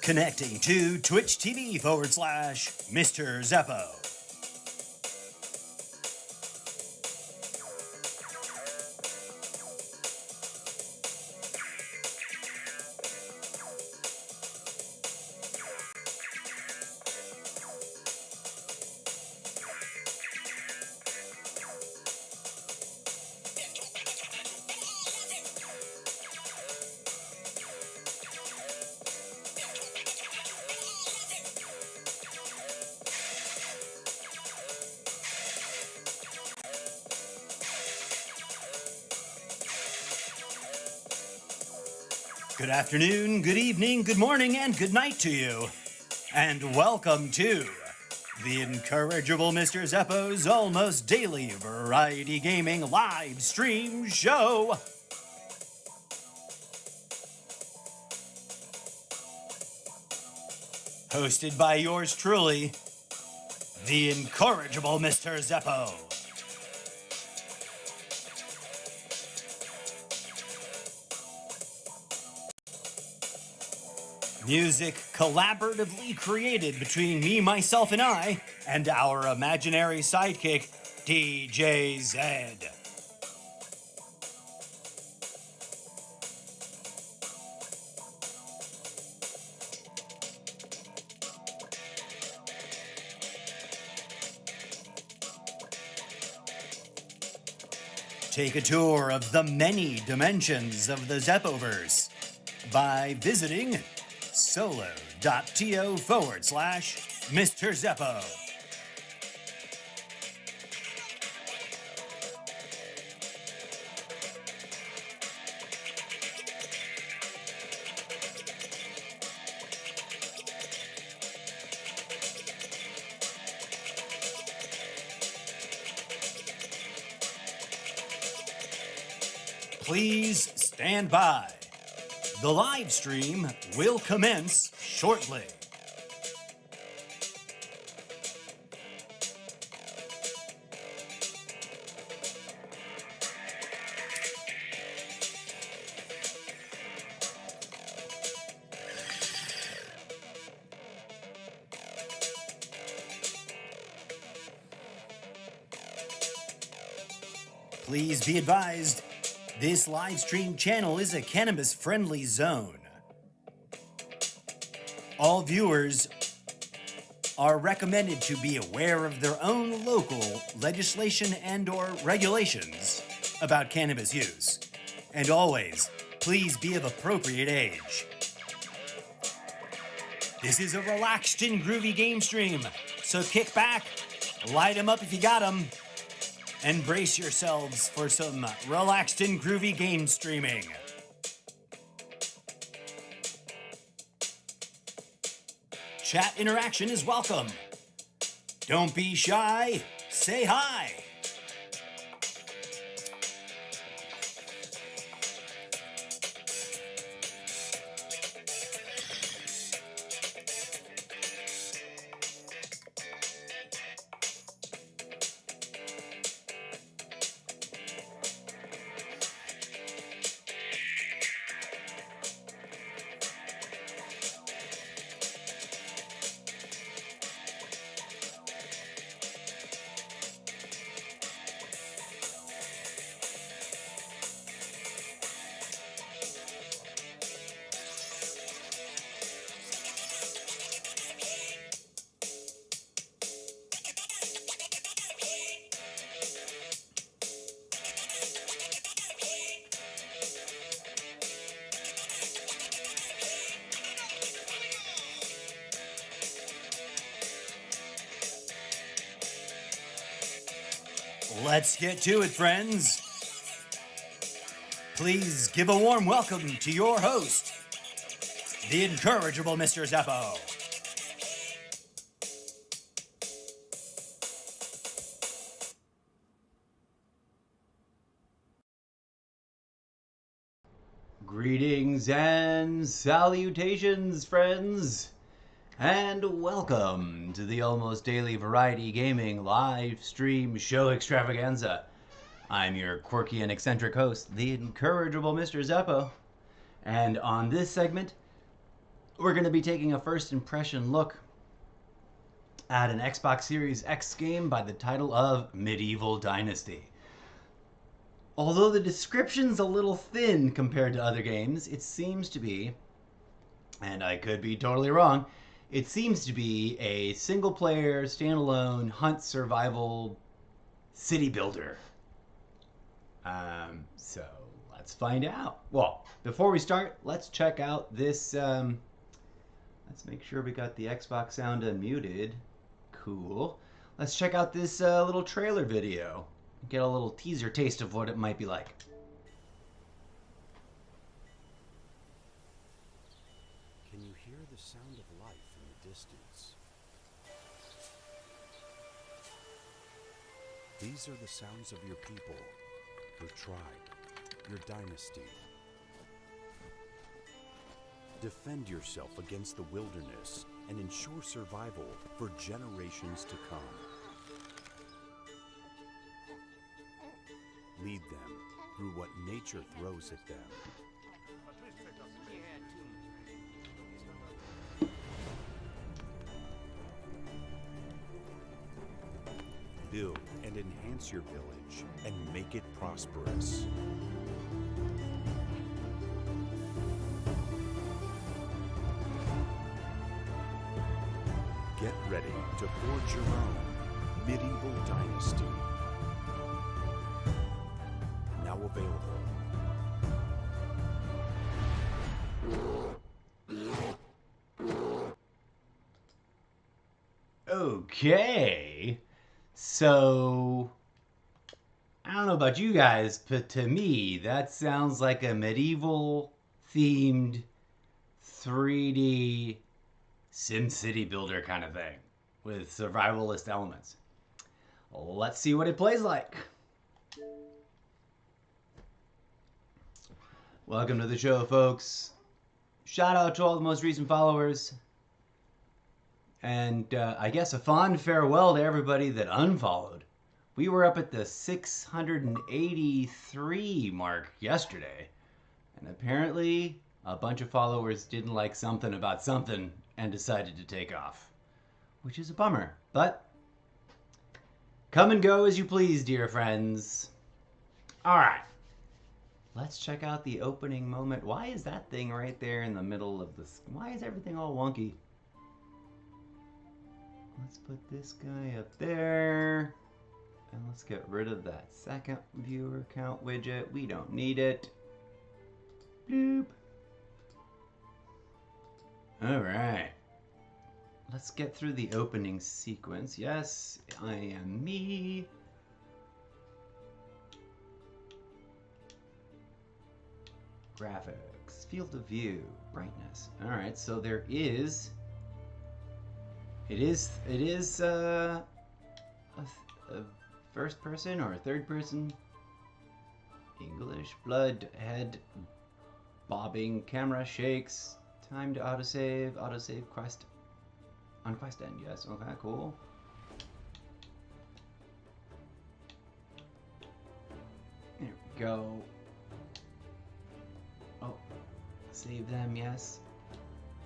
Connecting to Twitch TV /MrZeppo. Good afternoon, good evening, good morning, and good night to you. And welcome to the incorrigible MrZeppo's almost daily variety gaming live stream show. Hosted by yours truly, the incorrigible MrZeppo. Music collaboratively created between me, myself, and I, and our imaginary sidekick, DjZed. Take a tour of the many dimensions of the Zeppoverse by visiting solo.to/MrZeppo. Please stand by. The live stream will commence shortly. Please be advised, this live stream channel is a cannabis-friendly zone. All viewers are recommended to be aware of their own local legislation and/or regulations about cannabis use. And always, please be of appropriate age. This is a relaxed and groovy game stream, so kick back, light 'em up if you got 'em, and brace yourselves for some relaxed and groovy game streaming. Chat interaction is welcome. Don't be shy, say hi. Let's get to it, friends. Please give a warm welcome to your host, the incorrigible MrZeppo. Greetings and salutations, friends, and welcome to the almost daily variety gaming live stream show extravaganza. I'm your quirky and eccentric host, the incorrigible MrZeppo, and on this segment, we're going to be taking a first impression look at an Xbox Series X game by the title of Medieval Dynasty. Although the description's a little thin compared to other games, it seems to be, and I could be totally wrong, it seems to be a single-player, standalone, hunt survival city builder. So let's find out. Well, before we start, let's check out this. Let's make sure we got the Xbox sound unmuted. Cool. Let's check out this little trailer video. Get a little teaser taste of what it might be like. Can you hear the sound of life in the distance? These are the sounds of your people, your tribe, your dynasty. Defend yourself against the wilderness and ensure survival for generations to come. Lead them through what nature throws at them. Build and enhance your village and make it prosperous. Get ready to forge your own medieval dynasty. Now available. Okay. So, I don't know about you guys, but to me, that sounds like a medieval themed 3D SimCity builder kind of thing with survivalist elements. Let's see what it plays like. Welcome to the show, folks. Shout out to all the most recent followers. And I guess a fond farewell to everybody that unfollowed. We were up at the 683 mark yesterday. And apparently a bunch of followers didn't like something about something and decided to take off. Which is a bummer. But come and go as you please, dear friends. Alright. Let's check out the opening moment. Why is that thing right there in the middle of this? Why is everything all wonky? Let's put this guy up there. And let's get rid of that second viewer count widget. We don't need it. Bloop. Alright. Let's get through the opening sequence. Yes, I am me. Graphics, field of view, brightness. Alright, so there is... It is a first person or a third person. English, blood, head, bobbing, camera shakes, time to autosave quest, on quest end, yes, okay, cool. There we go. Oh, save them, yes.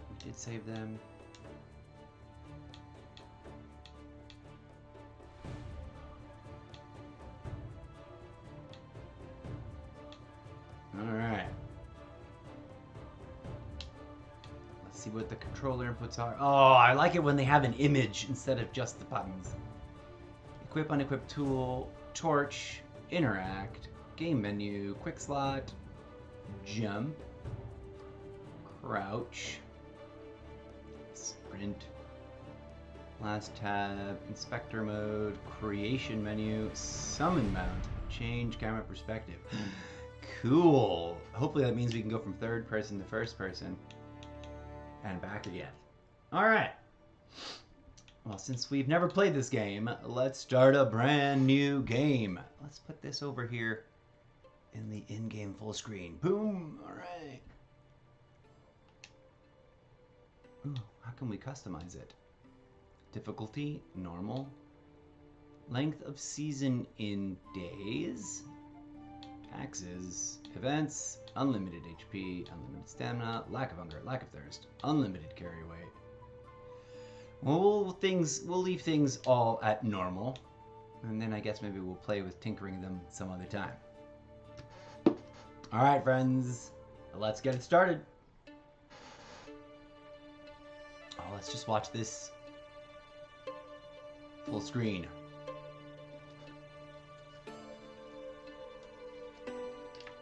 We did save them. Alright. Let's see what the controller inputs are. Oh, I like it when they have an image instead of just the buttons. Equip, unequip tool, torch, interact, game menu, quick slot, jump, crouch, sprint, last tab, inspector mode, creation menu, summon mount, change camera perspective. Cool. Hopefully that means we can go from third person to first person and back again. Alright. Well, since we've never played this game, let's start a brand new game. Let's put this over here in the in-game full screen. Boom. Alright. Ooh, how can we customize it? Difficulty, normal. Length of season in days. Axes, events, unlimited HP, unlimited stamina, lack of hunger, lack of thirst, unlimited carry weight. We'll leave things all at normal, and then I guess maybe we'll play with tinkering them some other time. All right, friends, let's get it started. Oh, let's just watch this full screen.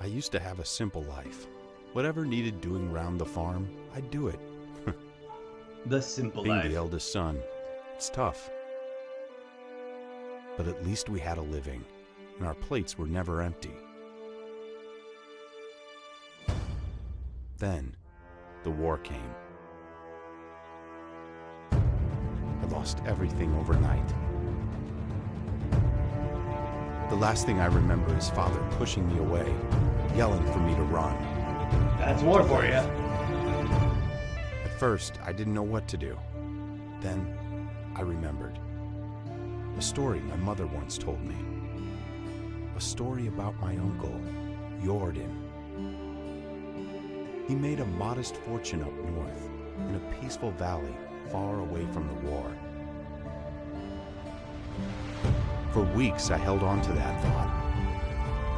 I used to have a simple life. Whatever needed doing round the farm, I'd do it. The simple Being life. the eldest son, it's tough. But at least we had a living, and our plates were never empty. Then, the war came. I lost everything overnight. The last thing I remember is Father pushing me away, yelling for me to run. That's war for you. At first, I didn't know what to do. Then, I remembered. A story my mother once told me. A story about my uncle, Jordan. He made a modest fortune up north, in a peaceful valley far away from the war. For weeks, I held on to that thought,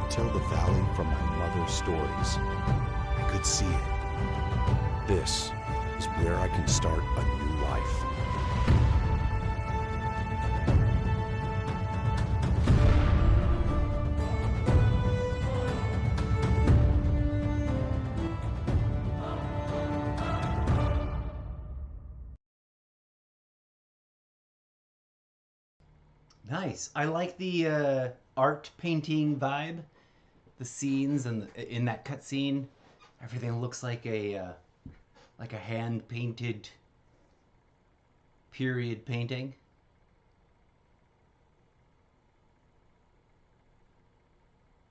until the valley from my mother's stories. I could see it. This is where I can start a new life. Nice. I like the art painting vibe. The scenes and in that cutscene, everything looks like a hand painted period painting.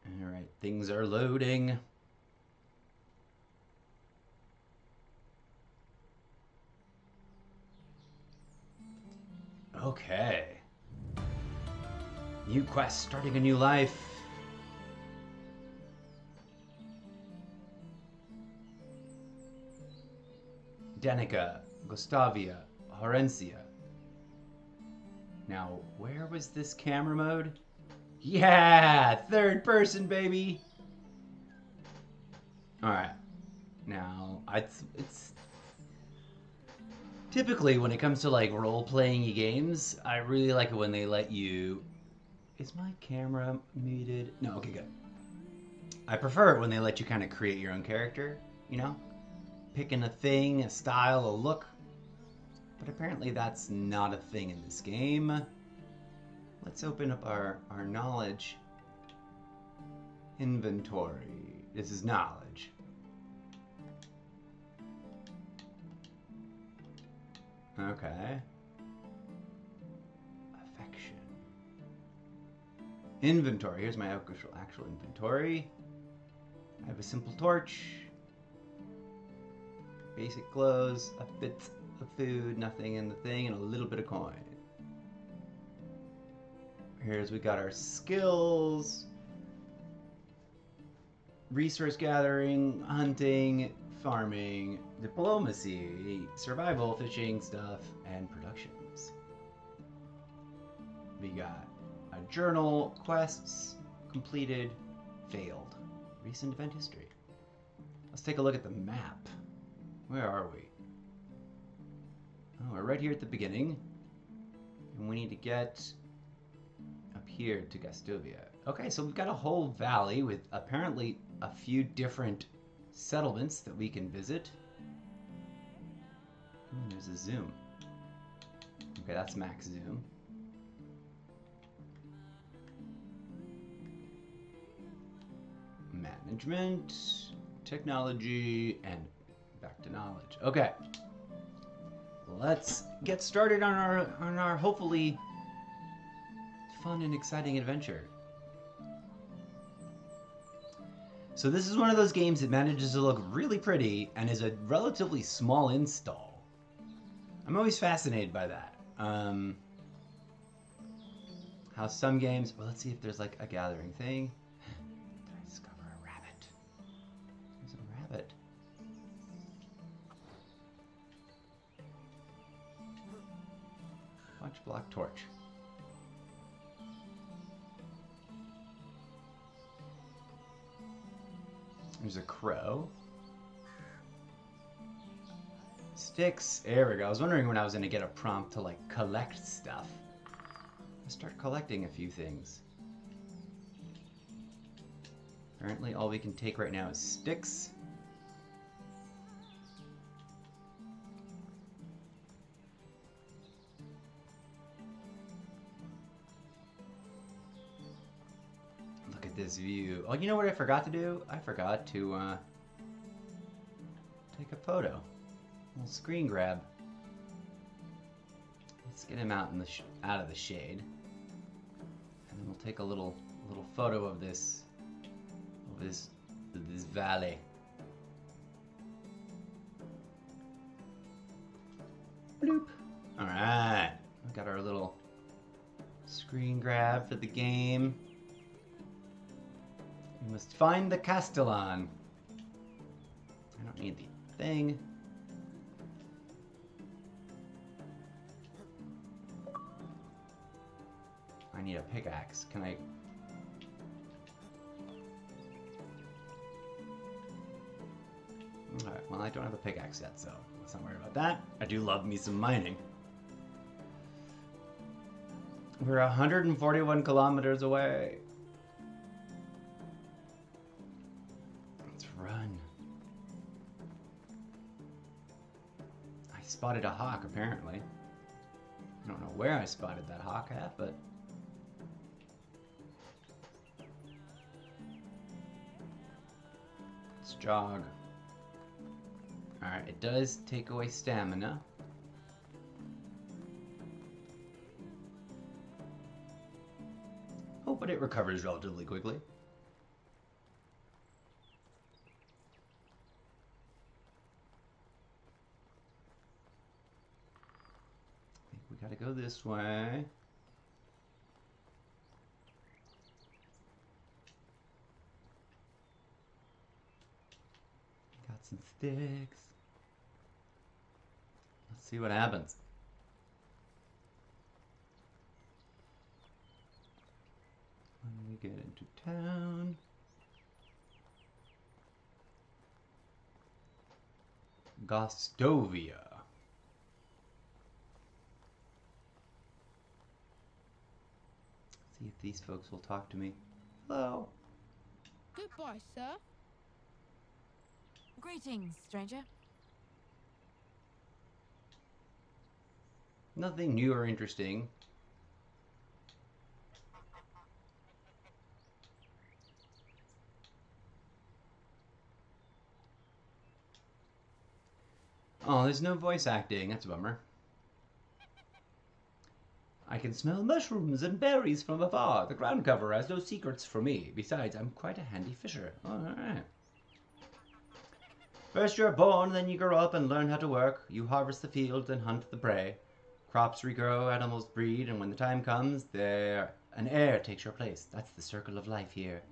All right, things are loading. Okay. New quest, starting a new life. Danica, Gustavia, Horencia. Now, where was this camera mode? Yeah, third person, baby. All right. Now, it's typically when it comes to like role-playing games, I really like it when they let you. Is my camera muted? No, okay, good. I prefer it when they let you kind of create your own character, you know? Picking a thing, a style, a look. But apparently that's not a thing in this game. Let's open up our knowledge inventory. This is knowledge. Okay. Affection. Inventory. Here's my actual inventory. I have a simple torch. Basic clothes, a bit of food, nothing in the thing, and a little bit of coin. Here's, we got our skills. Resource gathering, hunting, farming, diplomacy, survival, fishing stuff, and productions. We got a journal, quests, completed, failed, recent event history. Let's take a look at the map. Where are we? Oh, we're right here at the beginning. And we need to get up here to Gustavia. Okay, so we've got a whole valley with apparently a few different settlements that we can visit. Ooh, there's a zoom. Okay, that's max zoom. Management, technology, and back to knowledge. Okay. Let's get started on our hopefully fun and exciting adventure. So this is one of those games that manages to look really pretty and is a relatively small install. I'm always fascinated by that. How some games, well, let's see if there's like a gathering thing. What did I discover? Torch, block, torch. There's a crow. Sticks. There we go. I was wondering when I was going to get a prompt to, like, collect stuff. Let's start collecting a few things. Apparently all we can take right now is sticks. Look at this view. Oh, you know what I forgot to do? I forgot to take a photo. A little screen grab. Let's get him out in the out of the shade. And then we'll take a little photo of this valley. Bloop. All right, we got our little screen grab for the game. We must find the Castellan. I don't need the thing. I need a pickaxe. Can I? Alright, well I don't have a pickaxe yet, so let's not worry about that. I do love me some mining. We're 141 kilometers away. Let's run. I spotted a hawk, apparently. I don't know where I spotted that hawk at, but... let's jog. Alright, it does take away stamina. Oh, but it recovers relatively quickly. I think we gotta go this way. Got some sticks. Let's see what happens. When we get into town. Gostovia. See if these folks will talk to me. Hello. Goodbye, sir. Greetings, stranger. Nothing new or interesting. Oh, there's no voice acting. That's a bummer. I can smell mushrooms and berries from afar. The ground cover has no secrets for me. Besides, I'm quite a handy fisher. Alright. First you're born, then you grow up and learn how to work. You harvest the fields and hunt the prey. Crops regrow, animals breed, and when the time comes, an heir takes your place. That's the circle of life here.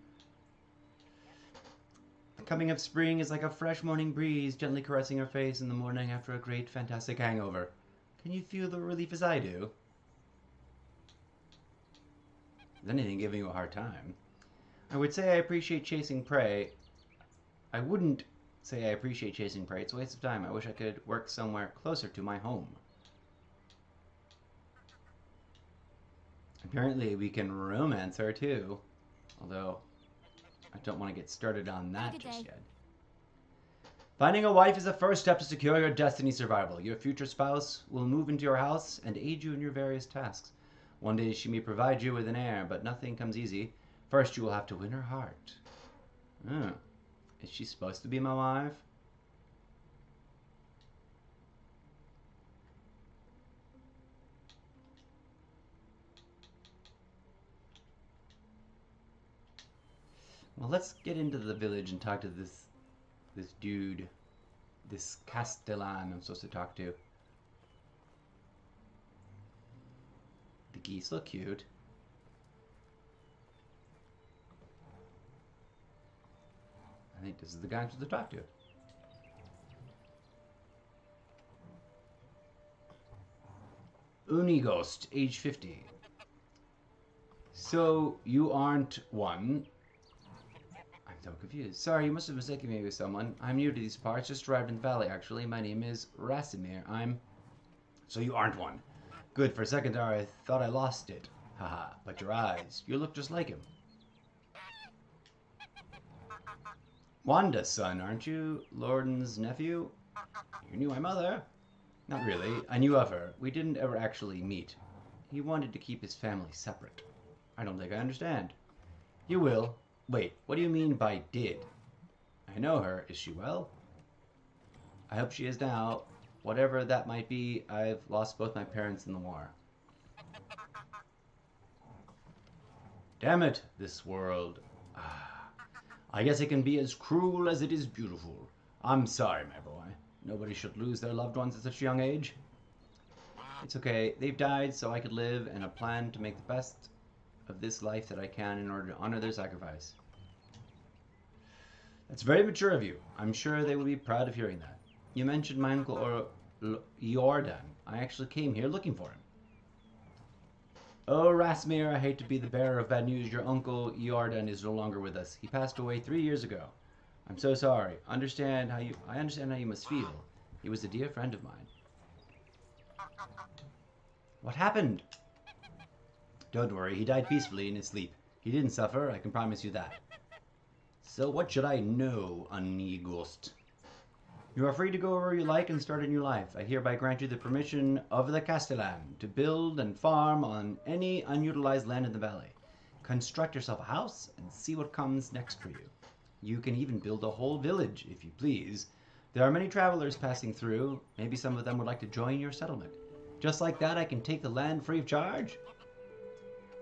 The coming of spring is like a fresh morning breeze, gently caressing your face in the morning after a great, fantastic hangover. Can you feel the relief as I do? Is anything giving you a hard time? I would say I appreciate chasing prey. I wouldn't say I appreciate chasing prey. It's a waste of time. I wish I could work somewhere closer to my home. Apparently we can romance her too. Although, I don't want to get started on that just yet. Finding a wife is the first step to secure your destiny survival. Your future spouse will move into your house and aid you in your various tasks. One day she may provide you with an heir, but nothing comes easy. First you will have to win her heart. Oh. Is she supposed to be my wife? Well, let's get into the village and talk to this dude, this Castellan I'm supposed to talk to. The geese look cute. I think this is the guy I'm supposed to talk to. Unighost, age 50. So, you aren't one. I'm so confused. Sorry, you must have mistaken me with someone. I'm new to these parts, just arrived in the valley, actually. My name is Rasimir. So you aren't one. Good, for a second there I thought I lost it. Haha, but your eyes, you look just like him. Wanda's son, aren't you? Lorden's nephew? You knew my mother? Not really. I knew of her. We didn't ever actually meet. He wanted to keep his family separate. I don't think I understand. You will. Wait, what do you mean by did? I know her. Is she well? I hope she is now. Whatever that might be, I've lost both my parents in the war. Damn it, this world. I guess it can be as cruel as it is beautiful. I'm sorry, my boy. Nobody should lose their loved ones at such a young age. It's okay. They've died so I could live, and I plan to make the best of this life that I can in order to honor their sacrifice. That's very mature of you. I'm sure they will be proud of hearing that. You mentioned my uncle Jordan. I actually came here looking for him. Oh, Rasmir, I hate to be the bearer of bad news. Your uncle Jordan is no longer with us. He passed away 3 years ago. I'm so sorry. I understand how you must feel. He was a dear friend of mine. What happened? Don't worry, he died peacefully in his sleep. He didn't suffer, I can promise you that. So what should I know, Unighost? You are free to go wherever you like and start a new life. I hereby grant you the permission of the Castellan to build and farm on any unutilized land in the valley. Construct yourself a house and see what comes next for you. You can even build a whole village, if you please. There are many travelers passing through. Maybe some of them would like to join your settlement. Just like that, I can take the land free of charge?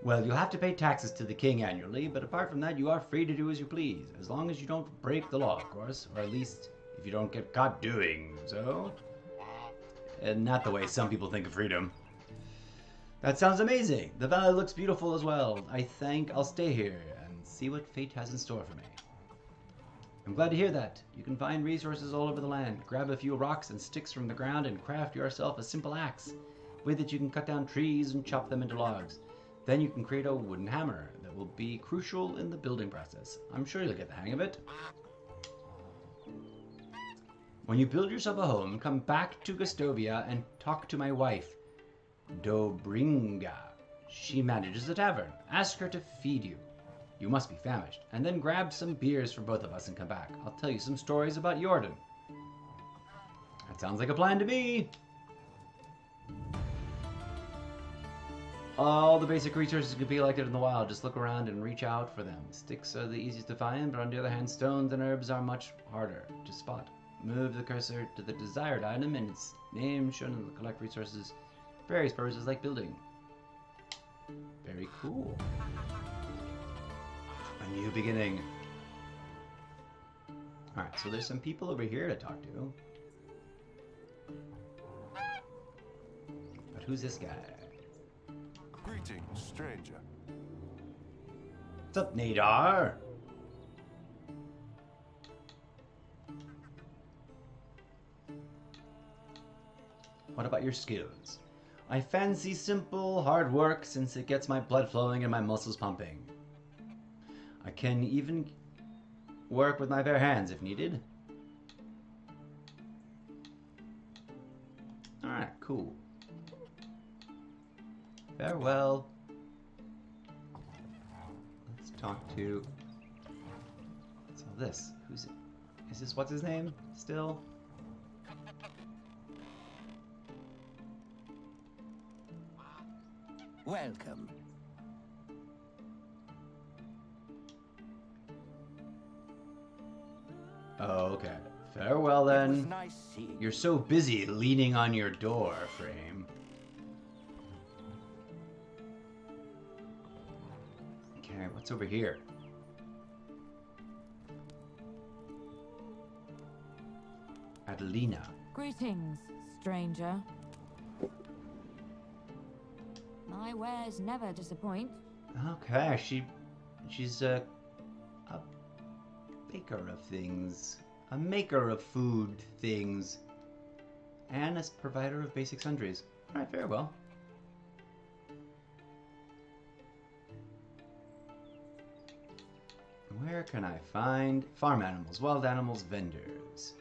Well, you have to pay taxes to the king annually, but apart from that, you are free to do as you please, as long as you don't break the law, of course, or at least if you don't get caught doing so. And not the way some people think of freedom. That sounds amazing. The valley looks beautiful as well. I think I'll stay here and see what fate has in store for me. I'm glad to hear that. You can find resources all over the land. Grab a few rocks and sticks from the ground and craft yourself a simple axe. With it you can cut down trees and chop them into logs. Then you can create a wooden hammer that will be crucial in the building process. I'm sure you'll get the hang of it. When you build yourself a home, come back to Gustovia and talk to my wife, Dobringa. She manages the tavern. Ask her to feed you. You must be famished. And then grab some beers for both of us and come back. I'll tell you some stories about Jordan. That sounds like a plan to me. All the basic resources can be collected in the wild. Just look around and reach out for them. Sticks are the easiest to find, but on the other hand, stones and herbs are much harder to spot. Move the cursor to the desired item and its name shown in the collect resources for various purposes like building. Very cool. A new beginning. Alright, so there's some people over here to talk to. But who's this guy? Greetings, stranger. What's up, Nadar? What about your skills? I fancy simple, hard work since it gets my blood flowing and my muscles pumping. I can even work with my bare hands if needed. Alright, cool. Farewell. Let's talk to... What's all this? Who's it? Is this what's his name still? Welcome. Oh, okay. Farewell then. It was nice seeing you. You're so busy leaning on your door frame. Okay, what's over here? Adelina. Greetings, stranger. My wares never disappoint. Okay, she's a baker of things, a maker of food things, and a provider of basic sundries. All right, very well. Where can I find farm animals, wild animals, vendors?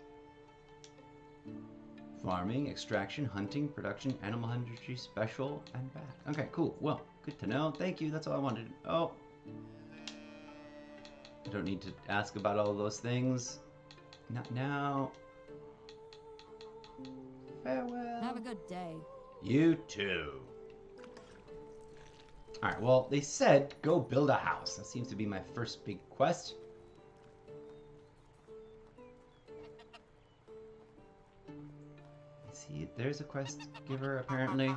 Farming, extraction, hunting, production, animal husbandry, special, and back. Okay, cool. Well, good to know. Thank you. That's all I wanted. Oh. I don't need to ask about all those things. Not now. Farewell. Have a good day. You too. Alright, well, they said go build a house. That seems to be my first big quest. See, there's a quest giver, apparently.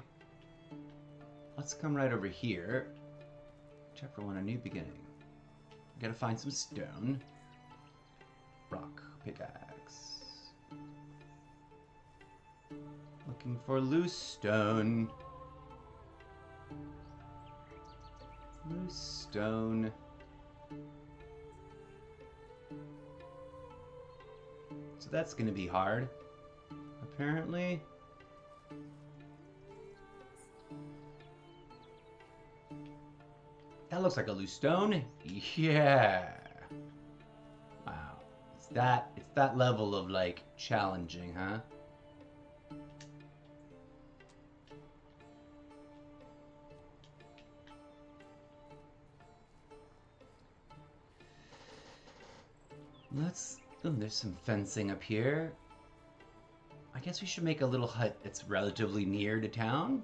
Let's come right over here. Chapter 1, A New Beginning. Gotta find some stone. Rock, pickaxe. Looking for loose stone. Loose stone. So that's gonna be hard, apparently. That looks like a loose stone. Yeah. Wow. It's that level of like challenging, huh? Oh, there's some fencing up here. I guess we should make a little hut that's relatively near to town,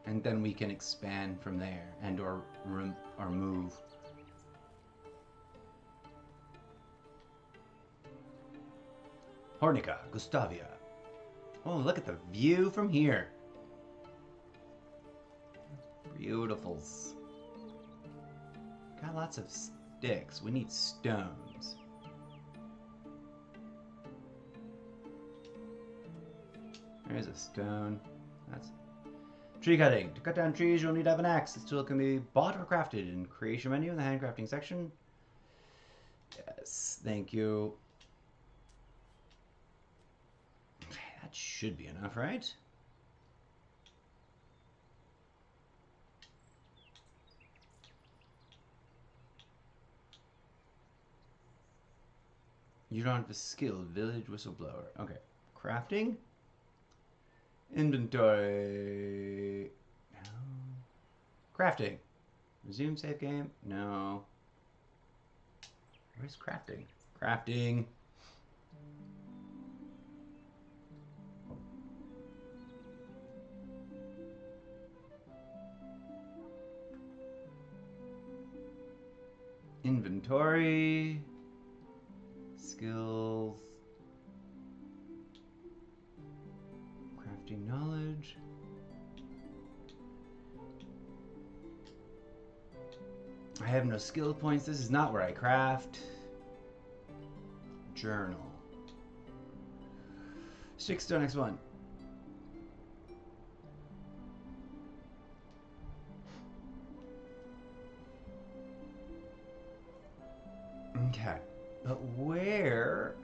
and then we can expand from there and or move. Hornica, Gustavia. Oh, look at the view from here. Beautifuls. Got lots of sticks. We need stones. There's a stone. That's tree cutting. To cut down trees, you'll need to have an axe. This tool can be bought or crafted in creation menu in the handcrafting section. Yes, thank you. Okay, that should be enough, right? You don't have a skill. Village whistleblower. Okay. Crafting. Inventory. No. Crafting. Resume save game. No. Where's crafting? Crafting. Inventory. Skills. Crafting knowledge. I have no skill points. This is not where I craft. Journal. Stick stone X1. Okay. But where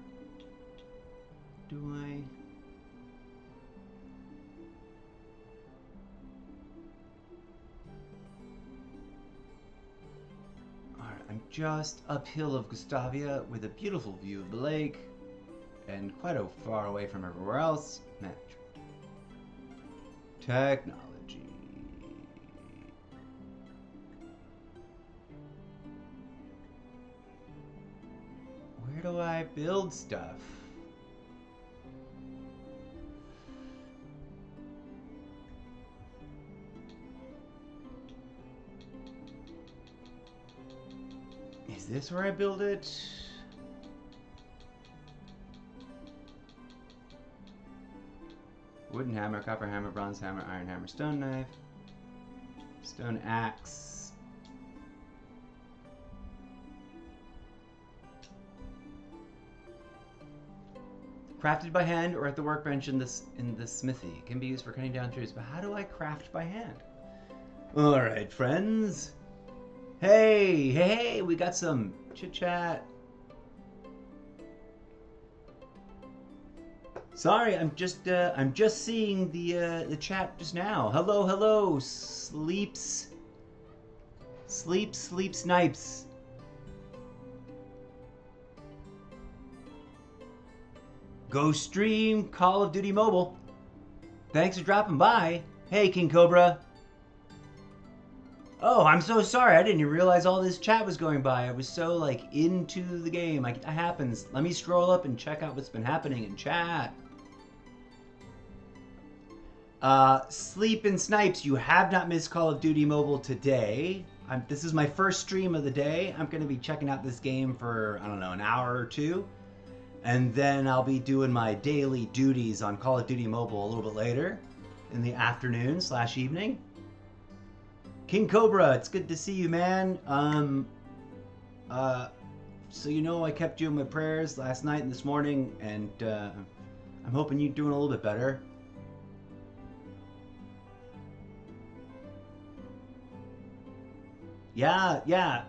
do I... Alright, I'm just uphill of Gustavia with a beautiful view of the lake and quite a far away from everywhere else. Manage. Technology. Where do I build stuff? Is this where I build it? Wooden hammer, copper hammer, bronze hammer, iron hammer, stone knife, stone axe. Crafted by hand or at the workbench in the smithy. It can be used for cutting down trees, but how do I craft by hand? All right, friends. Hey, we got some chit-chat. Sorry, I'm just seeing the chat just now. Hello, sleep snipes. go stream Call of Duty Mobile. Thanks for dropping by. Hey, King Cobra. Oh, I'm so sorry. I didn't even realize all this chat was going by. I was so, like, into the game. Like, that happens. Let me scroll up and check out what's been happening in chat. Sleep and Snipes, you have not missed Call of Duty Mobile today. This is my first stream of the day. I'm going to be checking out this game for, I don't know, an hour or two. And then I'll be doing my daily duties on Call of Duty Mobile a little bit later in the afternoon / evening. King Cobra, it's good to see you, man. So you know I kept you in my prayers last night and this morning, and I'm hoping you're doing a little bit better. Yeah.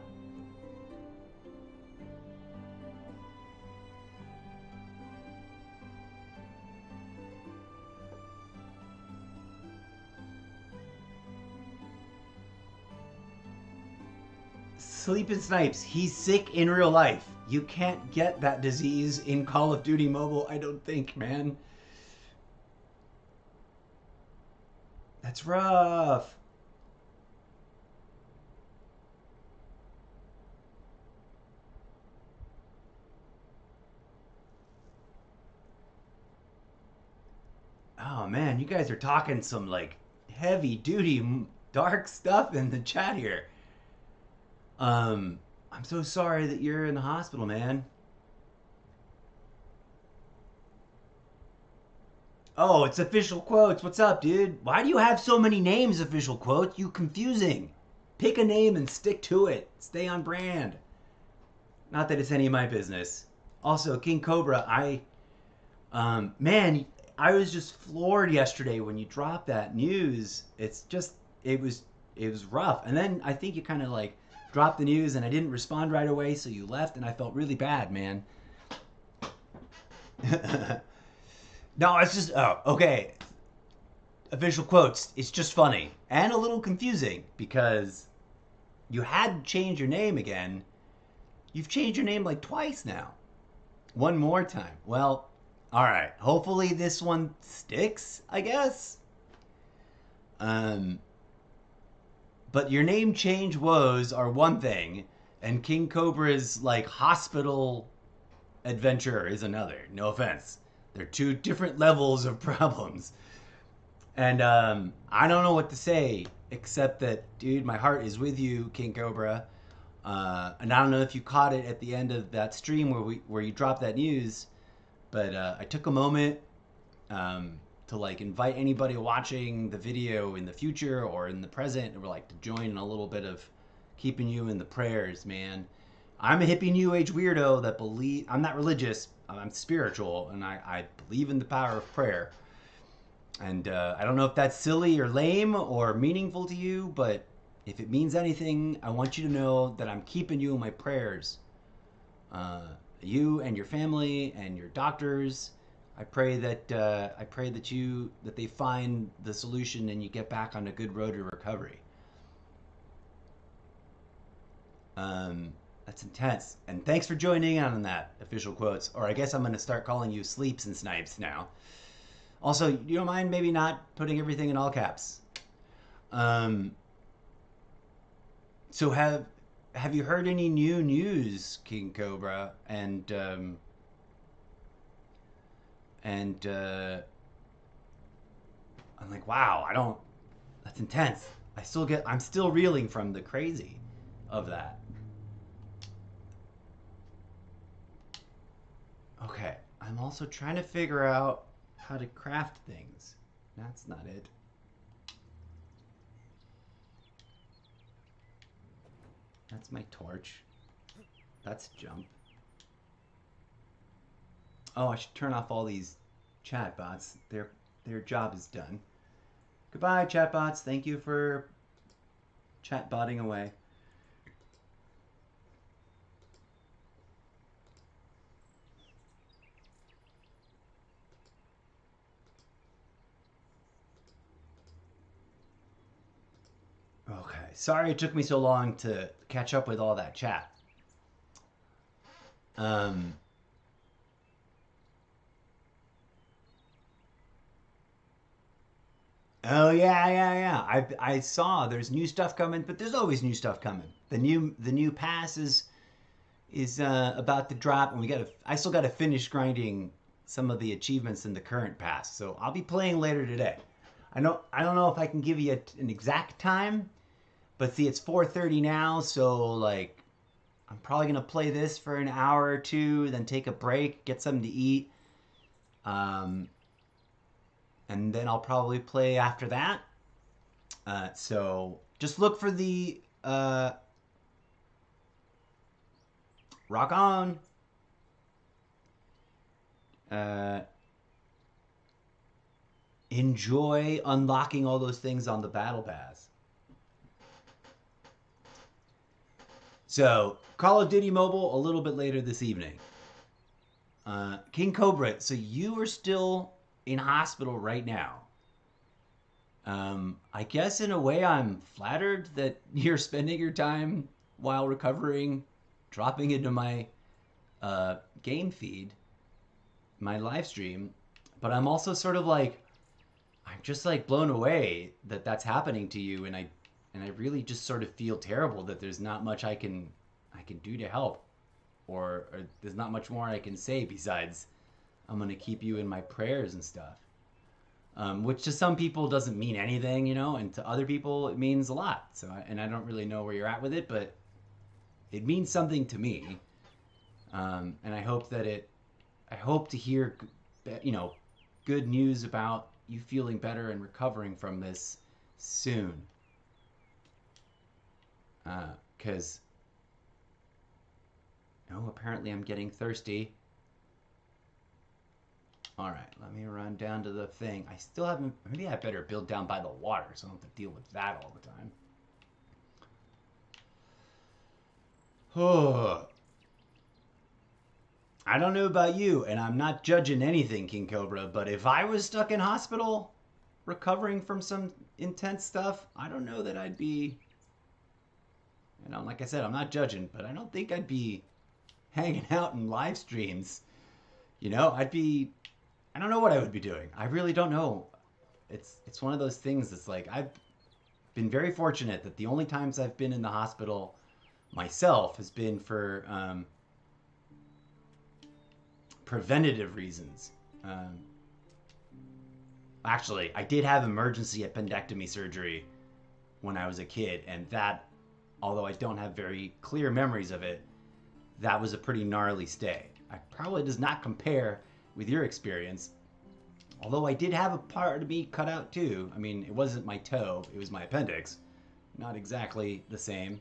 Sleep and Snipes, he's sick in real life. You can't get that disease in Call of Duty Mobile, I don't think, man. That's rough. Oh man, you guys are talking some like heavy duty dark stuff in the chat here. I'm so sorry that you're in the hospital, man. Oh, it's Official Quotes. What's up, dude? Why do you have so many names, Official Quotes? You confusing. Pick a name and stick to it. Stay on brand. Not that it's any of my business. Also, King Cobra, man, I was just floored yesterday when you dropped that news. It's just, it was rough. And then I think you kind of like dropped the news and I didn't respond right away, so you left and I felt really bad, man. No, it's just, oh, okay. Official Quotes, it's just funny and a little confusing because you had to change your name again. You've changed your name like twice now. One more time. Well, all right. Hopefully this one sticks, I guess. But your name change woes are one thing, and King Cobra's like hospital adventure is another. No offense. They're two different levels of problems. And I don't know what to say except that, dude, my heart is with you, King Cobra. And I don't know if you caught it at the end of that stream where you dropped that news, but I took a moment to like invite anybody watching the video in the future or in the present, and we're like to join in a little bit of keeping you in the prayers, man. I'm a hippie new age weirdo that I'm not religious, I'm spiritual, and I believe in the power of prayer. And I don't know if that's silly or lame or meaningful to you, but if it means anything, I want you to know that I'm keeping you in my prayers. You and your family and your doctors. I pray that they find the solution and you get back on a good road to recovery. That's intense. And thanks for joining in on that, Official Quotes. Or I guess I'm going to start calling you Sleeps and Snipes now. Also, you don't mind maybe not putting everything in all caps? So have you heard any new news, King Cobra? And I'm like, wow, that's intense. I'm still reeling from the crazy of that. Okay, I'm also trying to figure out how to craft things. That's not it. That's my torch. That's jump. Oh, I should turn off all these chatbots. Their job is done. Goodbye, chatbots. Thank you for chatbotting away. Okay, sorry it took me so long to catch up with all that chat. Oh yeah. I saw there's new stuff coming, but there's always new stuff coming. The new pass is about to drop, and I still got to finish grinding some of the achievements in the current pass. So I'll be playing later today. I don't know if I can give you an exact time, but see, it's 4:30 now, so like I'm probably gonna play this for an hour or two, then take a break, get something to eat, and then I'll probably play after that. So just look for the rock on. Enjoy unlocking all those things on the battle pass. So Call of Duty Mobile a little bit later this evening. King Cobra, so you are still in hospital right now. I guess in a way I'm flattered that you're spending your time while recovering, dropping into my game feed, my live stream. But I'm also sort of like, I'm just like blown away that that's happening to you, and I really just sort of feel terrible that there's not much I can do to help, or there's not much more I can say besides I'm gonna keep you in my prayers and stuff. Which to some people doesn't mean anything, you know, and to other people it means a lot. So I don't really know where you're at with it, but it means something to me, and I hope to hear, you know, good news about you feeling better and recovering from this soon. Because, apparently I'm getting thirsty. All right, let me run down to the thing. I still haven't, maybe I better build down by the water so I don't have to deal with that all the time. Oh. I don't know about you, and I'm not judging anything, King Cobra, but if I was stuck in hospital recovering from some intense stuff, I don't know that I'd be, like I said, I'm not judging, but I don't think I'd be hanging out in live streams. I don't know what I would be doing. I really don't know. It's one of those things that's like, I've been very fortunate that the only times I've been in the hospital myself has been for preventative reasons. Actually, I did have emergency appendectomy surgery when I was a kid, and that, although I don't have very clear memories of it, that was a pretty gnarly stay. I probably does not compare with your experience, although I did have a part of me cut out too. I mean, it wasn't my toe, it was my appendix. Not exactly the same.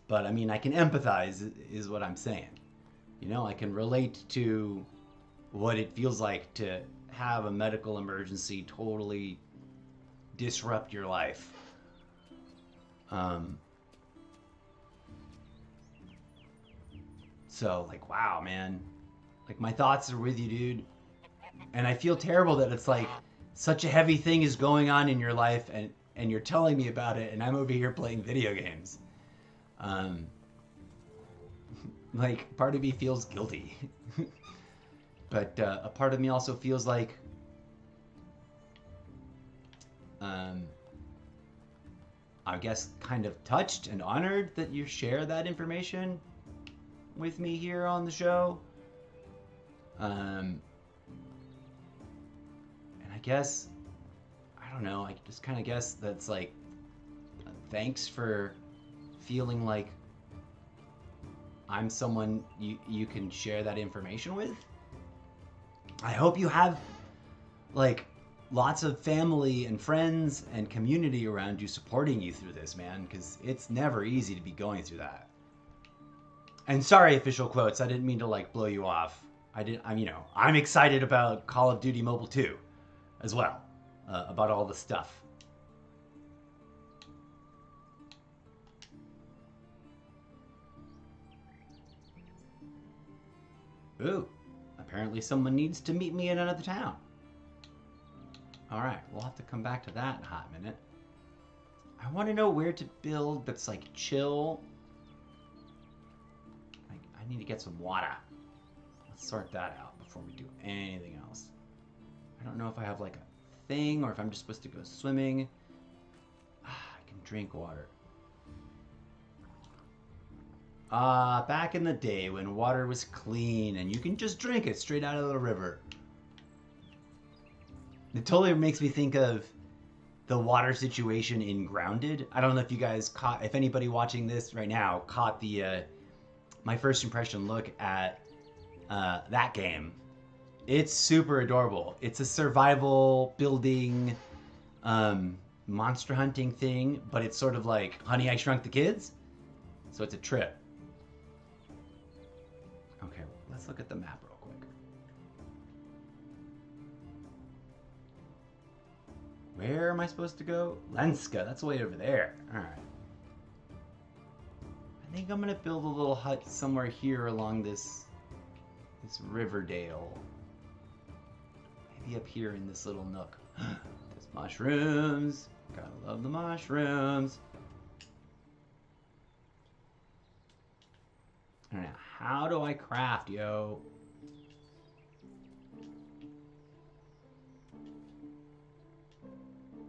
But I mean, I can empathize, is what I'm saying. I can relate to what it feels like to have a medical emergency totally disrupt your life. So, like, wow, man. Like, my thoughts are with you, dude. And I feel terrible that it's like such a heavy thing is going on in your life, and you're telling me about it, and I'm over here playing video games. Like, part of me feels guilty. But a part of me also feels like I guess kind of touched and honored that you share that information with me here on the show. And I guess, I don't know, I just kind of guess that's like, thanks for feeling like I'm someone you can share that information with. I hope you have, like, lots of family and friends and community around you supporting you through this, man, because it's never easy to be going through that. And sorry, official quotes, I didn't mean to, like, blow you off. I'm excited about Call of Duty Mobile 2 as well, about all the stuff. Ooh, apparently someone needs to meet me in another town. Alright, we'll have to come back to that in a hot minute. I want to know where to build that's, like, chill. I need to get some water. Let's sort that out before we do anything else. I don't know if I have, like, a thing or if I'm just supposed to go swimming. I can drink water. Back in the day when water was clean and you can just drink it straight out of the river. It totally makes me think of the water situation in Grounded. I don't know if you guys caught, if anybody watching this right now caught the my first impression look at that game. It's super adorable. It's a survival building, monster hunting thing, but it's sort of like Honey, I Shrunk the Kids. So it's a trip. Okay, let's look at the map real quick. Where am I supposed to go? Lenska, that's way over there. All right. I think I'm gonna build a little hut somewhere here along this Riverdale. Maybe up here in this little nook. There's mushrooms. Gotta love the mushrooms. All right, how do I craft, yo?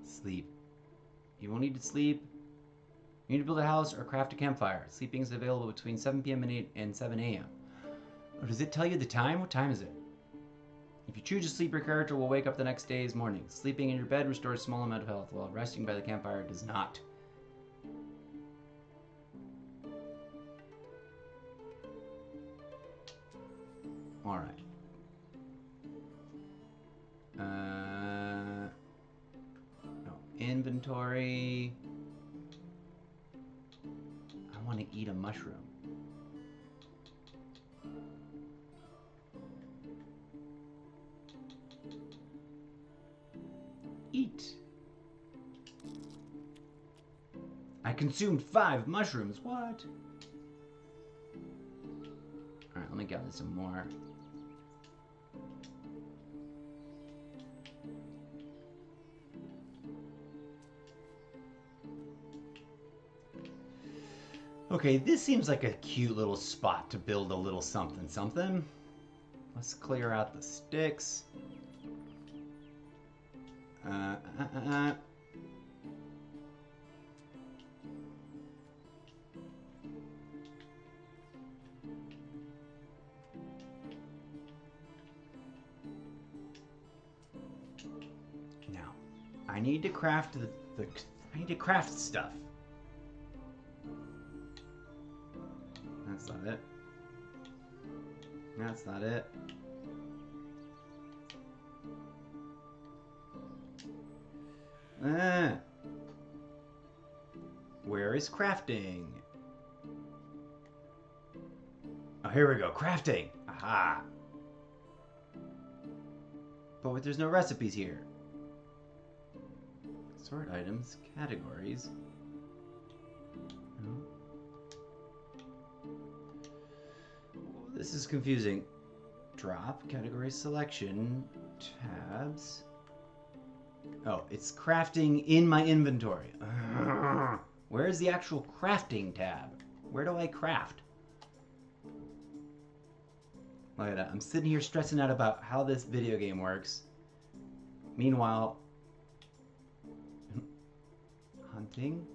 Sleep. You won't need to sleep. You need to build a house or craft a campfire. Sleeping is available between 7 p.m. and 7 a.m. Or does it tell you the time? What time is it? If you choose to sleep, your character will wake up the next day's morning. Sleeping in your bed restores a small amount of health, while resting by the campfire does not. Alright. No. Inventory. I want to eat a mushroom. Eat. I consumed 5 mushrooms. What? Alright, let me gather some more. Okay, this seems like a cute little spot to build a little something something. Let's clear out the sticks. Now, I need to craft I need to craft stuff. That's not it. That's not it. Where is crafting? Oh, here we go. Crafting. Aha. But there's no recipes here. Sort items, categories. No. This is confusing. Drop, category selection, tabs. Oh, it's crafting in my inventory. Where is the actual crafting tab? Where do I craft? Look at that. I'm sitting here stressing out about how this video game works. Meanwhile, hunting,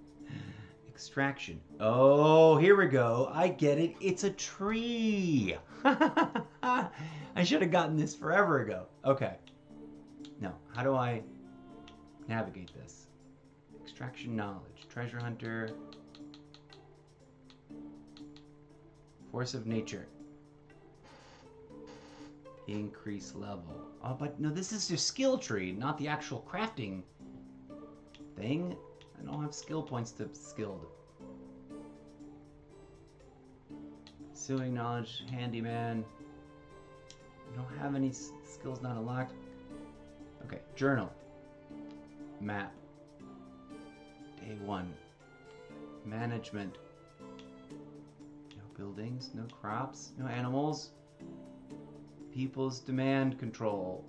extraction. Oh, here we go. I get it. It's a tree. I should have gotten this forever ago. Okay. Now, how do I navigate this? Extraction knowledge, treasure hunter, force of nature, increase level. Oh, but no, this is your skill tree, not the actual crafting thing. I don't have skill points to skilled. Sewing knowledge, handyman. I don't have any skills not unlocked. Okay, journal. Map. Day 1. Management. No buildings, no crops, no animals. People's demand control.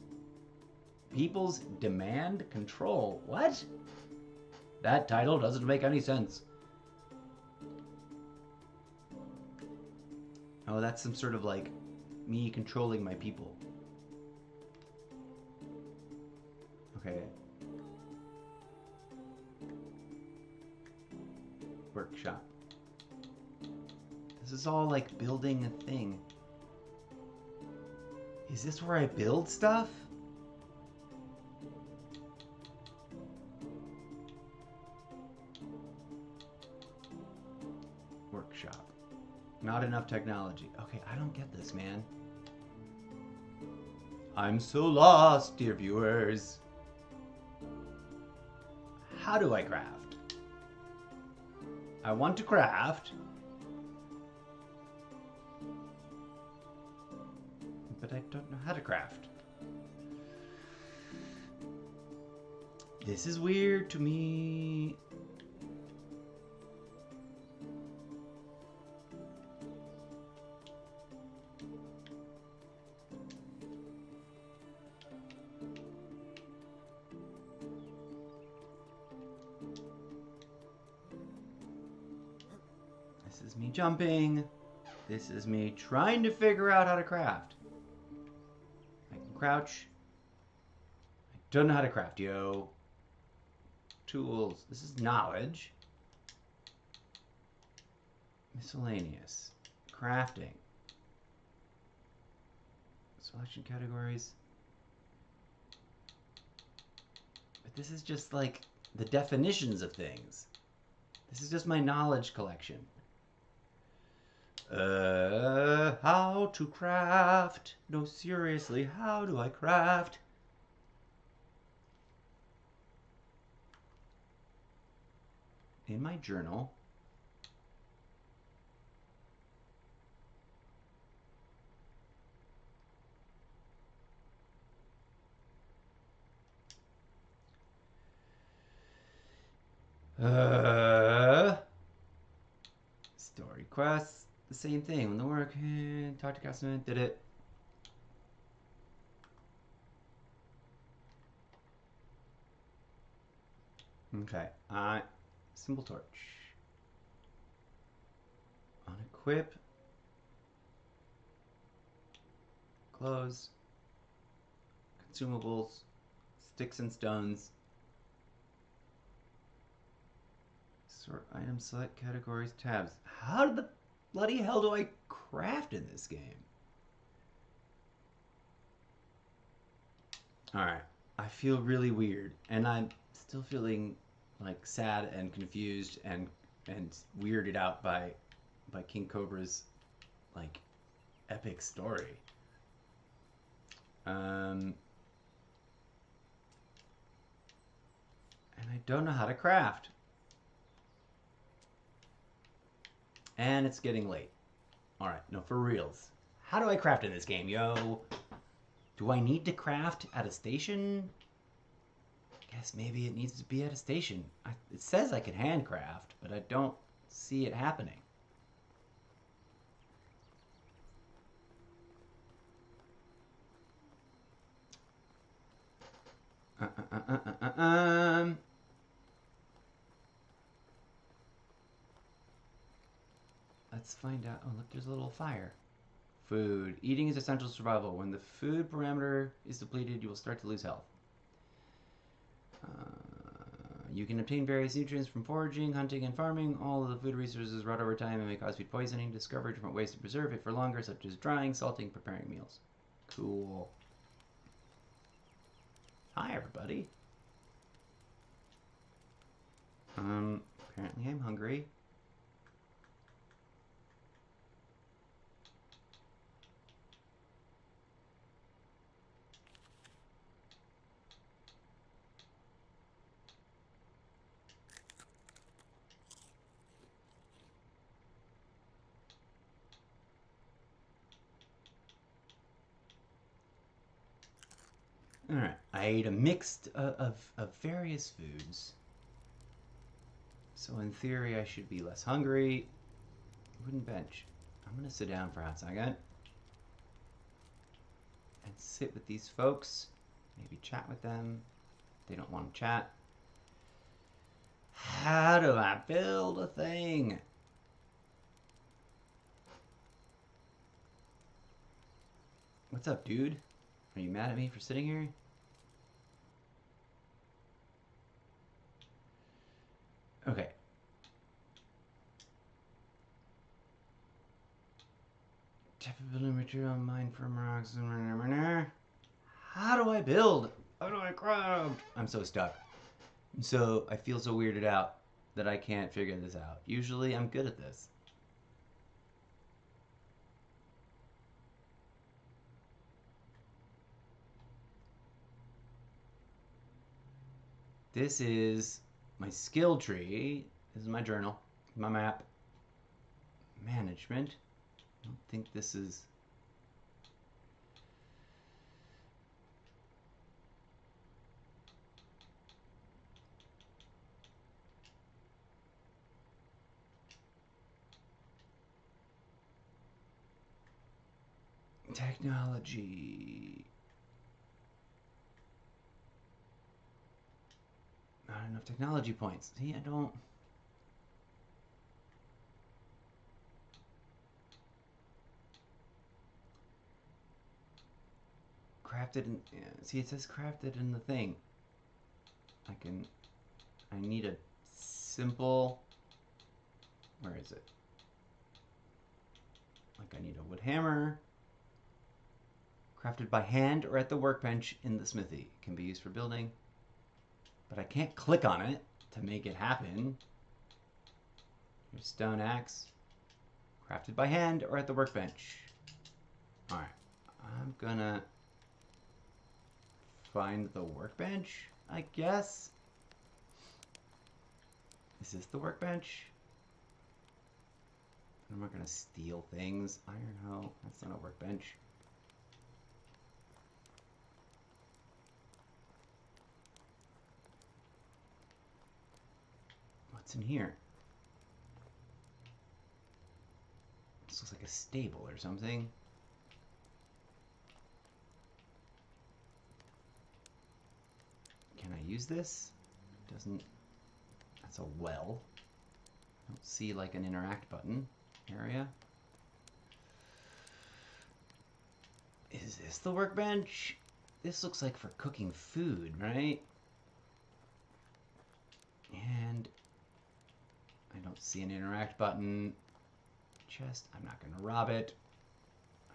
People's demand control? What? That title doesn't make any sense. Oh, that's some sort of like me controlling my people. Okay, Workshop. This is all like building a thing. Is this where I build stuff? Workshop. Not enough technology. Okay, I don't get this, man. I'm so lost, dear viewers. How do I craft? I want to craft. But I don't know how to craft. This is weird to me. This is me jumping. This is me trying to figure out how to craft. I can crouch. I don't know how to craft, yo. Tools. This is knowledge. Miscellaneous. Crafting. Selection categories. But this is just like the definitions of things. This is just my knowledge collection. How to craft? No, seriously, how do I craft? In my journal. Story quests. The same thing. When the work, talk to customer, did it. Okay. Simple torch. Unequip. Clothes. Consumables. Sticks and stones. Sort items, select categories, tabs. How the bloody hell do I craft in this game? Alright. I feel really weird. And I'm still feeling like sad and confused and weirded out by King Cobra's like epic story. And I don't know how to craft. And it's getting late. Alright, no, for reals. How do I craft in this game, yo? Do I need to craft at a station? I guess maybe it needs to be at a station. It says I can handcraft, but I don't see it happening. Let's find out. Oh, look, there's a little fire. Food. Eating is essential to survival. When the food parameter is depleted, you will start to lose health. You can obtain various nutrients from foraging, hunting, and farming. All of the food resources rot over time and may cause food poisoning. Discover different ways to preserve it for longer, such as drying, salting, preparing meals. Cool. Hi, everybody. Apparently I'm hungry. Alright, I ate a mix of various foods. So in theory I should be less hungry. Wooden bench. I'm gonna sit down for a hot second. And sit with these folks. Maybe chat with them. If they don't want to chat. How do I build a thing? What's up, dude? Are you mad at me for sitting here? Okay. Type of building material, mine from rocks. How do I build? How do I craft? I'm so stuck. So I feel so weirded out that I can't figure this out. Usually I'm good at this. This is my skill tree. This is my journal, my map. Management. I don't think this is... Technology. Not enough technology points. See, I don't... Crafted in... Yeah, see, it says crafted in the thing. I need a simple... Where is it? Like, I need a wood hammer. Crafted by hand or at the workbench in the smithy. It can be used for building. But I can't click on it to make it happen. Here's stone axe. Crafted by hand or at the workbench. Alright. I'm gonna find the workbench, I guess. Is this the workbench? I'm not gonna steal things. Iron hoe. That's not a workbench. What's in here? This looks like a stable or something. Can I use this? Doesn't... That's a well. I don't see like an interact button area. Is this the workbench? This looks like for cooking food, right? And I don't see an interact button. Chest, I'm not gonna rob it.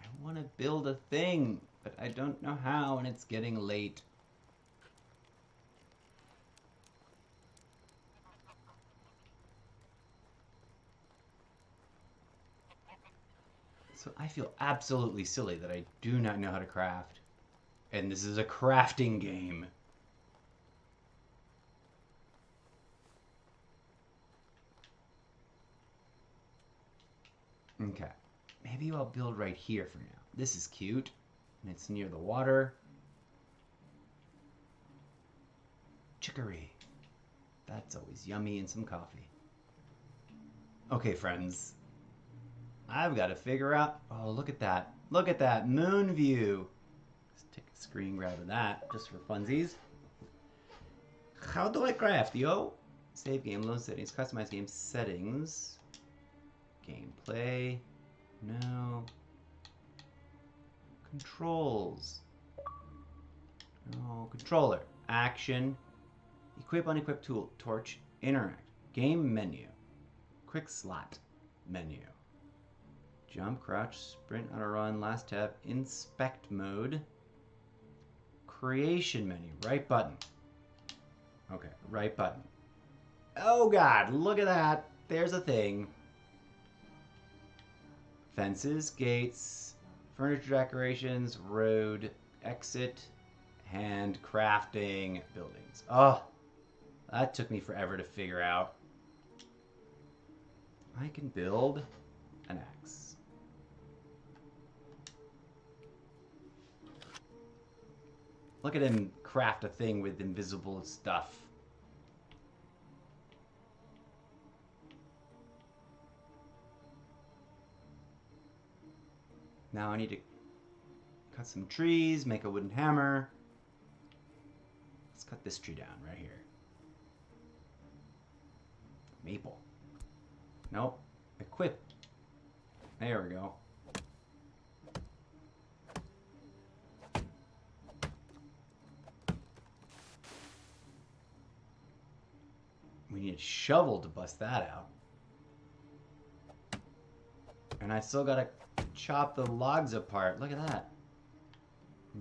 I want to build a thing, but I don't know how, and it's getting late. So I feel absolutely silly that I do not know how to craft. And this is a crafting game. Okay. Maybe I'll build right here for now. This is cute. And it's near the water. Chicory. That's always yummy and some coffee. Okay, friends. I've got to figure out... Oh, look at that. Look at that moon view. Let's take a screen grab of that, just for funsies. How do I craft, yo? Save game, load settings, customize game settings. Gameplay. No. Controls. No. Controller. Action. Equip, unequip tool. Torch. Interact. Game menu. Quick slot menu. Jump, crouch, sprint, auto run, last tab, inspect mode, creation menu, right button. Okay, right button. Oh God, look at that. There's a thing. Fences, gates, furniture decorations, road, exit, and crafting buildings. Oh, that took me forever to figure out. I can build an axe. Look at him craft a thing with invisible stuff. Now I need to cut some trees, make a wooden hammer. Let's cut this tree down right here. Maple. Nope. Equip. There we go. We need a shovel to bust that out. And I still gotta chop the logs apart. Look at that.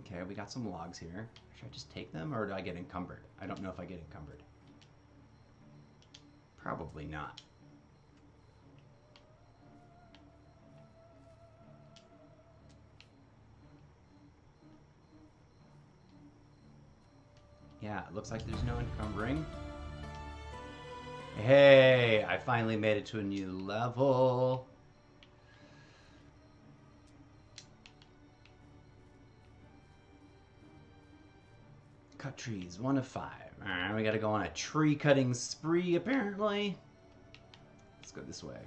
Okay, we got some logs here. Should I just take them or do I get encumbered? I don't know if I get encumbered. Probably not. Yeah, it looks like there's no encumbering. Hey, I finally made it to a new level. Cut trees, 1 of 5. Alright, we gotta go on a tree cutting spree, apparently. Let's go this way.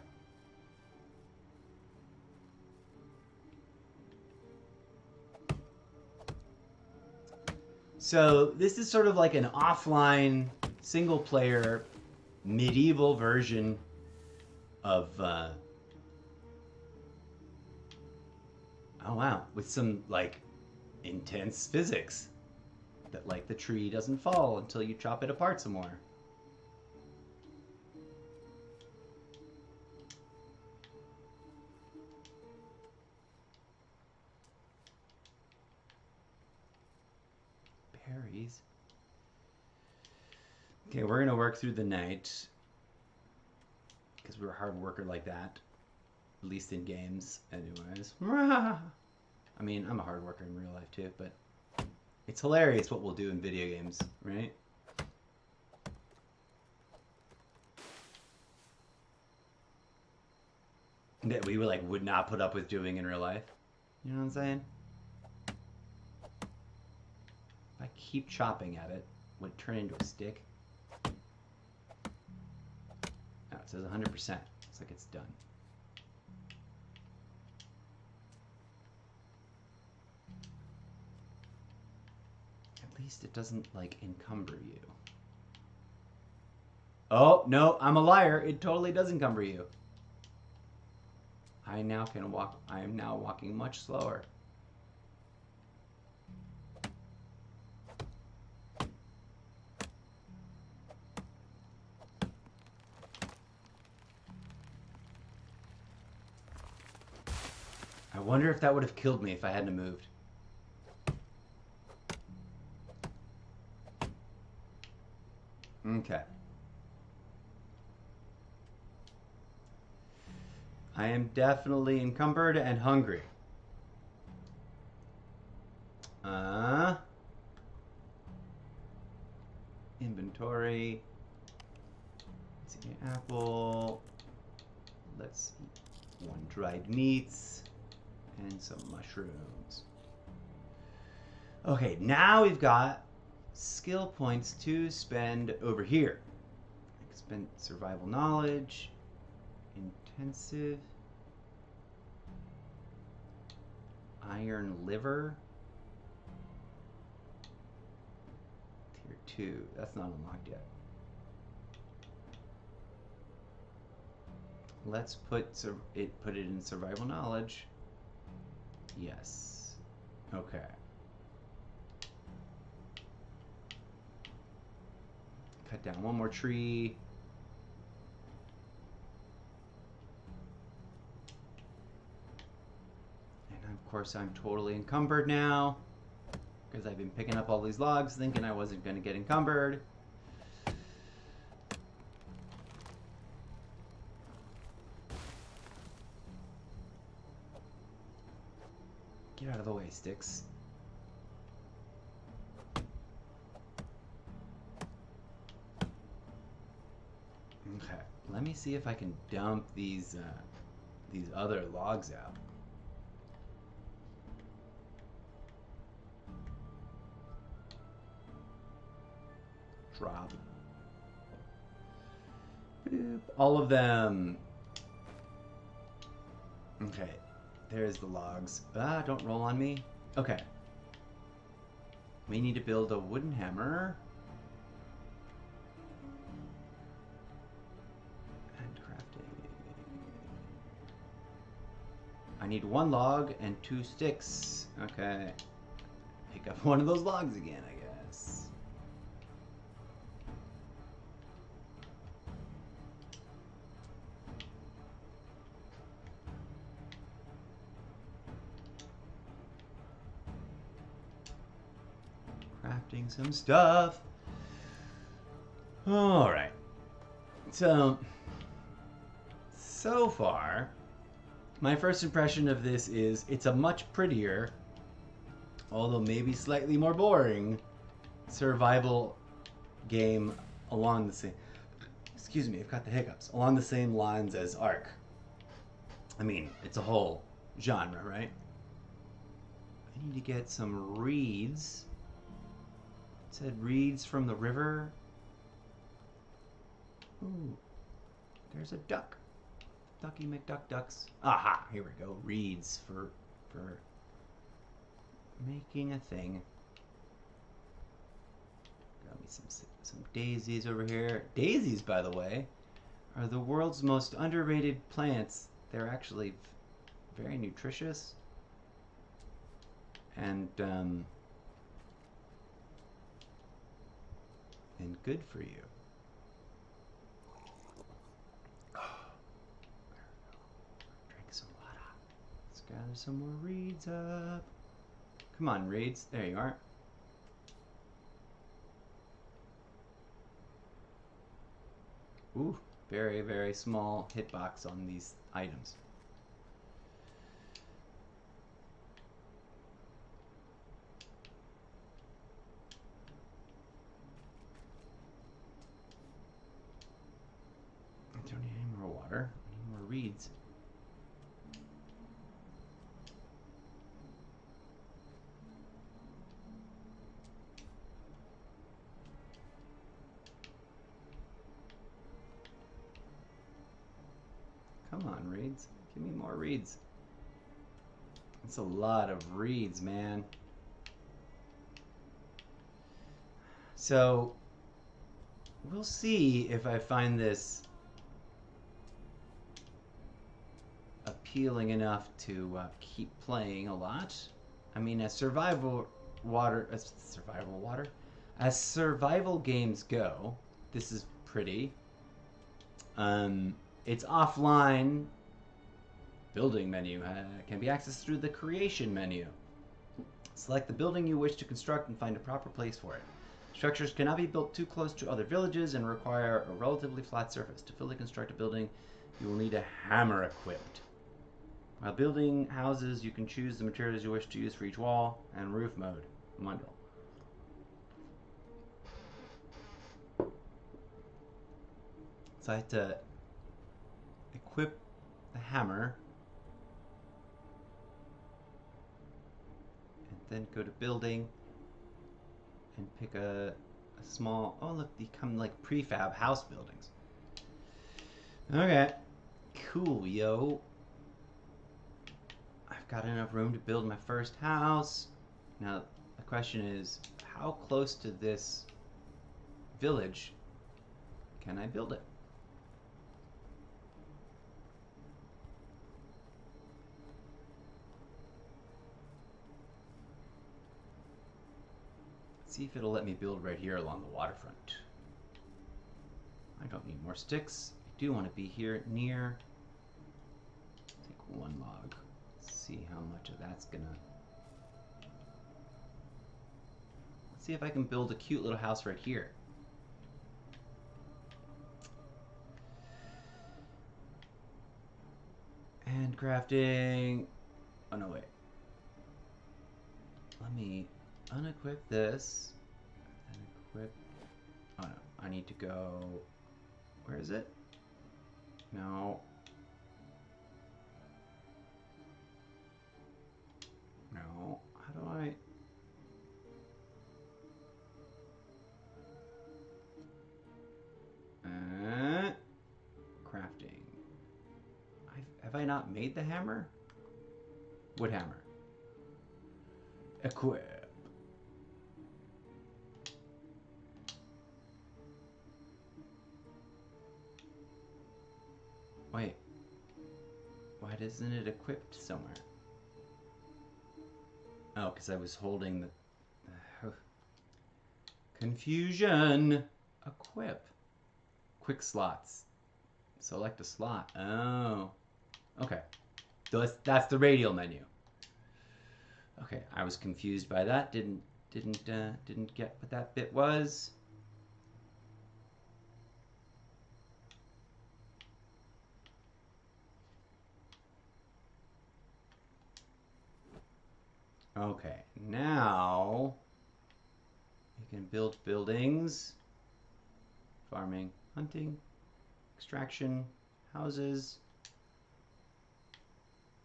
So, this is sort of like an offline, single-player, medieval version of, oh wow, with some, like, intense physics. That, like, the tree doesn't fall until you chop it apart some more. Berries. Okay, we're gonna work through the night. Because we're a hard worker like that. At least in games, anyways. I mean, I'm a hard worker in real life too, but it's hilarious what we'll do in video games, right? That we would not put up with doing in real life. You know what I'm saying? If I keep chopping at it, would it turn into a stick? No, it says 100%. Looks like it's done. At least it doesn't, like, encumber you. Oh, no, I'm a liar. It totally does encumber you. I now can walk. I am now walking much slower. I wonder if that would have killed me if I hadn't moved. Okay. I am definitely encumbered and hungry. Inventory. Let's see, apple. Let's eat 1 dried meats and some mushrooms. Okay, now we've got skill points to spend over here. I can spend survival knowledge, intensive, iron liver, tier 2. That's not unlocked yet. Let's put it in survival knowledge. Yes. Okay. Cut down 1 more tree. And of course I'm totally encumbered now. Because I've been picking up all these logs thinking I wasn't going to get encumbered. Get out of the way, sticks. Okay, let me see if I can dump these other logs out. Drop. Boop. All of them. Okay, there's the logs. Ah, don't roll on me. Okay. We need to build a wooden hammer. I need 1 log and 2 sticks. Okay. Pick up 1 of those logs again, I guess. Crafting some stuff. Alright. So far, my first impression of this is it's a much prettier, although maybe slightly more boring, survival game along the same... Excuse me, I've got the hiccups. Along the same lines as Ark. I mean, it's a whole genre, right? I need to get some reeds. It said reeds from the river. Ooh, there's a duck. Ducky McDuck ducks. Aha, here we go. Reeds for making a thing. Got me some daisies over here. Daisies, by the way, are the world's most underrated plants. They're actually very nutritious and good for you. Drink some water. Let's gather some more reeds up. Come on, reeds. There you are. Ooh, very, very small hitbox on these items. I don't need any more water. I need more reeds. Come on, reeds. Give me more reeds. That's a lot of reeds, man. So, we'll see if I find this appealing enough to keep playing a lot. I mean, as survival games go, this is pretty. Its offline building menu can be accessed through the creation menu. Select the building you wish to construct and find a proper place for it. Structures cannot be built too close to other villages and require a relatively flat surface. To fully construct a building, you will need a hammer equipped. While building houses, you can choose the materials you wish to use for each wall and roof mode. So I have to equip the hammer and then go to building and pick a small... Oh, look, they come like prefab house buildings. Okay. Cool, yo. I've got enough room to build my first house. Now, the question is, how close to this village can I build it? See if it'll let me build right here along the waterfront. I don't need more sticks. I do want to be here near. Take one log. Let's see how much of that's gonna. Let's see if I can build a cute little house right here. And crafting. Oh no, wait. Let me unequip this and equip. Oh no, I need to go. Where is it? No. No. How do I? Crafting. Have I not made the hammer? Wood hammer. Equip. Wait, why isn't it equipped somewhere? Oh, because I was holding the... Confusion! Equip. Quick slots. Select a slot. Oh. Okay. So that's the radial menu. Okay, I was confused by that. Didn't Didn't get what that bit was. Okay, now we can build buildings, farming, hunting, extraction, houses,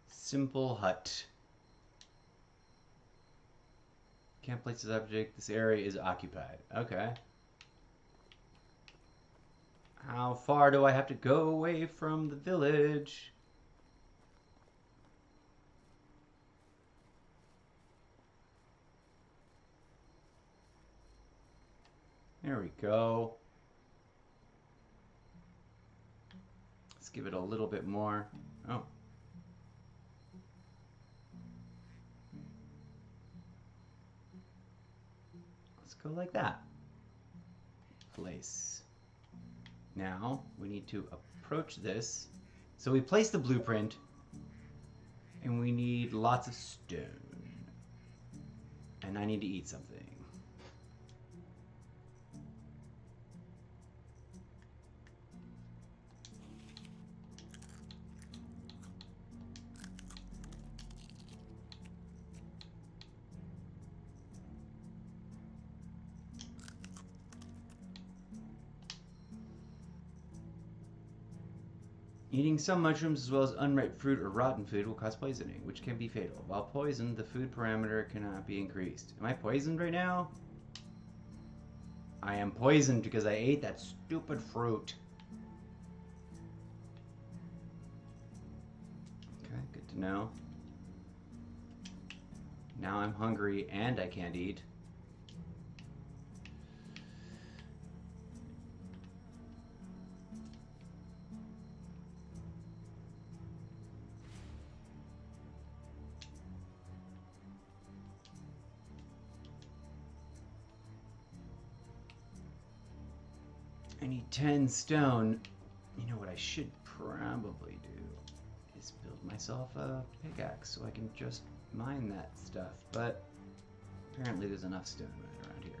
simple hut. Can't place this object. This area is occupied. Okay. How far do I have to go away from the village? There we go. Let's give it a little bit more. Oh. Let's go like that. Place. Now we need to approach this. So we place the blueprint and we need lots of stone. And I need to eat something. Eating some mushrooms as well as unripe fruit or rotten food will cause poisoning, which can be fatal. While poisoned, the food parameter cannot be increased. Am I poisoned right now? I am poisoned because I ate that stupid fruit. Okay, good to know. Now I'm hungry and I can't eat. I need 10 stone. You know what I should probably do is build myself a pickaxe so I can just mine that stuff. But apparently there's enough stone right around here.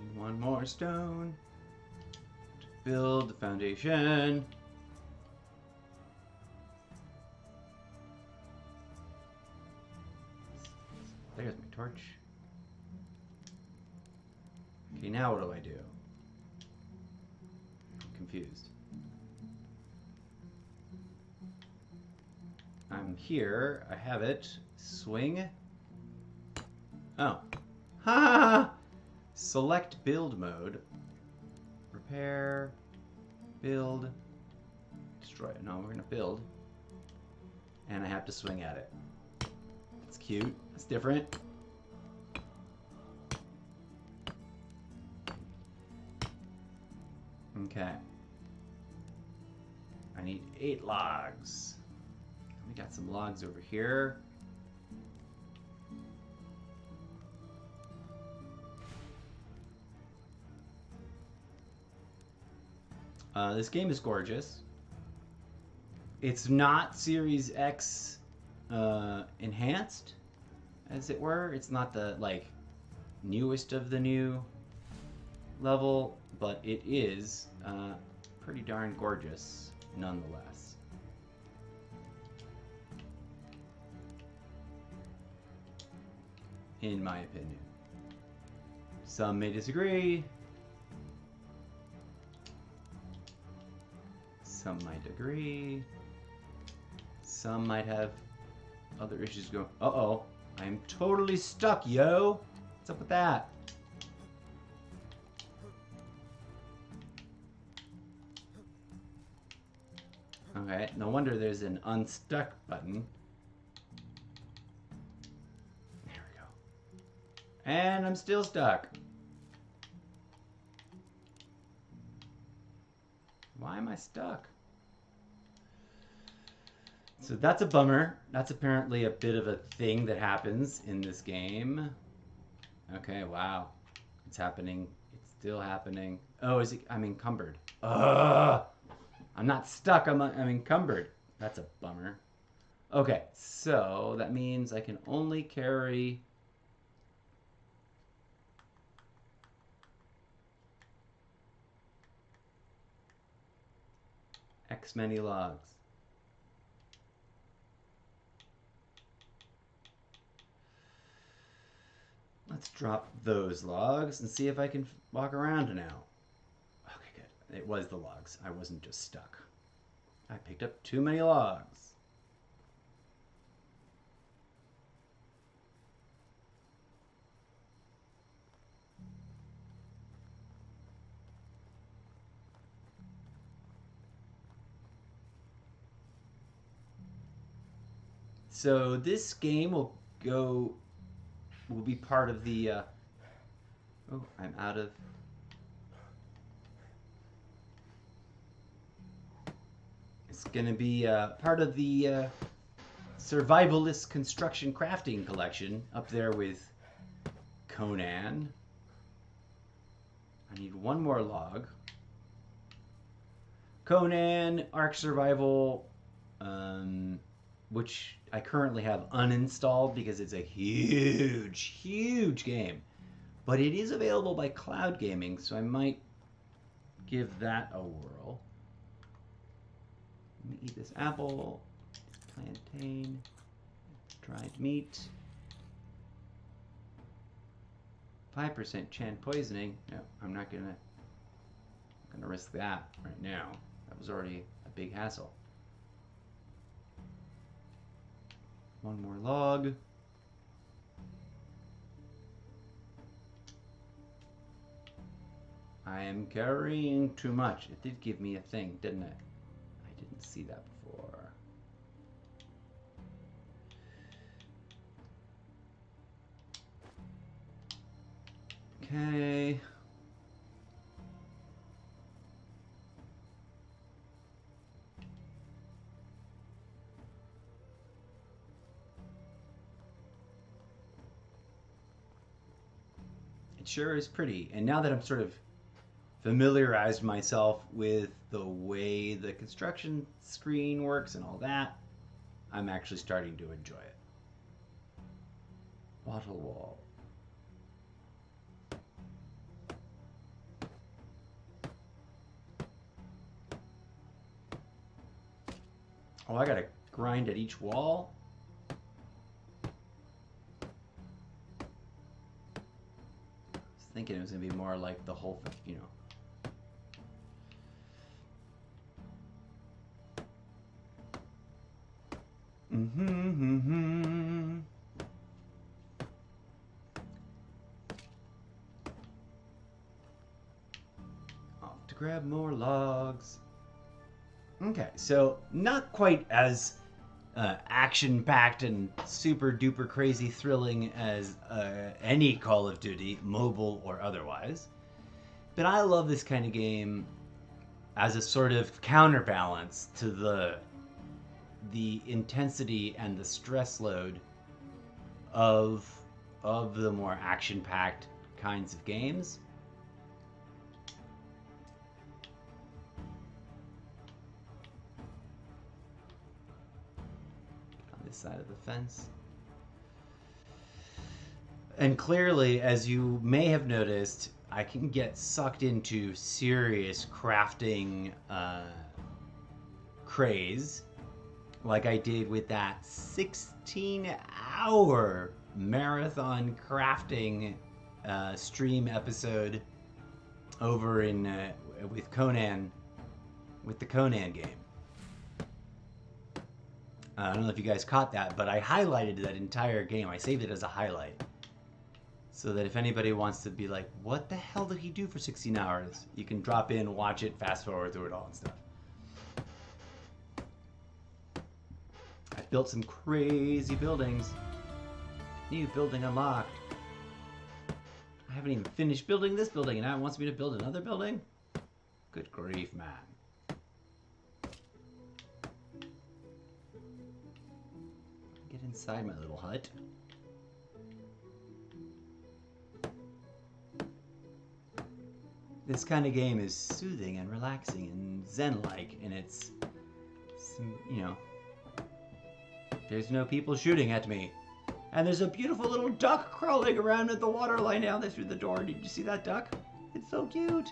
Need one more stone. Build the foundation. There's my torch. Okay, now what do I do? I'm confused. I'm here. I have it. Swing. Oh. Ha ha ha! Select build mode. Repair, build, destroy. No, we're gonna build. And I have to swing at it. That's cute. That's different. Okay. I need 8 logs. We got some logs over here. This game is gorgeous. It's not Series X enhanced, as it were. It's not the newest of the new level, but it is pretty darn gorgeous nonetheless. In my opinion. Some may disagree. Some might agree. Some might have other issues going. Uh-oh. I'm totally stuck, yo. What's up with that? Okay, no wonder there's an unstuck button. There we go. And I'm still stuck. Why am I stuck? So that's a bummer. That's apparently a bit of a thing that happens in this game. Okay, wow. It's happening. It's still happening. Oh, is it? I'm encumbered. Ugh! I'm not stuck. I'm encumbered. That's a bummer. Okay, so that means I can only carry... X many logs. Let's drop those logs and see if I can walk around now. Okay, good. It was the logs. I wasn't just stuck. I picked up too many logs. So this game will be part of the, oh, I'm out of, it's gonna be part of the Survivalist Construction Crafting Collection, up there with Conan. I need one more log. Conan, Ark Survival, which I currently have uninstalled because it's a huge, huge game. But it is available by cloud gaming, so I might give that a whirl. Let me eat this apple, plantain, dried meat. 5% chance poisoning. No, I'm not gonna risk that right now. That was already a big hassle. One more log. I am carrying too much. It did give me a thing, didn't it? I didn't see that before. Okay. It sure is pretty. And now that I'm sort of familiarized myself with the way the construction screen works and all that, I'm actually starting to enjoy it. Wattle wall. Oh, I gotta grind at each wall? I was thinking it was gonna be more like the whole thing, you know. Off to grab more logs. Okay, so not quite as action-packed and super-duper crazy thrilling as any Call of Duty, mobile or otherwise. But I love this kind of game as a sort of counterbalance to the intensity and the stress load of the more action-packed kinds of games. On this side of the fence. And clearly, as you may have noticed, I can get sucked into serious crafting craze, like I did with that 16-hour marathon crafting stream episode over in with Conan, with the Conan game. I don't know if you guys caught that, but I highlighted that entire game. I saved it as a highlight, so that if anybody wants to be like, what the hell did he do for 16 hours? You can drop in, watch it, fast forward through it all and stuff. I built some crazy buildings. New building unlocked. I haven't even finished building this building and now it wants me to build another building? Good grief, man. Get inside my little hut. This kind of game is soothing and relaxing and zen-like, and it's, you know, there's no people shooting at me. And there's a beautiful little duck crawling around at the waterline down there through the door. Did you see that duck? It's so cute.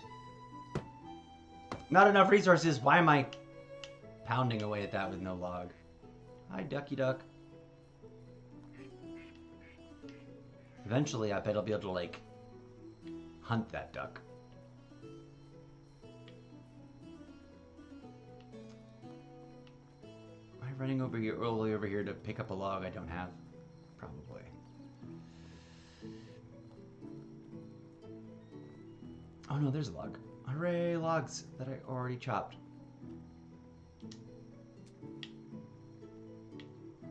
Not enough resources. Why am I pounding away at that with no log? Hi, ducky duck. Eventually, I bet I'll be able to, like, hunt that duck. Am I running over here, all the way over here to pick up a log I don't have? Probably. Oh no, there's a log. Hooray, logs that I already chopped.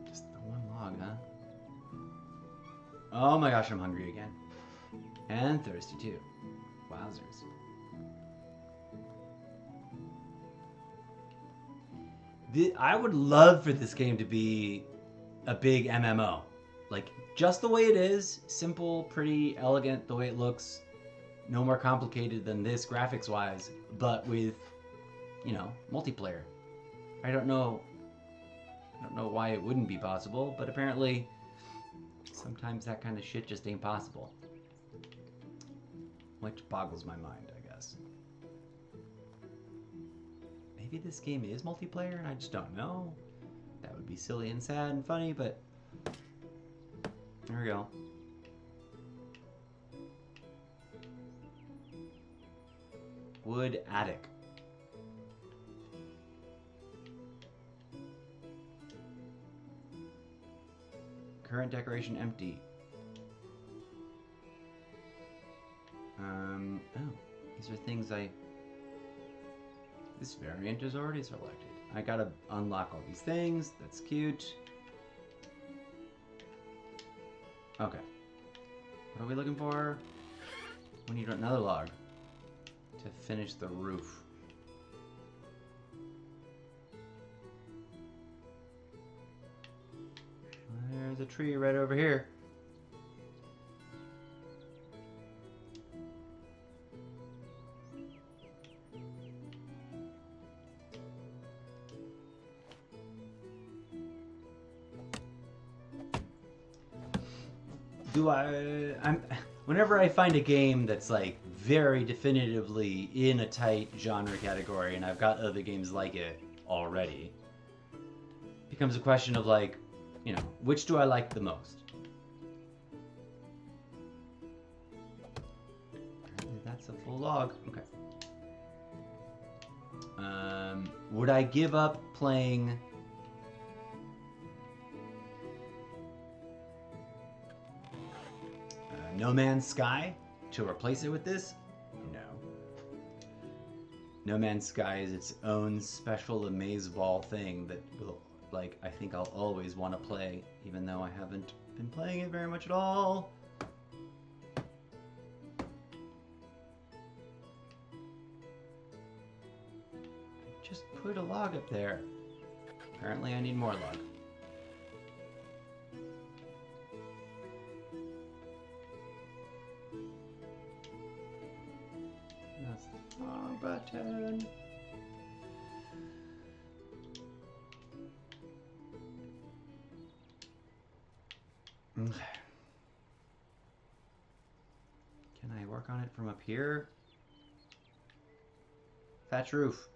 Just the one log, huh? Oh my gosh, I'm hungry again. And thirsty too. Wowzers. I would love for this game to be a big MMO. Like, just the way it is. Simple, pretty, elegant, the way it looks. No more complicated than this graphics-wise. But with, you know, multiplayer. I don't know why it wouldn't be possible, but apparently sometimes that kind of shit just ain't possible. Which boggles my mind, I guess. Maybe this game is multiplayer and I just don't know. That would be silly and sad and funny, but there we go. Wood attic. Current decoration empty. Oh, these are things this variant is already selected. I gotta unlock all these things. That's cute. Okay. What are we looking for? We need another log to finish the roof. There's a tree right over here. Whenever I find a game that's like very definitively in a tight genre category and I've got other games like it already, it becomes a question of like, you know, which do I like the most? Apparently that's a full log. Okay. Would I give up playing No Man's Sky to replace it with this? No. No Man's Sky is its own special amazeball thing that will, like, I think I'll always want to play, even though I haven't been playing it very much at all. I just put a log up there. Apparently I need more log. That's the wrong button. Okay. Can I work on it from up here? Thatch roof.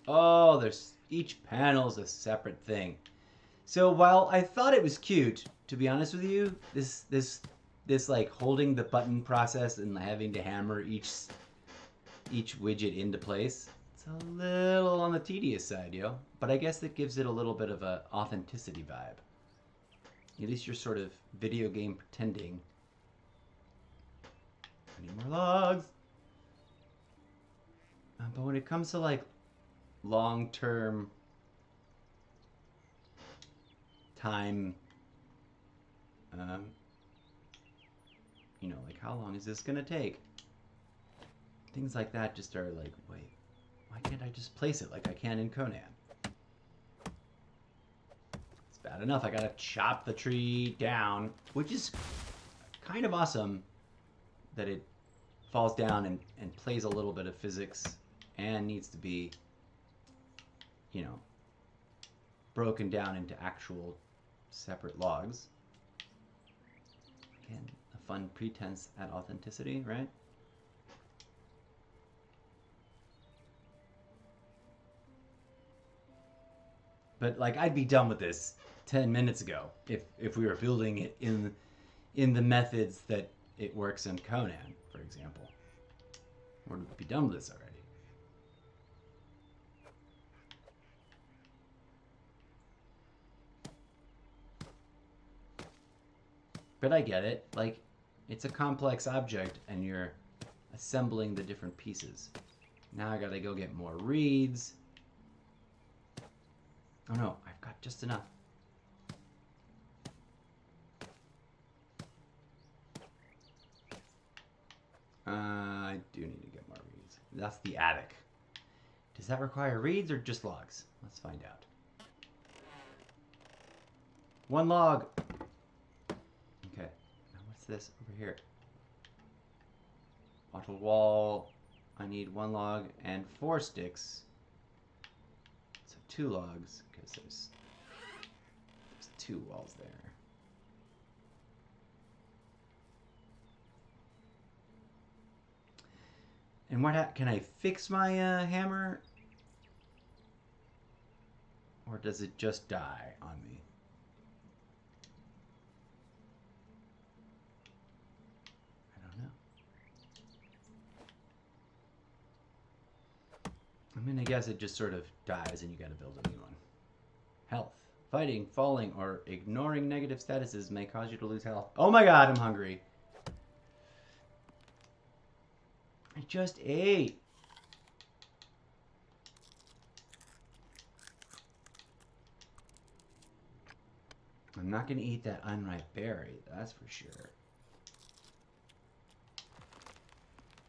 Oh, there's each panel's a separate thing. So while I thought it was cute, to be honest with you, this like holding the button process and having to hammer each widget into place, it's a little on the tedious side, yo. But I guess that gives it a little bit of a authenticity vibe. At least you're sort of video game pretending. I need more logs. But when it comes to like long-term time, you know, like how long is this gonna take? Things like that just are like, wait, why can't I just place it like I can in Conan? bad enough. I gotta chop the tree down, which is kind of awesome that it falls down and plays a little bit of physics and needs to be, you know, broken down into actual separate logs. Again, a fun pretense at authenticity, right? But like, I'd be done with this 10 minutes ago if we were building it in the methods that it works in Conan, for example. We'd be done with this already. But I get it. Like, it's a complex object and you're assembling the different pieces. Now I gotta go get more reeds. Oh no, I've got just enough. I do need to get more reeds. That's the attic. Does that require reeds or just logs? Let's find out. 1 log. Okay, now what's this over here? Auto wall. I need 1 log and 4 sticks. So 2 logs, because there's 2 walls there. And what can I fix my hammer? Or does it just die on me? I don't know. I'm gonna guess it just sort of dies and you gotta build a new one. Health. Fighting, falling, or ignoring negative statuses may cause you to lose health. Oh my god, I'm hungry. I just ate. I'm not going to eat that unripe berry, that's for sure.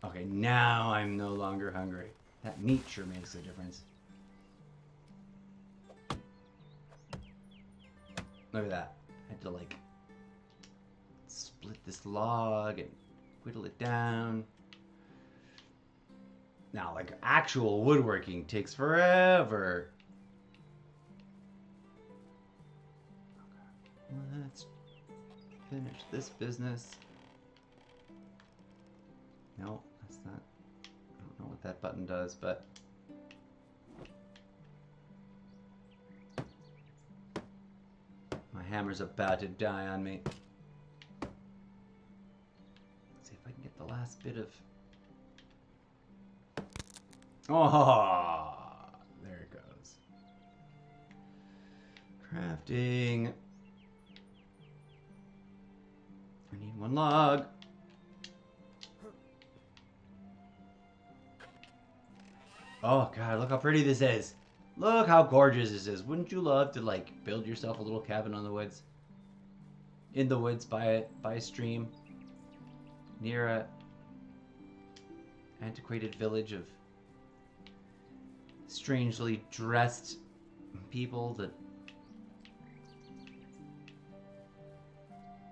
Okay, now I'm no longer hungry. That meat sure makes a difference. Look at that. I had to like split this log and whittle it down. Now, like, actual woodworking takes forever. Okay. Let's finish this business. No, that's not. I don't know what that button does, but. My hammer's about to die on me. Let's see if I can get the last bit of. Oh, there it goes. Crafting. I need 1 log. Oh god, look how pretty this is. Look how gorgeous this is. Wouldn't you love to like build yourself a little cabin on the woods? In the woods by a stream. Near a antiquated village of strangely dressed people that...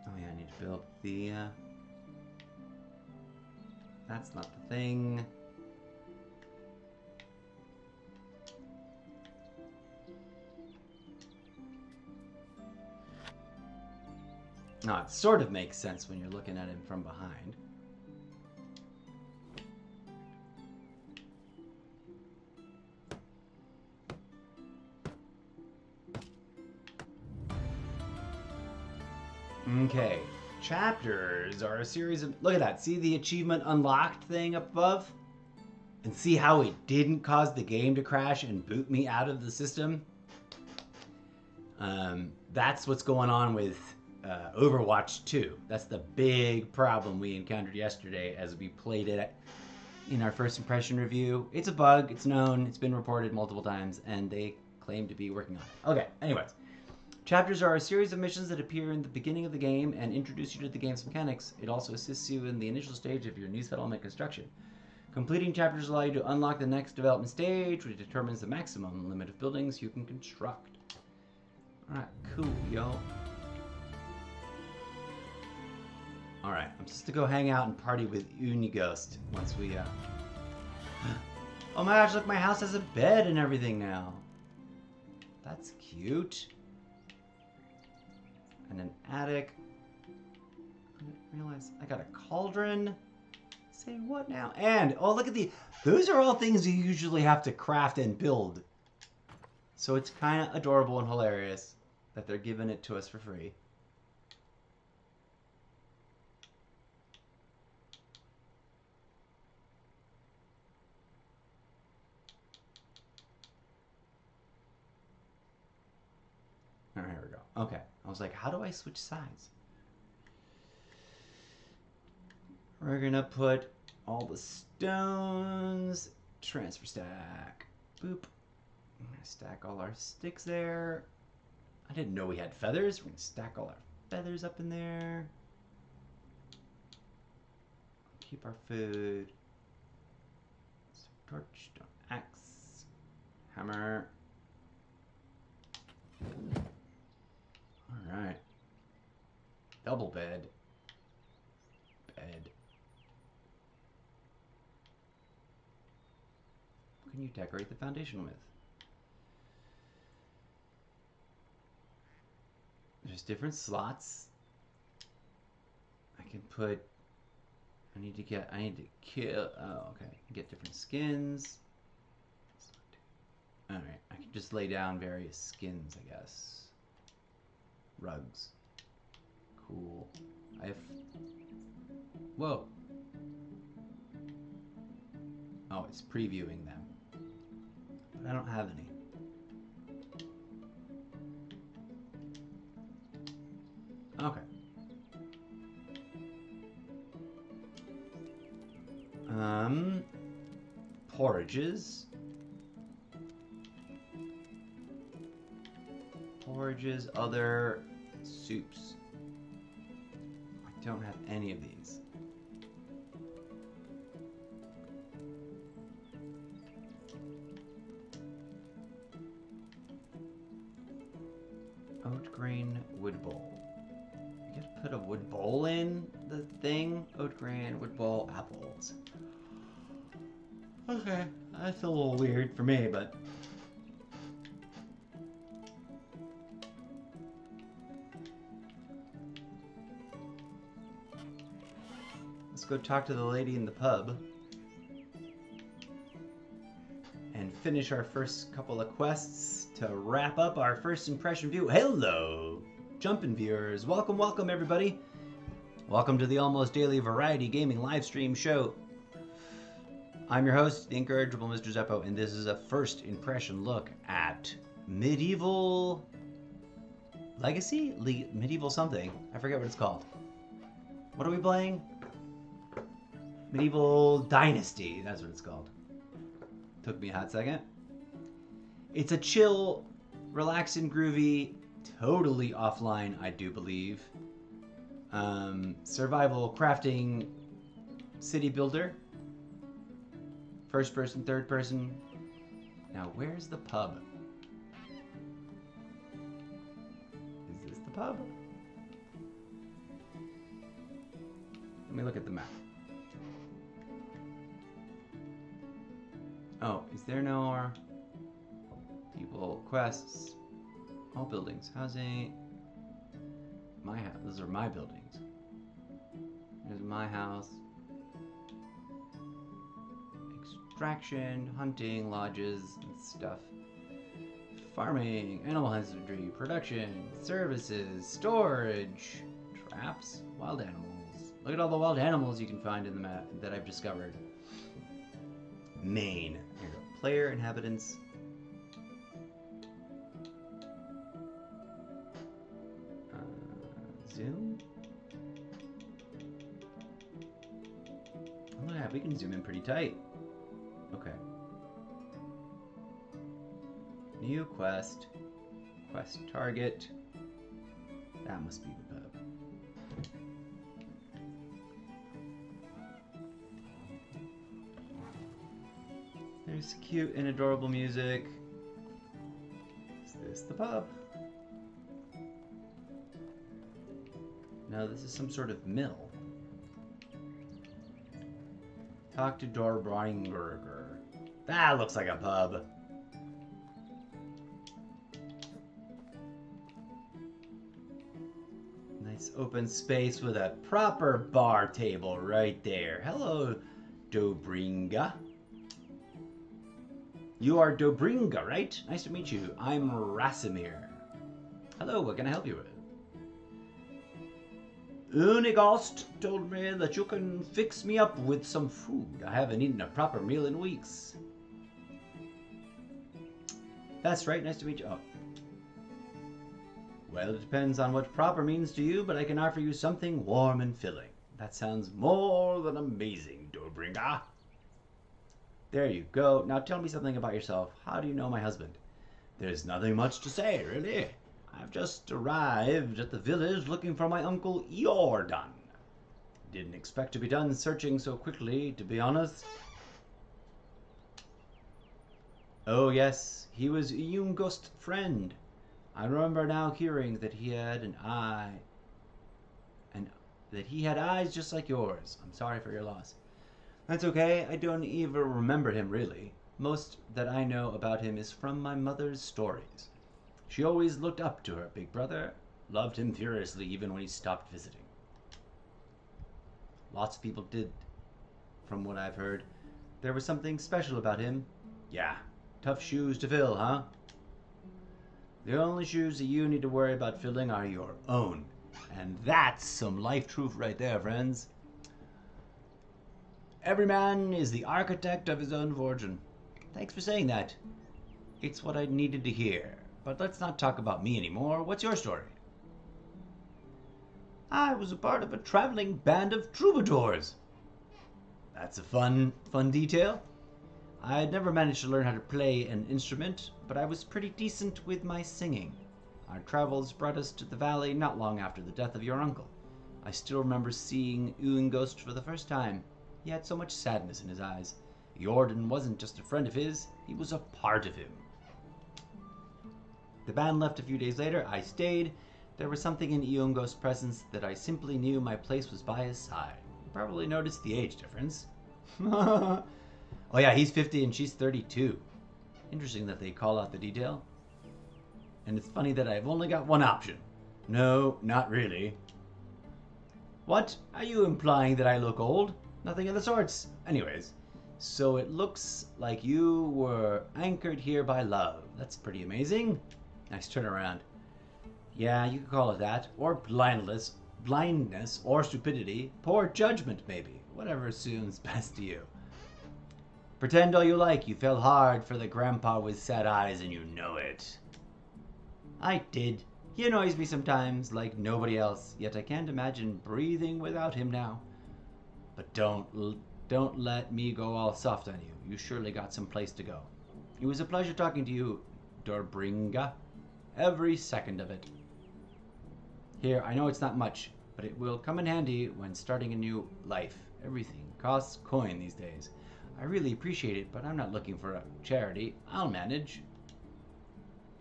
Oh yeah, I need to build the... That's not the thing. No, it sort of makes sense when you're looking at him from behind. Okay, chapters are a series of... Look at that, see the achievement unlocked thing up above? And see how it didn't cause the game to crash and boot me out of the system? That's what's going on with Overwatch 2. That's the big problem we encountered yesterday as we played it in our first impression review. It's a bug, it's known, it's been reported multiple times, and they claim to be working on it. Okay, anyways. Chapters are a series of missions that appear in the beginning of the game and introduce you to the game's mechanics. It also assists you in the initial stage of your new settlement construction. Completing chapters allow you to unlock the next development stage, which determines the maximum limit of buildings you can construct. Alright, cool, yo. Alright, I'm just to go hang out and party with Unighost once we, Oh my gosh, look, my house has a bed and everything now. That's cute. And an attic. I didn't realize I got a cauldron. Say what now? And, oh, look at the... Those are all things you usually have to craft and build. So it's kind of adorable and hilarious that they're giving it to us for free. All right, here we go. Okay. I was like, how do I switch sides? We're going to put all the stones, transfer stack, boop. I'm going to stack all our sticks there. I didn't know we had feathers. We're going to stack all our feathers up in there. Keep our food. Torch, stone axe, hammer. All right. Double bed. Bed. What can you decorate the foundation with? There's different slots. I can put... I need to kill... Oh, okay. Get different skins. Alright. I can just lay down various skins, I guess. Rugs. Cool. I have... Whoa. Oh, it's previewing them. But I don't have any. Okay. Porridges. Porridges, other soups. I don't have any of these. Oat grain wood bowl. You gotta put a wood bowl in the thing. Oat grain, wood bowl, apples. Okay, that's a little weird for me, but... Let's go talk to the lady in the pub. And finish our first couple of quests to wrap up our first impression view. Hello, jumpin' viewers. Welcome, welcome, everybody. Welcome to the Almost Daily Variety Gaming live stream show. I'm your host, the incorrigible Mr. Zeppo, and this is a first impression look at Medieval Legacy? Medieval something. I forget what it's called. What are we playing? Medieval Dynasty. That's what it's called. Took me a hot second. It's a chill, relaxing, groovy, totally offline, I do believe. Survival crafting city builder. First person, third person. Now, where's the pub? Is this the pub? Let me look at the map. Oh, is there no more people, quests, all buildings, housing, my house, those are my buildings. There's my house. Extraction, hunting, lodges, and stuff. Farming, animal husbandry, production, services, storage, traps, wild animals. Look at all the wild animals you can find in the map that I've discovered. Main. Here we go. Player, inhabitants. Zoom. Oh yeah, we can zoom in pretty tight. Okay. New quest. Quest target. That must be the pub. There's cute and adorable music. Is this the pub? No, this is some sort of mill. Talk to Dorbringer. That looks like a pub. Nice open space with a proper bar table right there. Hello, Dobringa. You are Dobringa, right? Nice to meet you. I'm Rasimir. Hello, what can I help you with? Unigost told me that you can fix me up with some food. I haven't eaten a proper meal in weeks. That's right, nice to meet you. Oh. Well, it depends on what proper means to you, but I can offer you something warm and filling. That sounds more than amazing, Dobringa. There you go. Now tell me something about yourself. How do you know my husband? There's nothing much to say, really. I've just arrived at the village looking for my uncle Jordan. Didn't expect to be done searching so quickly, to be honest. Oh yes, he was Jungust's friend. I remember now hearing that he had an eye, and that he had eyes just like yours. I'm sorry for your loss. That's okay, I don't even remember him really. Most that I know about him is from my mother's stories. She always looked up to her big brother, loved him furiously even when he stopped visiting. Lots of people did, from what I've heard. There was something special about him. Yeah, tough shoes to fill, huh? The only shoes that you need to worry about filling are your own. And that's some life truth right there, friends. Every man is the architect of his own fortune. Thanks for saying that. It's what I needed to hear. But let's not talk about me anymore. What's your story? I was a part of a traveling band of troubadours. That's a fun detail. I had never managed to learn how to play an instrument, but I was pretty decent with my singing. Our travels brought us to the valley not long after the death of your uncle. I still remember seeing Uingost for the first time. He had so much sadness in his eyes. Jordan wasn't just a friend of his, he was a part of him. The band left a few days later. I stayed. There was something in Iongost's presence that I simply knew my place was by his side. You probably noticed the age difference. Oh yeah, he's 50 and she's 32. Interesting that they call out the detail. And it's funny that I've only got one option. No, not really. What? Are you implying that I look old? Nothing of the sorts. Anyways, so it looks like you were anchored here by love. That's pretty amazing. Nice turnaround. Yeah, you could call it that. Or blindness, or stupidity. Poor judgment, maybe. Whatever seems best to you. Pretend all you like. You fell hard for the grandpa with sad eyes and you know it. I did. He annoys me sometimes, like nobody else. Yet I can't imagine breathing without him now. But don't let me go all soft on you. You surely got some place to go. It was a pleasure talking to you, Dobringa. Every second of it. Here, I know it's not much, but it will come in handy when starting a new life. Everything costs coin these days. I really appreciate it, but I'm not looking for a charity. I'll manage.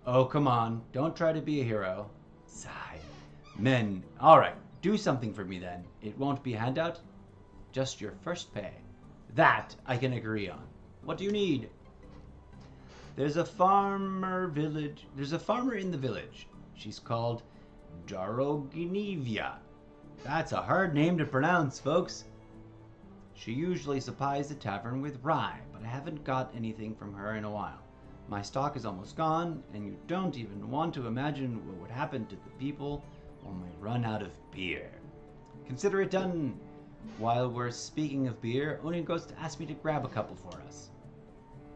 Oh, come on. Don't try to be a hero. Sigh. Men. Alright, do something for me then. It won't be a handout. Just your first pay. That I can agree on. What do you need? There's a farmer in the village. She's called Daroginevia. That's a hard name to pronounce, folks. She usually supplies the tavern with rye, but I haven't got anything from her in a while. My stock is almost gone, and you don't even want to imagine what would happen to the people when we run out of beer. Consider it done. While we're speaking of beer, Unigost asked me to grab a couple for us.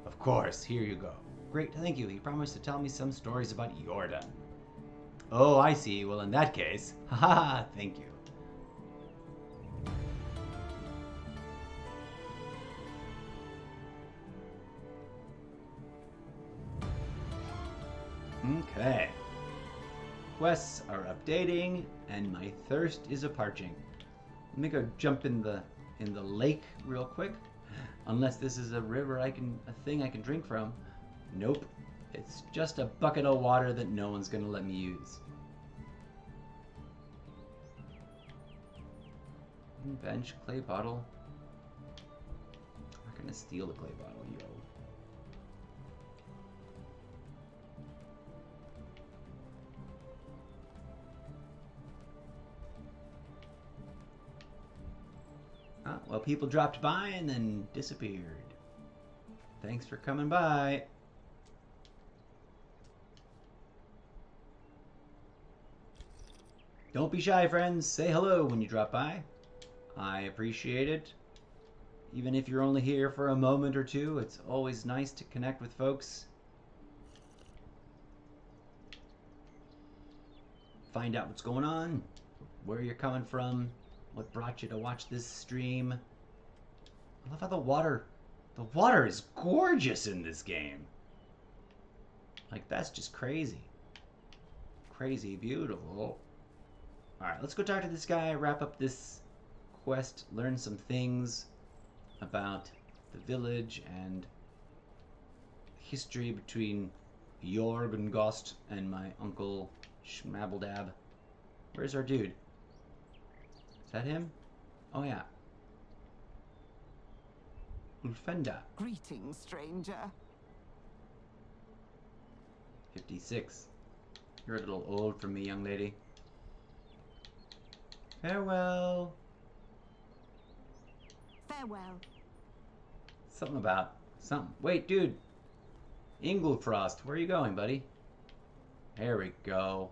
Of course, here you go. Great, thank you. He promised to tell me some stories about Jordan. Oh, I see. Well, in that case, haha, thank you. Okay. Quests are updating, and my thirst is a-parching. Let me go jump in the lake real quick. Unless this is a river a thing I can drink from. Nope. It's just a bucket of water that no one's gonna let me use. Wooden bench, clay bottle. I'm not gonna steal the clay bottle, yo. Ah, well, people dropped by and then disappeared. Thanks for coming by. Don't be shy, friends. Say hello when you drop by. I appreciate it. Even if you're only here for a moment or two, it's always nice to connect with folks. Find out what's going on, where you're coming from, what brought you to watch this stream. I love how the water is gorgeous in this game. Like, that's just crazy. Crazy beautiful. Alright, let's go talk to this guy, wrap up this quest, learn some things about the village and history between Jorgengost and my uncle Schmabbledab. Where's our dude? Is that him? Oh yeah. Ulfenda. Greetings, stranger. 56. You're a little old for me, young lady. Farewell. Farewell. Something about something. Wait, dude. Inglefrost, where are you going, buddy? There we go.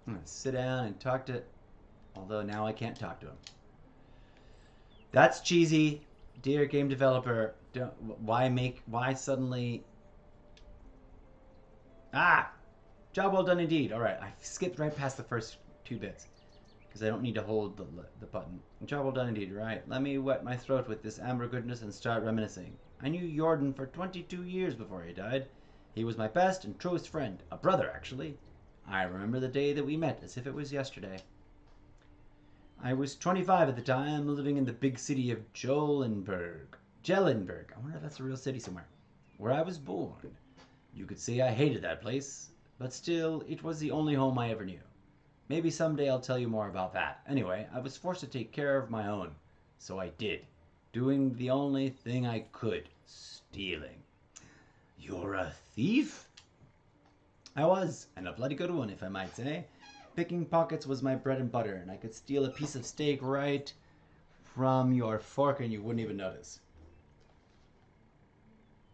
I'm gonna sit down and talk to... Although now I can't talk to him. That's cheesy. Dear game developer, why suddenly... Ah! Job well done indeed. Alright, I skipped right past the first 2 bits. Because I don't need to hold the button. Job well done indeed. Right, let me wet my throat with this amber goodness and start reminiscing. I knew Jordan for 22 years before he died. He was my best and truest friend. A brother, actually. I remember the day that we met as if it was yesterday. I was 25 at the time, living in the big city of Jellenberg. I wonder if that's a real city somewhere. Where I was born. You could say I hated that place, but still, it was the only home I ever knew. Maybe someday I'll tell you more about that. Anyway, I was forced to take care of my own. So I did. Doing the only thing I could. Stealing. You're a thief? I was, and a bloody good one, if I might say. Picking pockets was my bread and butter, and I could steal a piece of steak right from your fork and you wouldn't even notice.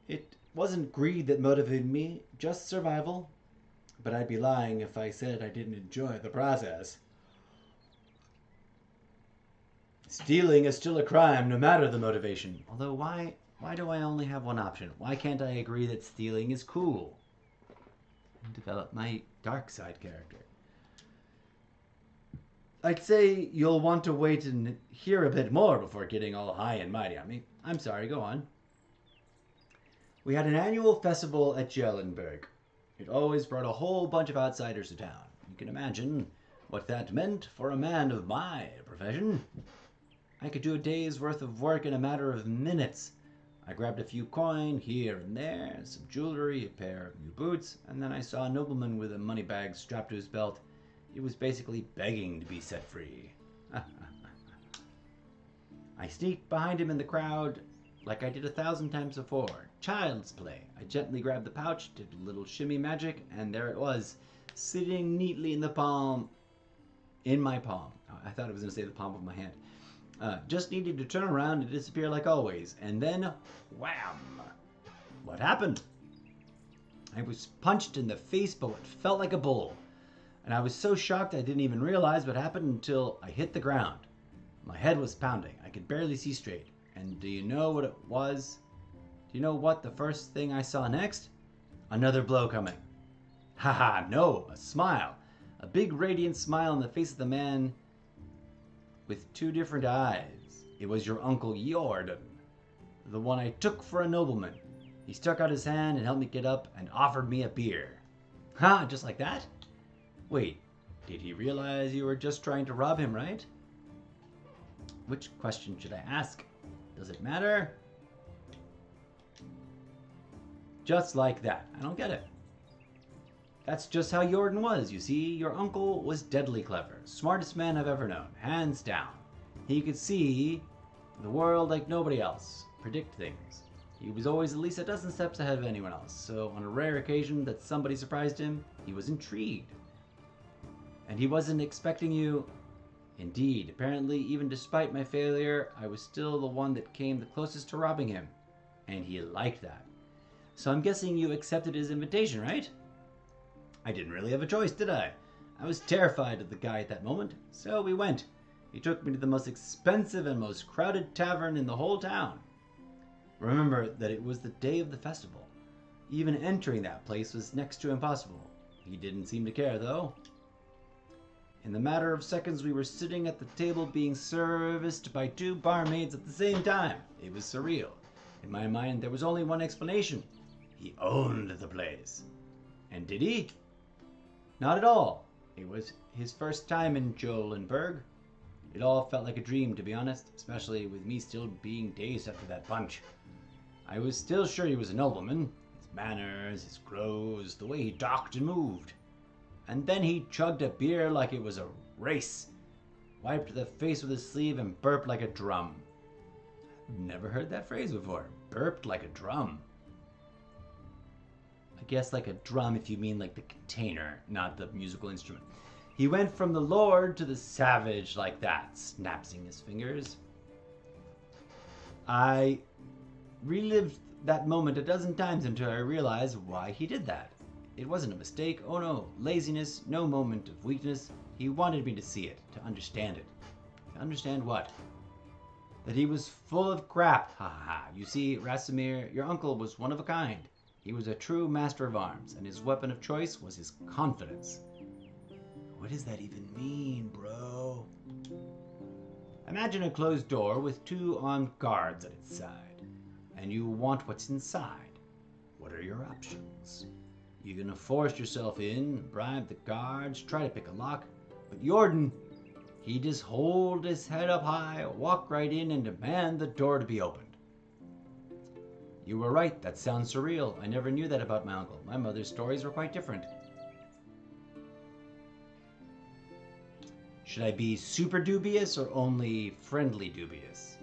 It wasn't greed that motivated me, just survival. But I'd be lying if I said I didn't enjoy the process. Stealing is still a crime, no matter the motivation. Although, why do I only have one option? Why can't I agree that stealing is cool? And develop my dark side character. I'd say you'll want to wait and hear a bit more before getting all high and mighty on me. I'm sorry, go on. We had an annual festival at Jellenberg. It always brought a whole bunch of outsiders to town. You can imagine what that meant for a man of my profession. I could do a day's worth of work in a matter of minutes. I grabbed a few coin here and there, some jewelry, a pair of new boots, and then I saw a nobleman with a money bag strapped to his belt. He was basically begging to be set free. I sneaked behind him in the crowd like I did 1,000 times before. Child's play. I gently grabbed the pouch, did a little shimmy magic, and there it was, sitting neatly in my palm. I thought it was going to say the palm of my hand. Just needed to turn around and disappear like always. And then, wham! What happened? I was punched in the face by what felt like a bull. And I was so shocked I didn't even realize what happened until I hit the ground. My head was pounding. I could barely see straight. And do you know what it was? Do you know what the first thing I saw next? Another blow coming. Haha, no, a smile. A big radiant smile on the face of the man with 2 different eyes. It was your Uncle Jordan, the one I took for a nobleman. He stuck out his hand and helped me get up and offered me a beer. Ha, just like that? Wait, did he realize you were just trying to rob him, right? Which question should I ask? Does it matter? Just like that. I don't get it. That's just how Jordan was, you see. Your uncle was deadly clever. Smartest man I've ever known, hands down. He could see the world like nobody else, predict things. He was always at least a dozen steps ahead of anyone else, so on a rare occasion that somebody surprised him, he was intrigued. And he wasn't expecting you. Indeed, apparently, even despite my failure, I was still the one that came the closest to robbing him. And he liked that. So I'm guessing you accepted his invitation, right? I didn't really have a choice, did I? I was terrified of the guy at that moment, so we went. He took me to the most expensive and most crowded tavern in the whole town. Remember that it was the day of the festival. Even entering that place was next to impossible. He didn't seem to care, though. In the matter of seconds, we were sitting at the table being serviced by 2 barmaids at the same time. It was surreal. In my mind, there was only one explanation. He owned the place. And did he? Not at all. It was his first time in Jolenberg. It all felt like a dream, to be honest, especially with me still being dazed after that punch. I was still sure he was a nobleman. His manners, his clothes, the way he talked and moved. And then he chugged a beer like it was a race, wiped the face with his sleeve and burped like a drum. I've never heard that phrase before. Burped like a drum. I guess like a drum if you mean like the container, not the musical instrument. He went from the lord to the savage like that, snapping his fingers. I relived that moment a dozen times until I realized why he did that. It wasn't a mistake, oh no, laziness, no moment of weakness. He wanted me to see it, to understand it. To understand what? That he was full of crap, ha ha ha. You see, Rasimir, your uncle was one of a kind. He was a true master of arms, and his weapon of choice was his confidence. What does that even mean, bro? Imagine a closed door with 2 armed guards at its side, and you want what's inside. What are your options? You're gonna force yourself in, bribe the guards, try to pick a lock. But Jordan, he just hold his head up high, walk right in and demand the door to be opened. You were right, that sounds surreal. I never knew that about my uncle. My mother's stories were quite different. Should I be super dubious or only friendly dubious?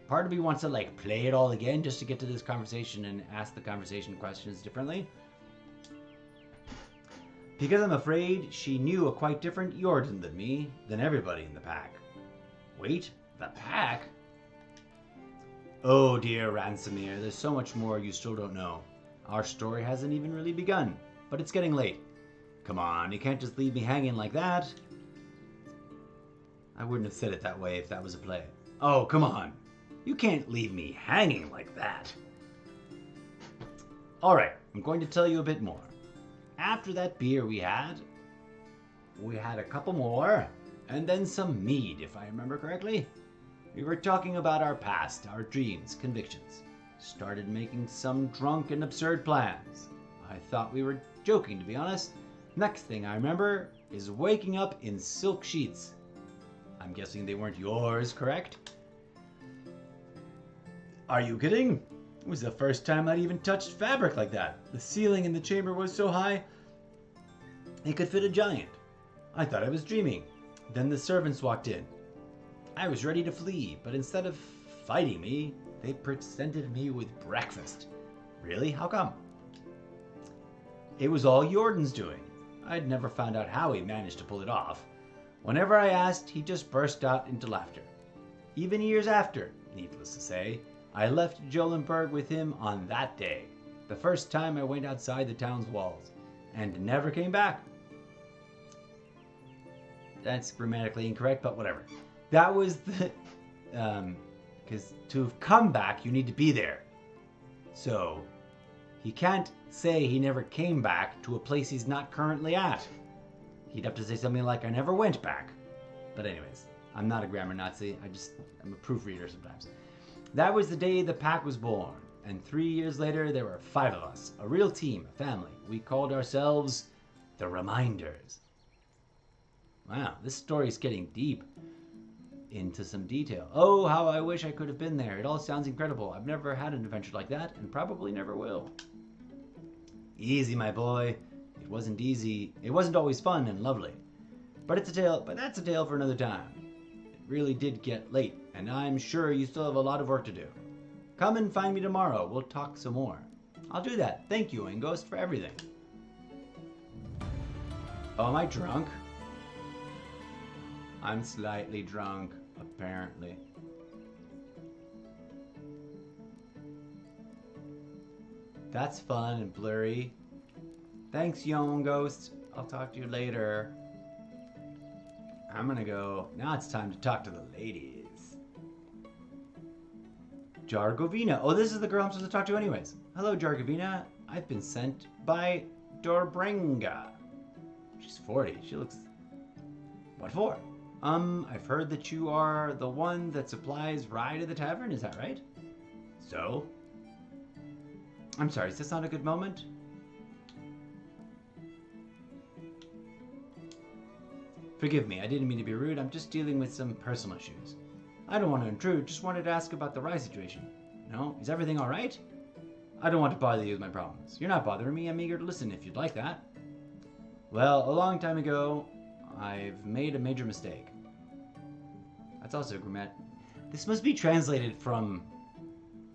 Part of me wants to like play it all again just to get to this conversation and ask the conversation questions differently. Because I'm afraid she knew a quite different Jordan than me, than everybody in the pack. Wait, the pack? Oh dear Ransomir, there's so much more you still don't know. Our story hasn't even really begun, but it's getting late. Come on, you can't just leave me hanging like that. I wouldn't have said it that way if that was a play. Oh, come on. You can't leave me hanging like that. Alright, I'm going to tell you a bit more. After that beer we had a couple more, and then some mead, if I remember correctly. We were talking about our past, our dreams, convictions. Started making some drunk and absurd plans. I thought we were joking, to be honest. Next thing I remember is waking up in silk sheets. I'm guessing they weren't yours, correct? Are you kidding? It was the first time I'd even touched fabric like that. The ceiling in the chamber was so high, it could fit a giant. I thought I was dreaming. Then the servants walked in. I was ready to flee, but instead of fighting me, they presented me with breakfast. Really? How come? It was all Jordan's doing. I'd never found out how he managed to pull it off. Whenever I asked, he just burst out into laughter. Even years after, needless to say, I left Jolenberg with him on that day, the first time I went outside the town's walls, and never came back. That's grammatically incorrect, but whatever. That was the... because to have come back, you need to be there. So, he can't say he never came back to a place he's not currently at. He'd have to say something like, I never went back. But anyways, I'm not a grammar Nazi. I'm a proofreader sometimes. That was the day the pack was born. And 3 years later, there were 5 of us. A real team, a family. We called ourselves the Reminders. Wow, this story's getting deep into some detail. Oh, how I wish I could have been there. It all sounds incredible. I've never had an adventure like that, and probably never will. Easy, my boy. It wasn't easy. It wasn't always fun and lovely. But it's a tale. But that's a tale for another time. It really did get late, and I'm sure you still have a lot of work to do. Come and find me tomorrow. We'll talk some more. I'll do that. Thank you, Ghost, for everything. Oh, am I drunk? I'm slightly drunk, apparently. That's fun and blurry. Thanks, Ghost. I'll talk to you later. I'm gonna go. Now it's time to talk to the ladies. Jargovina. Oh, this is the girl I'm supposed to talk to anyways. Hello, Jargovina. I've been sent by Dorbrenga. She's 40. She looks... What for? I've heard that you are the one that supplies rye to the tavern. Is that right? So? I'm sorry, is this not a good moment? Forgive me, I didn't mean to be rude. I'm just dealing with some personal issues. I don't want to intrude, just wanted to ask about the rye situation. No? Is everything alright? I don't want to bother you with my problems. You're not bothering me, I'm eager to listen if you'd like that. Well, a long time ago, I've made a major mistake. That's also grammat. This must be translated from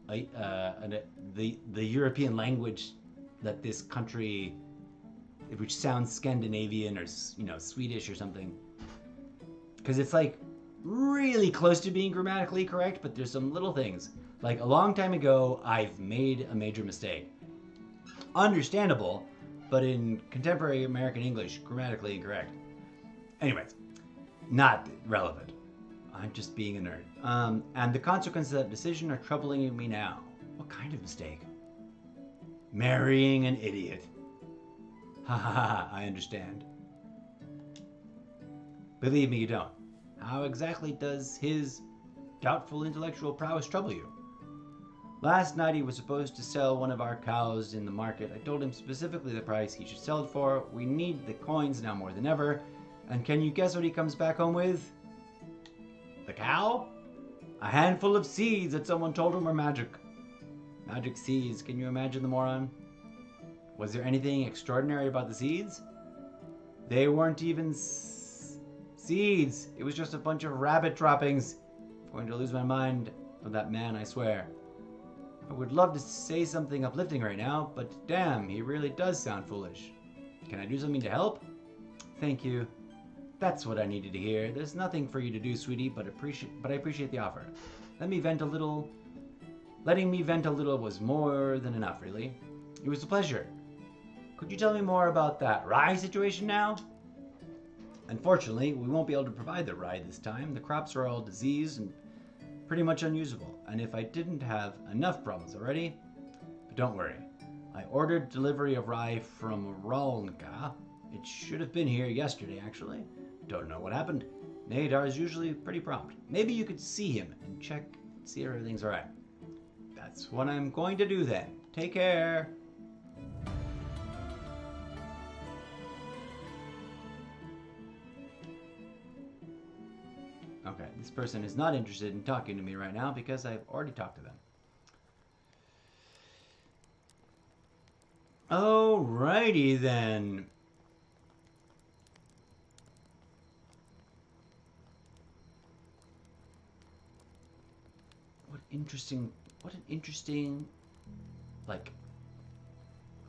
the European language that this country, which sounds Scandinavian or Swedish or something, because it's like really close to being grammatically correct, but there's some little things like a long time ago I've made a major mistake. Understandable, but in contemporary American English, grammatically incorrect. Anyways, not relevant. I'm just being a nerd. And the consequences of that decision are troubling me now. What kind of mistake? Marrying an idiot. Ha ha ha, I understand. Believe me, you don't. How exactly does his doubtful intellectual prowess trouble you? Last night he was supposed to sell one of our cows in the market. I told him specifically the price he should sell it for. We need the coins now more than ever. And can you guess what he comes back home with? The cow? A handful of seeds that someone told him were magic. Magic seeds, can you imagine the moron? Was there anything extraordinary about the seeds? They weren't even seeds. It was just a bunch of rabbit droppings. I'm going to lose my mind from that man, I swear. I would love to say something uplifting right now, but damn, he really does sound foolish. Can I do something to help? Thank you. That's what I needed to hear. There's nothing for you to do, sweetie, but I appreciate the offer. Letting me vent a little was more than enough, really. It was a pleasure. Could you tell me more about that rye situation now? Unfortunately, we won't be able to provide the rye this time. The crops are all diseased and pretty much unusable. And if I didn't have enough problems already, but don't worry. I ordered delivery of rye from Rolnka. It should have been here yesterday, actually. Don't know what happened. Nadar is usually pretty prompt. Maybe you could see him and check, see if everything's alright. That's what I'm going to do then. Take care. Okay, this person is not interested in talking to me right now because I've already talked to them. Alrighty then. What an interesting, like,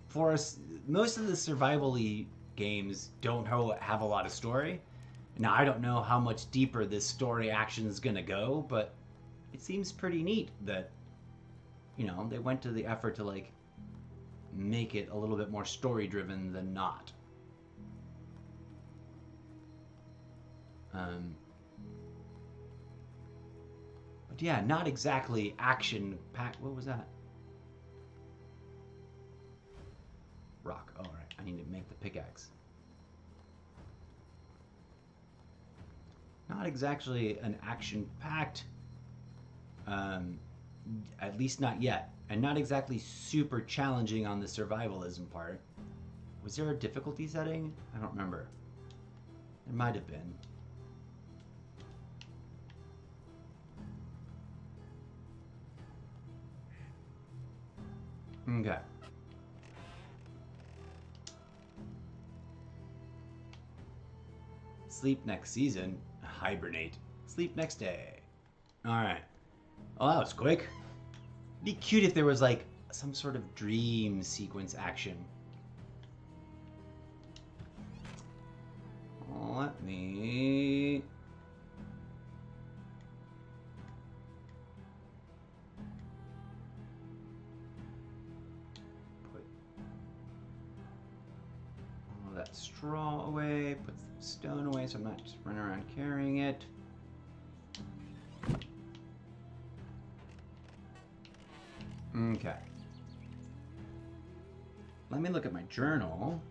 for us, most of the survival-y games don't have a lot of story. Now, I don't know how much deeper this story action is going to go, but it seems pretty neat that, they went to the effort to, like, make it a little bit more story-driven than not. But yeah, not exactly action-packed. What was that? Rock. Oh, right. I need to make the pickaxe. Not exactly an action-packed, at least not yet. And not exactly super challenging on the survivalism part. Was there a difficulty setting? I don't remember. There might have been. Okay. Sleep next season. Hibernate. Sleep next day. Alright. Oh, that was quick. It'd be cute if there was like some sort of dream sequence action. Let me... put all that straw away, put some stone away so I'm not just running around carrying it. Okay. Let me look at my journal.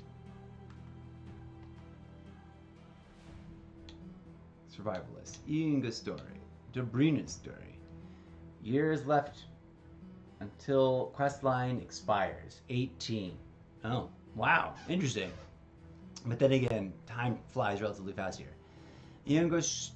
Survivalist. Inga's story. Dobrina's story. Years left until questline expires. 18. Oh, wow. Interesting. But then again, time flies relatively fast here. Inga's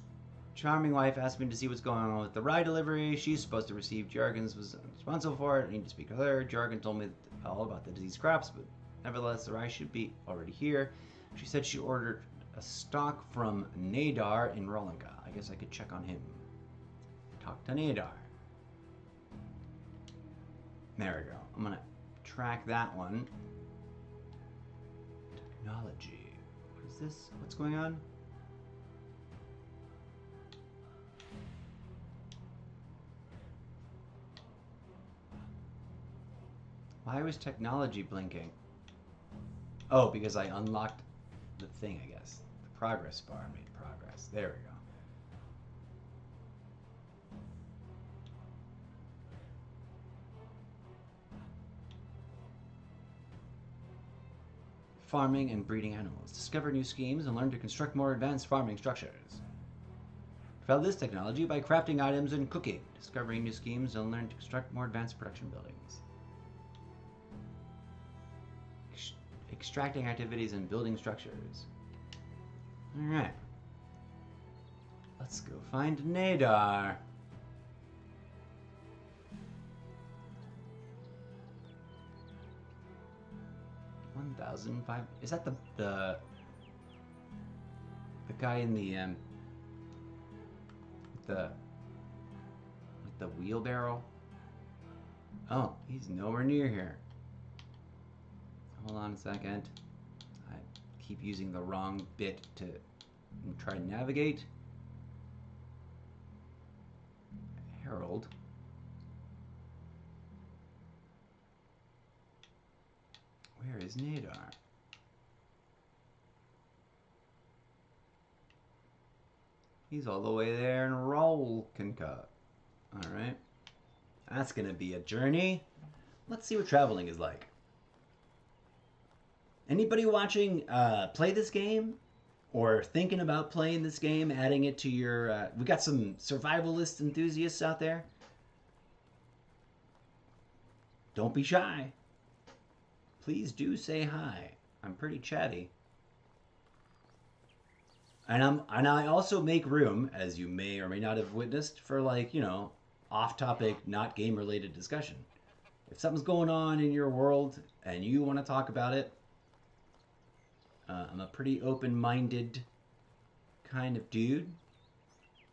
charming wife asked me to see what's going on with the ride delivery. She's supposed to receive Jargon's was responsible for it. I need to speak with her. Jargon told me all about the disease crops, but nevertheless, the ride should be already here. She said she ordered a stock from Nadar in Rolinka. I guess I could check on him. Talk to Nadar. There we go. I'm gonna track that one. Technology. What is this? What's going on? Why was technology blinking? Oh, because I unlocked the thing, I guess. The progress bar made progress. There we go. Farming and breeding animals. Discover new schemes and learn to construct more advanced farming structures. Develop this technology by crafting items and cooking. Discovering new schemes and learn to construct more advanced production buildings. Extracting activities and building structures. Alright. Let's go find Nadar. $1,005. Is that the guy in the with the wheelbarrow? Oh, he's nowhere near here. Hold on a second. I keep using the wrong bit to try to navigate. Harold. Where is Nadar? He's all the way there in Rolinka. Alright. That's gonna be a journey. Let's see what traveling is like. Anybody watching play this game or thinking about playing this game, adding it to your... we got some survivalist enthusiasts out there. Don't be shy. Please do say hi. I'm pretty chatty. And I also make room, as you may or may not have witnessed, for like, you know, off-topic, not game-related discussion. If something's going on in your world and you want to talk about it, I'm a pretty open-minded kind of dude.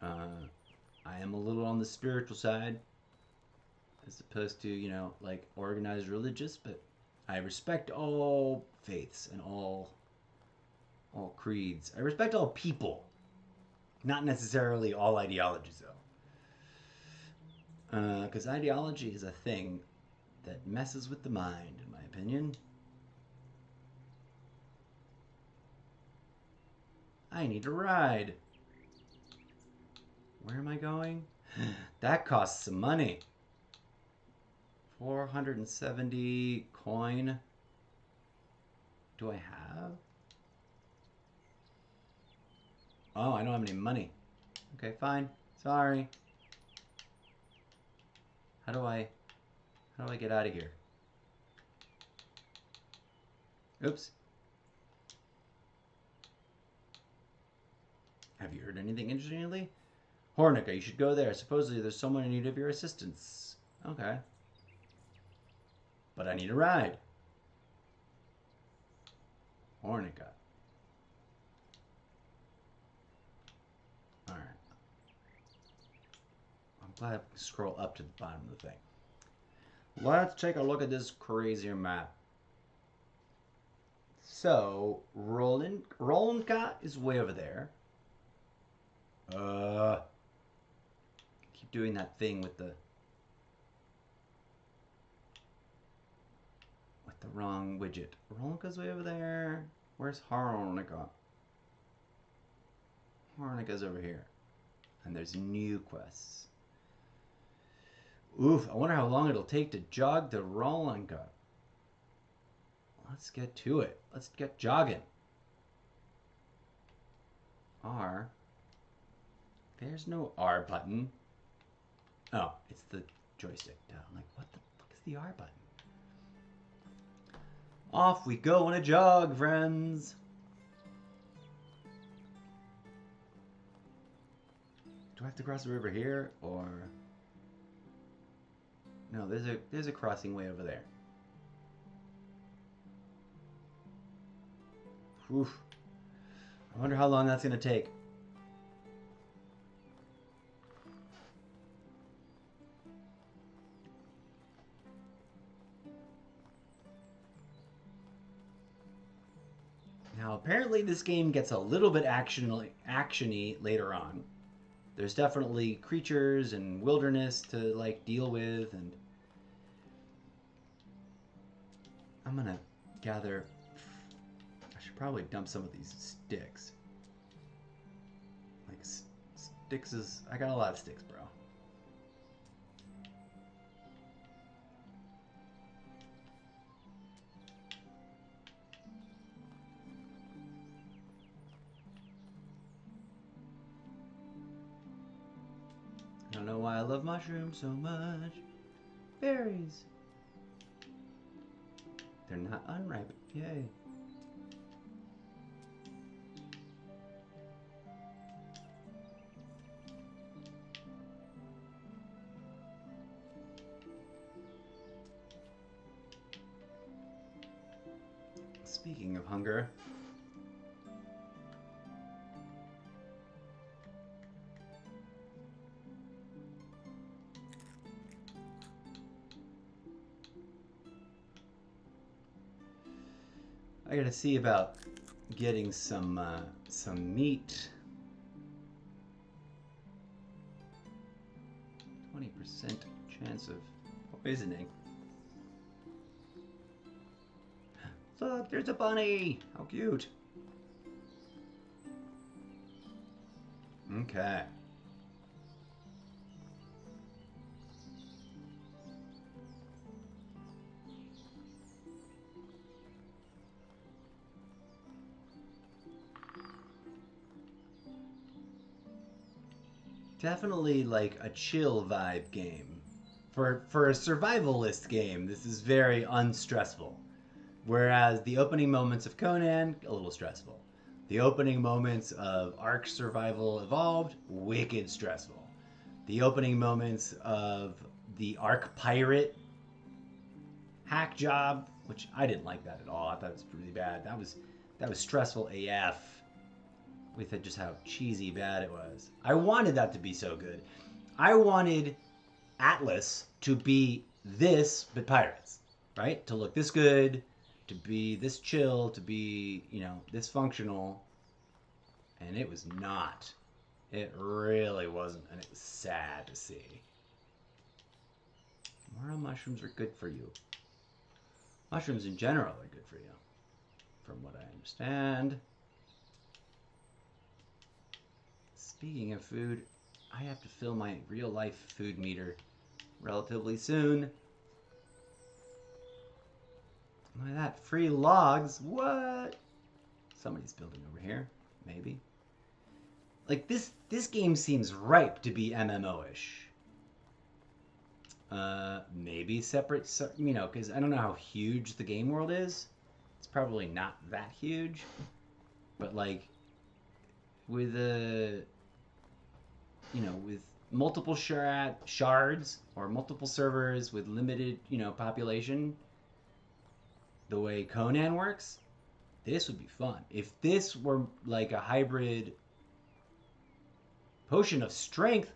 I am a little on the spiritual side, as opposed to, you know, like organized religious, but I respect all faiths and all creeds. I respect all people, not necessarily all ideologies, though. Because ideology is a thing that messes with the mind, in my opinion. I need a ride. Where am I going? That costs some money. 470 coin. Do I have? Oh, I don't have any money. Okay, fine. Sorry. How do I get out of here? Oops. Have you heard anything interesting lately? Hornica, you should go there. Supposedly there's someone in need of your assistance. Okay. But I need a ride. Hornica. glad I can scroll up to the bottom of the thing. Let's take a look at this crazy map. So, Rolandka is way over there. Keep doing that thing with the wrong widget. Rolandka's way over there. Where's Haronica? Haronica's over here. And there's new quests. Oof, I wonder how long it'll take to jog to Rolandka. Let's get to it. Let's get jogging. R. There's no R button. Oh, it's the joystick. I'm like, what the fuck is the R button? Off we go on a jog, friends. Do I have to cross the river here, or no? There's a crossing way over there. Oof. I wonder how long that's gonna take. Now, apparently this game gets a little bit actiony later on. There's definitely creatures and wilderness to like deal with, and I'm gonna gather. I should probably dump some of these sticks. Like sticks is. I got a lot of sticks, bro. I don't know why I love mushrooms so much. Berries. They're not unripe. Yay. Speaking of hunger, I gotta see about getting some meat. 20% chance of poisoning. Look, there's a bunny! How cute! Okay. Definitely like a chill vibe game. For a survivalist game, this is very unstressful. Whereas the opening moments of Conan, a little stressful. The opening moments of Ark Survival Evolved, wicked stressful. The opening moments of the Ark Pirate hack job, which I didn't like that at all. I thought it was really bad. That was stressful AF. With just how cheesy bad it was. I wanted that to be so good. I wanted Atlas to be this, but pirates, right? To look this good, to be this chill, to be, you know, this functional. And it was not. It really wasn't, and it was sad to see. Morel mushrooms are good for you. Mushrooms in general are good for you, from what I understand. Speaking of food, I have to fill my real-life food meter relatively soon. Look at that, free logs. What? Somebody's building over here, maybe. Like this game seems ripe to be MMO-ish. Maybe separate, you know, because I don't know how huge the game world is. It's probably not that huge, but like with a, you know, with multiple shards or multiple servers with limited, you know, population, the way Conan works, this would be fun. If this were like a hybrid potion of strength,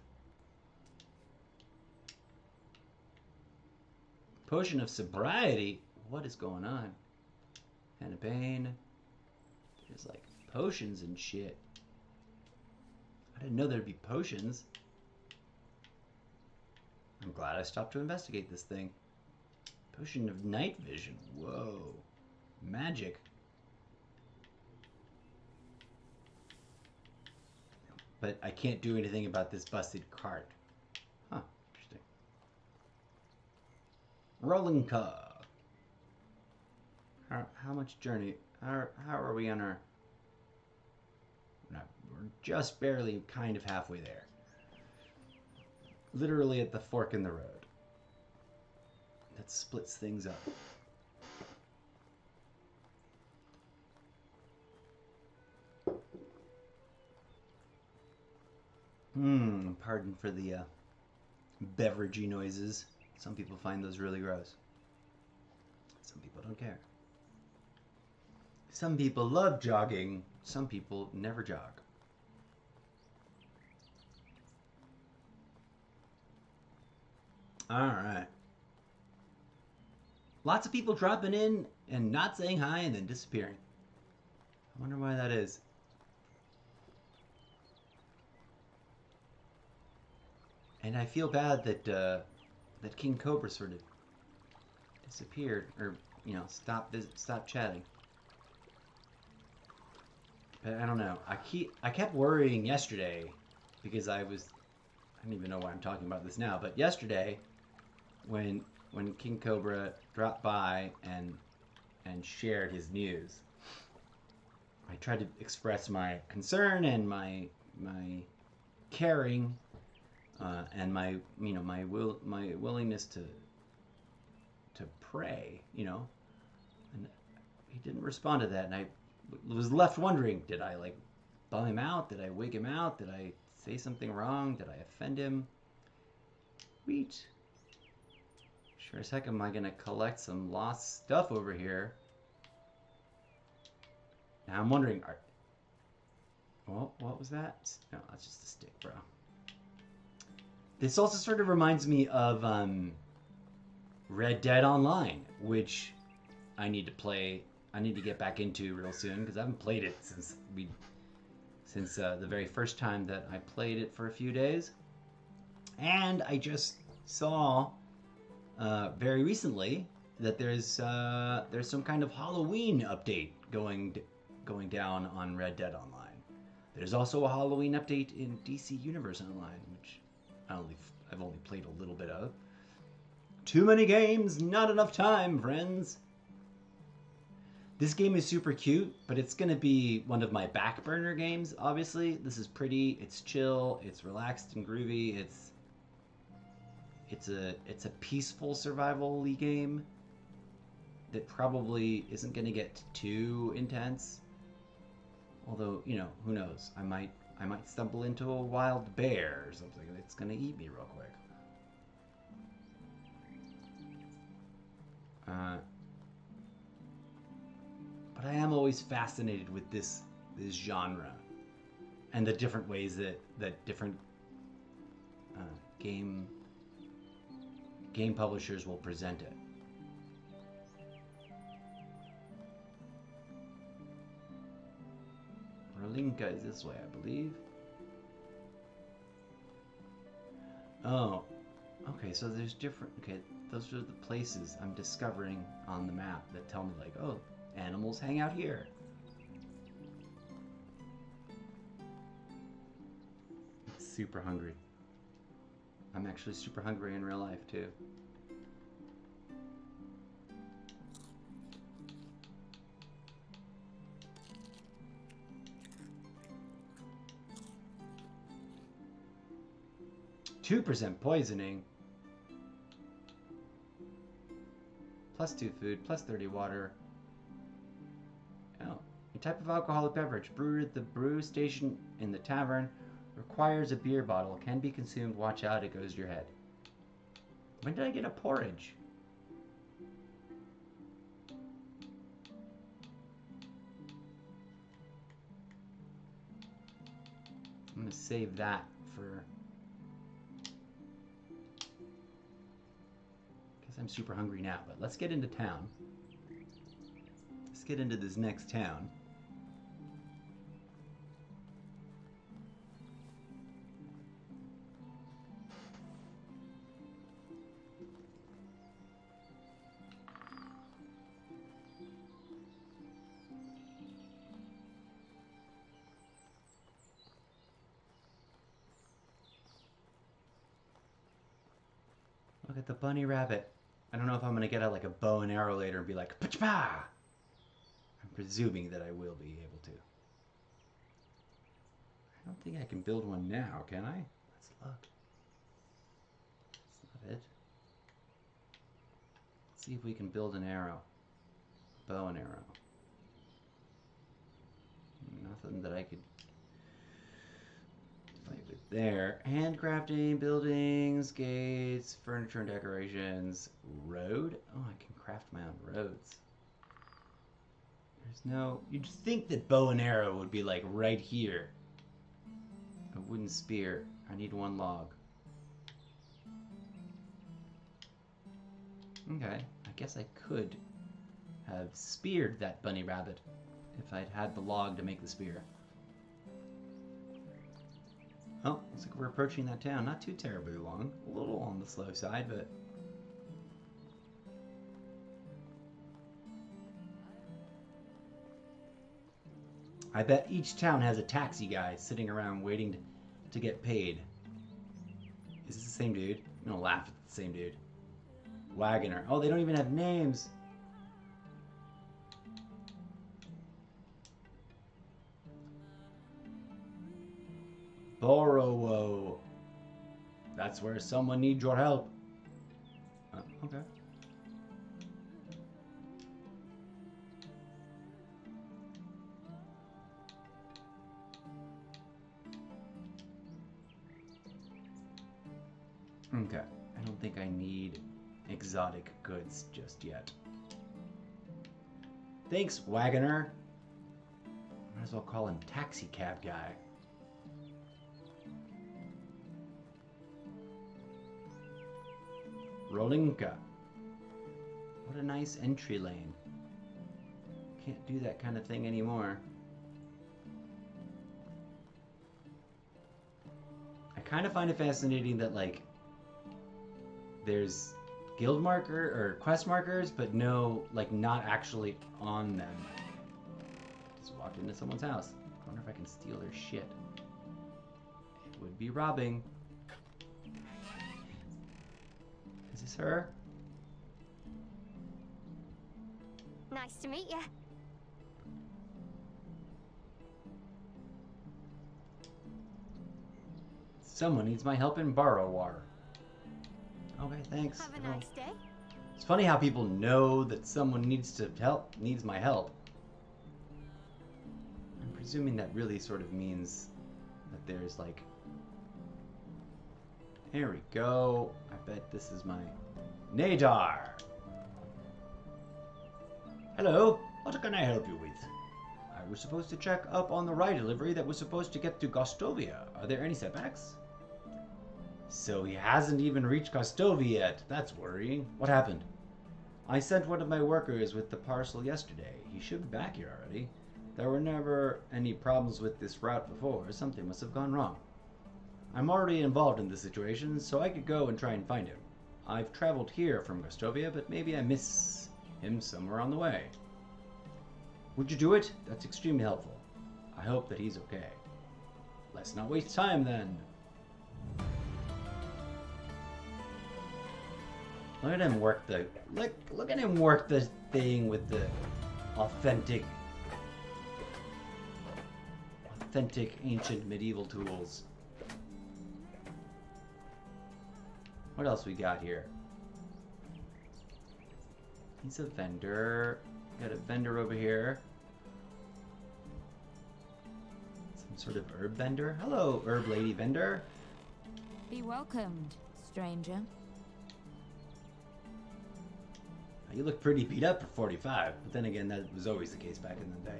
Potion of sobriety? What is going on? And a pain. There's like potions and shit. I didn't know there'd be potions. I'm glad I stopped to investigate this thing. Potion of night vision. Whoa. Magic. But I can't do anything about this busted cart. Huh. Interesting. Rolling car. How much journey? How are we on our... We're just barely kind of halfway there. Literally at the fork in the road. That splits things up. Pardon for the beveragey noises. Some people find those really gross. Some people don't care. Some people love jogging. Some people never jog. Alright. Lots of people dropping in and not saying hi and then disappearing. I wonder why that is. And I feel bad that that King Cobra sort of disappeared, or you know, stopped chatting. But I don't know. I kept worrying yesterday because I don't even know why I'm talking about this now. But yesterday, when King Cobra dropped by and shared his news, I tried to express my concern and my caring. And my willingness to pray, you know, and he didn't respond to that, and I was left wondering: did I like bum him out? Did I wig him out? Did I say something wrong? Did I offend him? Sweet. Sure as heck am I gonna collect some lost stuff over here. Now I'm wondering, what was that? No, that's just a stick, bro. This also sort of reminds me of Red Dead Online, which I need to play. I need to get back into real soon because I haven't played it since the very first time that I played it for a few days. And I just saw very recently that there's some kind of Halloween update going down on Red Dead Online. There's also a Halloween update in DC Universe Online, which I've only played a little bit of. Too many games, not enough time, friends. This game is super cute, but it's gonna be one of my back burner games. Obviously, this is pretty. It's chill. It's relaxed and groovy. It's a peaceful survival-y game that probably isn't gonna get too intense. Although, you know, who knows? I might stumble into a wild bear or something that's gonna eat me real quick. But I am always fascinated with this genre and the different ways that different game publishers will present it. Rolinka is this way, I believe. Oh, okay, so there's different... Okay, those are the places I'm discovering on the map that tell me, like, oh, animals hang out here. I'm super hungry. I'm actually super hungry in real life, too. %, poisoning. +2 food, +30 water. Oh, a type of alcoholic beverage brewed at the brew station in the tavern requires a beer bottle. Can be consumed. Watch out, it goes to your head. When did I get a porridge? I'm gonna save that for... I'm super hungry now, but let's get into town. Let's get into this next town. Look at the bunny rabbit. I don't know if I'm going to get out like a bow and arrow later and be like, pa-cha-pa! I'm presuming that I will be able to. I don't think I can build one now, can I? Let's look. That's not it. Let's see if we can build an arrow. Bow and arrow. Nothing that I could fight with there. Handcrafting, buildings, gates, furniture and decorations, road. Oh, I can craft my own roads. There's no... You'd think that bow and arrow would be like right here. A wooden spear. I need one log. Okay, I guess I could have speared that bunny rabbit if I'd had the log to make the spear. Oh, looks like we're approaching that town. Not too terribly long. A little on the slow side, but... I bet each town has a taxi guy sitting around waiting to get paid. Is this the same dude? I'm gonna laugh at the same dude. Wagoner. Oh, they don't even have names. Borowo. That's where someone needs your help. Okay. Okay. I don't think I need exotic goods just yet. Thanks, Wagoner. Might as well call him Taxi Cab Guy. Rolinka. What a nice entry lane. Can't do that kind of thing anymore. I kind of find it fascinating that, like, there's guild marker or quest markers, but no, like, not actually on them. Just walked into someone's house. I wonder if I can steal their shit. It would be robbing. Is this her? Nice to meet you. Someone needs my help in Borrowar. Okay, thanks. Have a nice day. It's funny how people know that someone needs my help. I'm presuming that really sort of means that there's like... There we go. I bet this is my Nadar. Hello, what can I help you with? I was supposed to check up on the ride delivery that was supposed to get to Gostovia. Are there any setbacks? So he hasn't even reached Gostovia yet. That's worrying. What happened? I sent one of my workers with the parcel yesterday. He should be back here already. There were never any problems with this route before. Something must have gone wrong. I'm already involved in this situation, so I could go and try and find him. I've traveled here from Gostovia, but maybe I miss him somewhere on the way. Would you do it? That's extremely helpful. I hope that he's okay. Let's not waste time then. Look at him work the look at him work the thing with the authentic ancient medieval tools. What else we got here? He's a vendor. Got a vendor over here. Some sort of herb vendor. Hello, herb lady vendor. Be welcomed, stranger. You look pretty beat up for 45, but then again, that was always the case back in the day.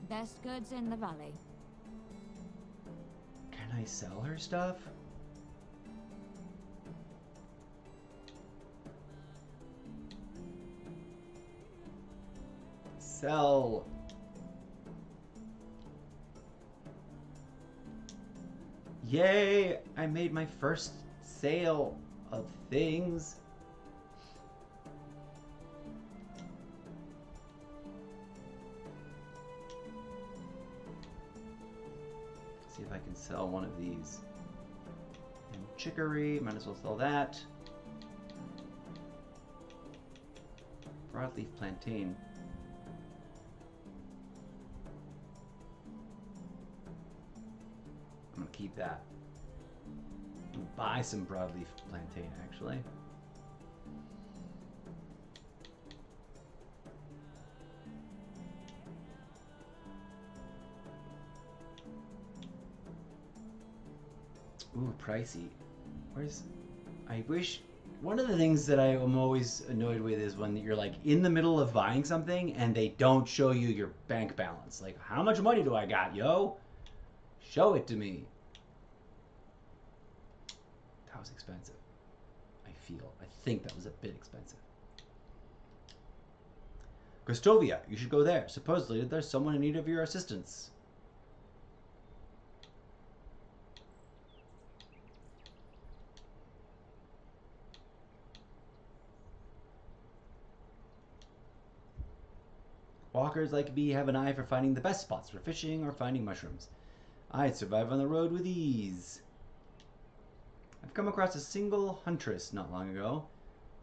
Best goods in the valley. Can I sell her stuff? Sell. Yay! I made my first sale of things. See if I can sell one of these. And chicory, might as well sell that. Broadleaf plantain. I'm gonna keep that. I'm gonna buy some broadleaf plantain, actually. Ooh, pricey. Where's... I wish... One of the things that I am always annoyed with is when you're like in the middle of buying something and they don't show you your bank balance. Like, how much money do I got, yo? Show it to me. That was expensive. I think that was a bit expensive. Gostovia, you should go there. Supposedly there's someone in need of your assistance. Walkers like me have an eye for finding the best spots for fishing or finding mushrooms. I'd survive on the road with ease. I've come across a single huntress not long ago.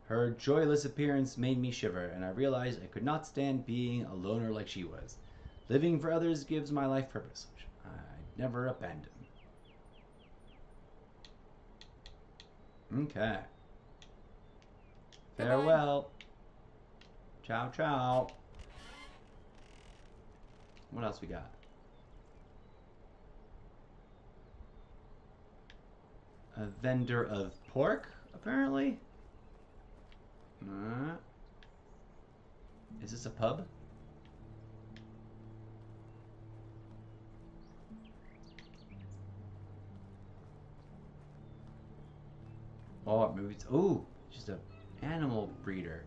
Her joyless appearance made me shiver, and I realized I could not stand being a loner like she was. Living for others gives my life purpose, which I'd never abandon. Okay. Farewell. Ciao, ciao. What else we got? A vendor of pork, apparently. Is this a pub? Oh, maybe it's... Ooh, just an animal breeder.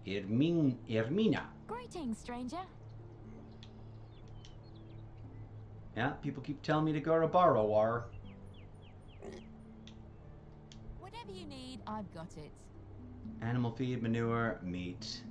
Ermina. Greetings, stranger. Yeah, people keep telling me to go to Borrowar. Whatever you need, I've got it. Animal feed, manure, meat.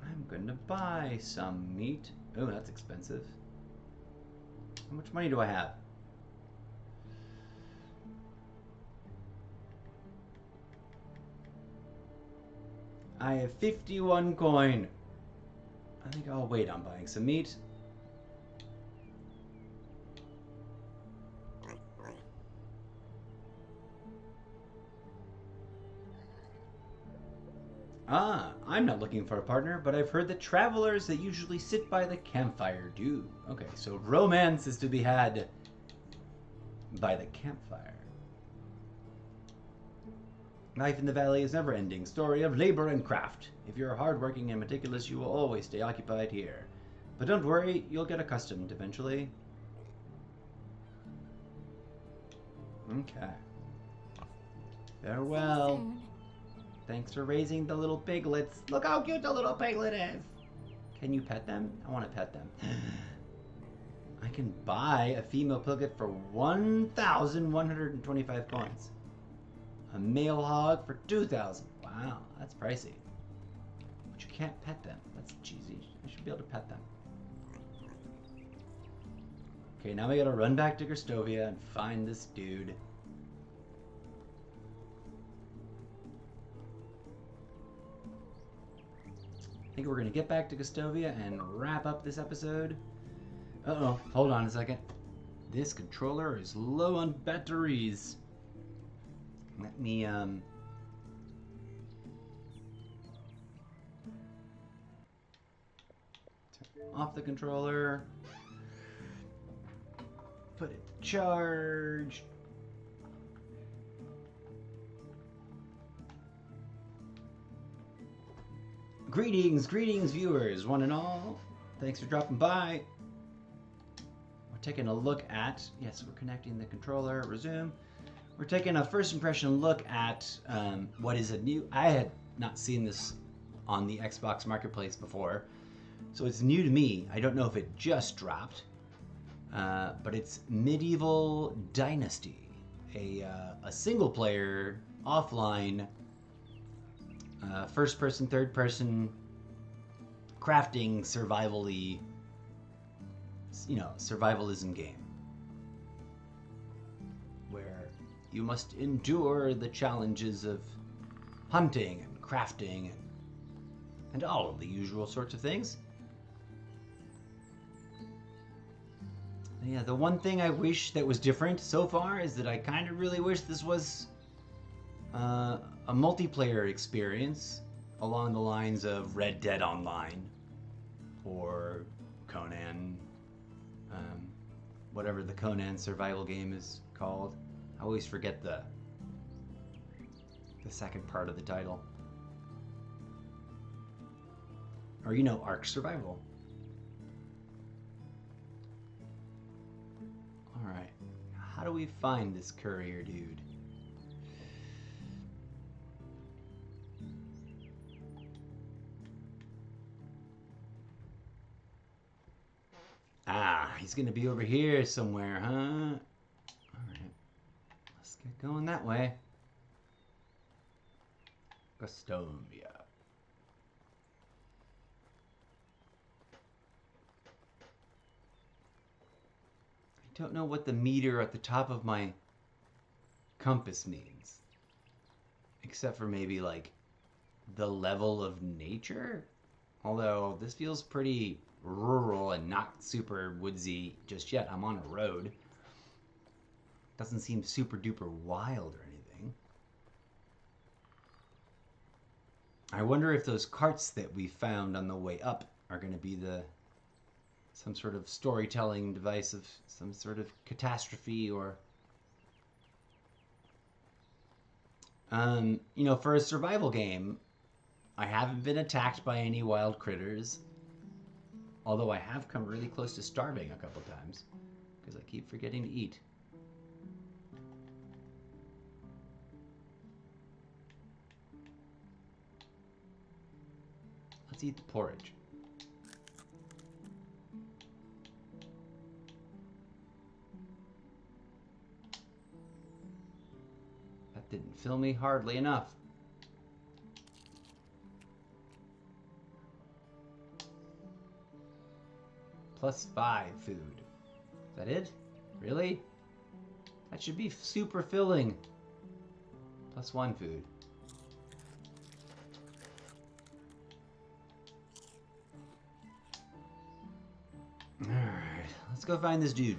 I'm gonna buy some meat. Oh, that's expensive. How much money do I have? I have 51 coin. I think I'll wait on buying some meat. Ah, I'm not looking for a partner, but I've heard that travelers that usually sit by the campfire do. Okay, so romance is to be had by the campfire. Life in the valley is never-ending story of labor and craft. If you're hardworking and meticulous, you will always stay occupied here. But don't worry, you'll get accustomed eventually. Okay. Farewell. See you soon. Thanks for raising the little piglets. Look how cute the little piglet is. Can you pet them? I want to pet them. I can buy a female piglet for 1,125 coins. A male hog for 2,000. Wow, that's pricey. But you can't pet them. That's cheesy. I should be able to pet them. Okay, now we gotta run back to Gostovia and find this dude. I think we're gonna get back to Gostovia and wrap up this episode. Uh-oh, hold on a second. This controller is low on batteries. Let me, turn off the controller. Put it to charge. Greetings, viewers, one and all. Thanks for dropping by. We're taking a look at, yes, we're connecting the controller, resume. We're taking a first impression look at what is a new, I had not seen this on the Xbox Marketplace before, so it's new to me. I don't know if it just dropped, but it's Medieval Dynasty, a single player, offline, first person, third person, crafting, survival-y, survivalism game. Where you must endure the challenges of hunting and crafting and all of the usual sorts of things. Yeah, the one thing I wish that was different so far is that I kind of really wish this was a multiplayer experience along the lines of Red Dead Online or Conan, whatever the Conan survival game is called. I always forget the second part of the title. Or, Ark Survival. Alright, how do we find this courier dude? Ah, he's gonna be over here somewhere, huh? Alright, let's get going that way. Gustovia. I don't know what the meter at the top of my compass means. Except for maybe, like, the level of nature? Although, this feels pretty rural and not super woodsy just yet. I'm on a road. Doesn't seem super duper wild or anything. I wonder if those carts that we found on the way up are going to be some sort of storytelling device of some sort of catastrophe or... for a survival game, I haven't been attacked by any wild critters. Although I have come really close to starving a couple times, because I keep forgetting to eat. Let's eat the porridge. That didn't fill me hardly enough. +5 food. Is that it? Really? That should be super filling. +1 food. Alright, let's go find this dude.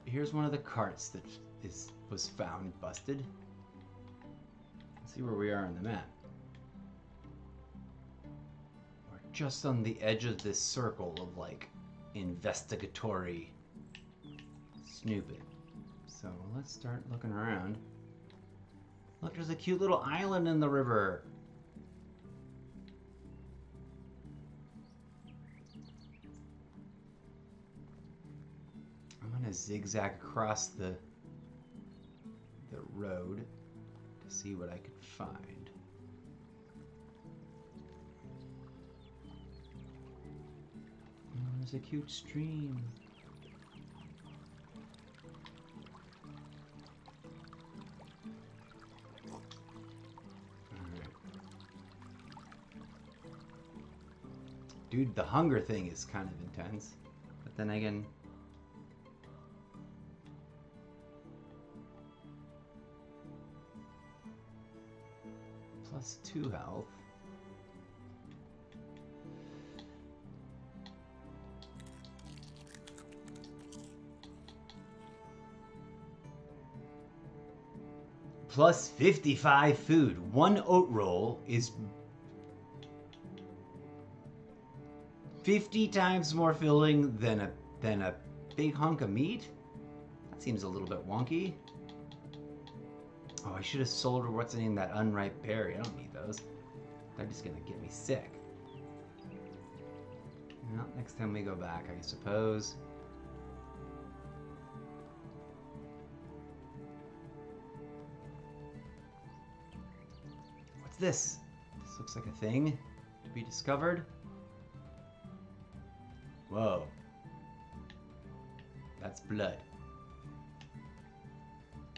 Here's one of the carts that was found busted. Let's see where we are on the map. We're just on the edge of this circle of like investigatory snooping. So let's start looking around. Look, there's a cute little island in the river. Zigzag across the road to see what I could find. Oh, there's a cute stream. Alright. Dude, the hunger thing is kind of intense. But then again, +2 health. plus 55 food. One oat roll is 50 times more filling than a big hunk of meat? That seems a little bit wonky. Oh, I should have sold her what's the name, that unripe berry. I don't need those. They're just gonna get me sick. Well, next time we go back, I suppose. What's this? This looks like a thing to be discovered. Whoa. That's blood.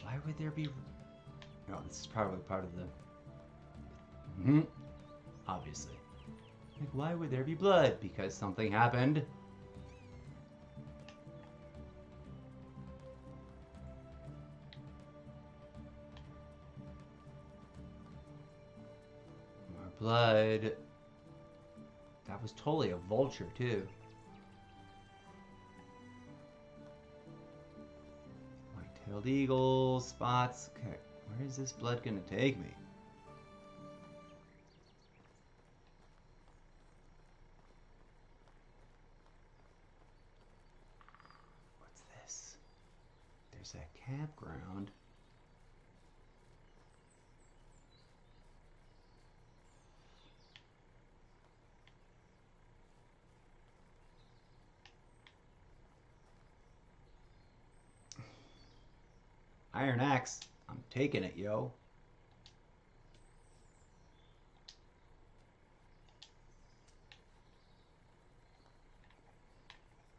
Why would there be... No, this is probably part of the... Obviously. Like, why would there be blood? Because something happened. More blood. That was totally a vulture, too. White-tailed eagle, spots. Okay, where is this blood gonna take me? What's this? There's a campground. Iron axe. I'm taking it, yo.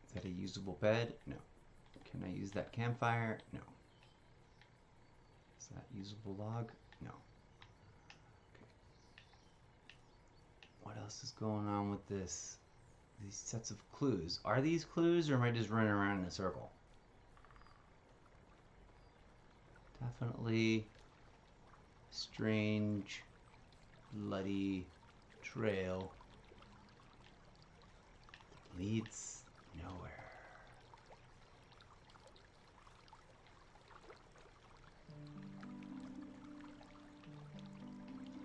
Is that a usable bed? No. Can I use that campfire? No. Is that usable log? No. Okay. What else is going on with this? These sets of clues. Are these clues, or am I just running around in a circle? Definitely strange, bloody trail that leads nowhere.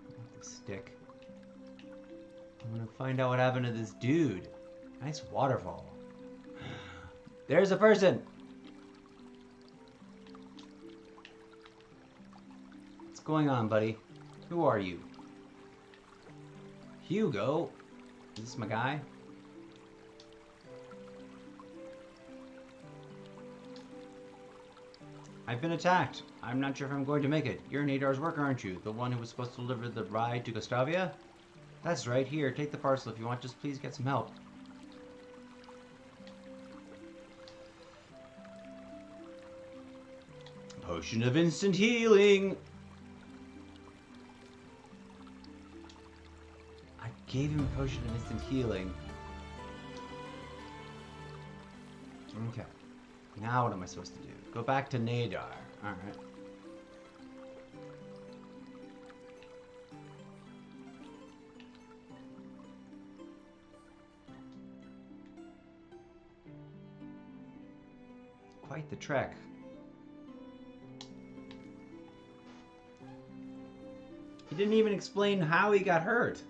Got the stick. I'm gonna find out what happened to this dude. Nice waterfall. There's a person! What's going on, buddy? Who are you? Hugo? Is this my guy? I've been attacked. I'm not sure if I'm going to make it. You're Nadar's worker, aren't you? The one who was supposed to deliver the ride to Gustavia? That's right. Here, take the parcel if you want. Just please get some help. Potion of instant healing. I gave him a potion of instant healing. Okay. Now what am I supposed to do? Go back to Nadar. Alright. Quite the trek. He didn't even explain how he got hurt.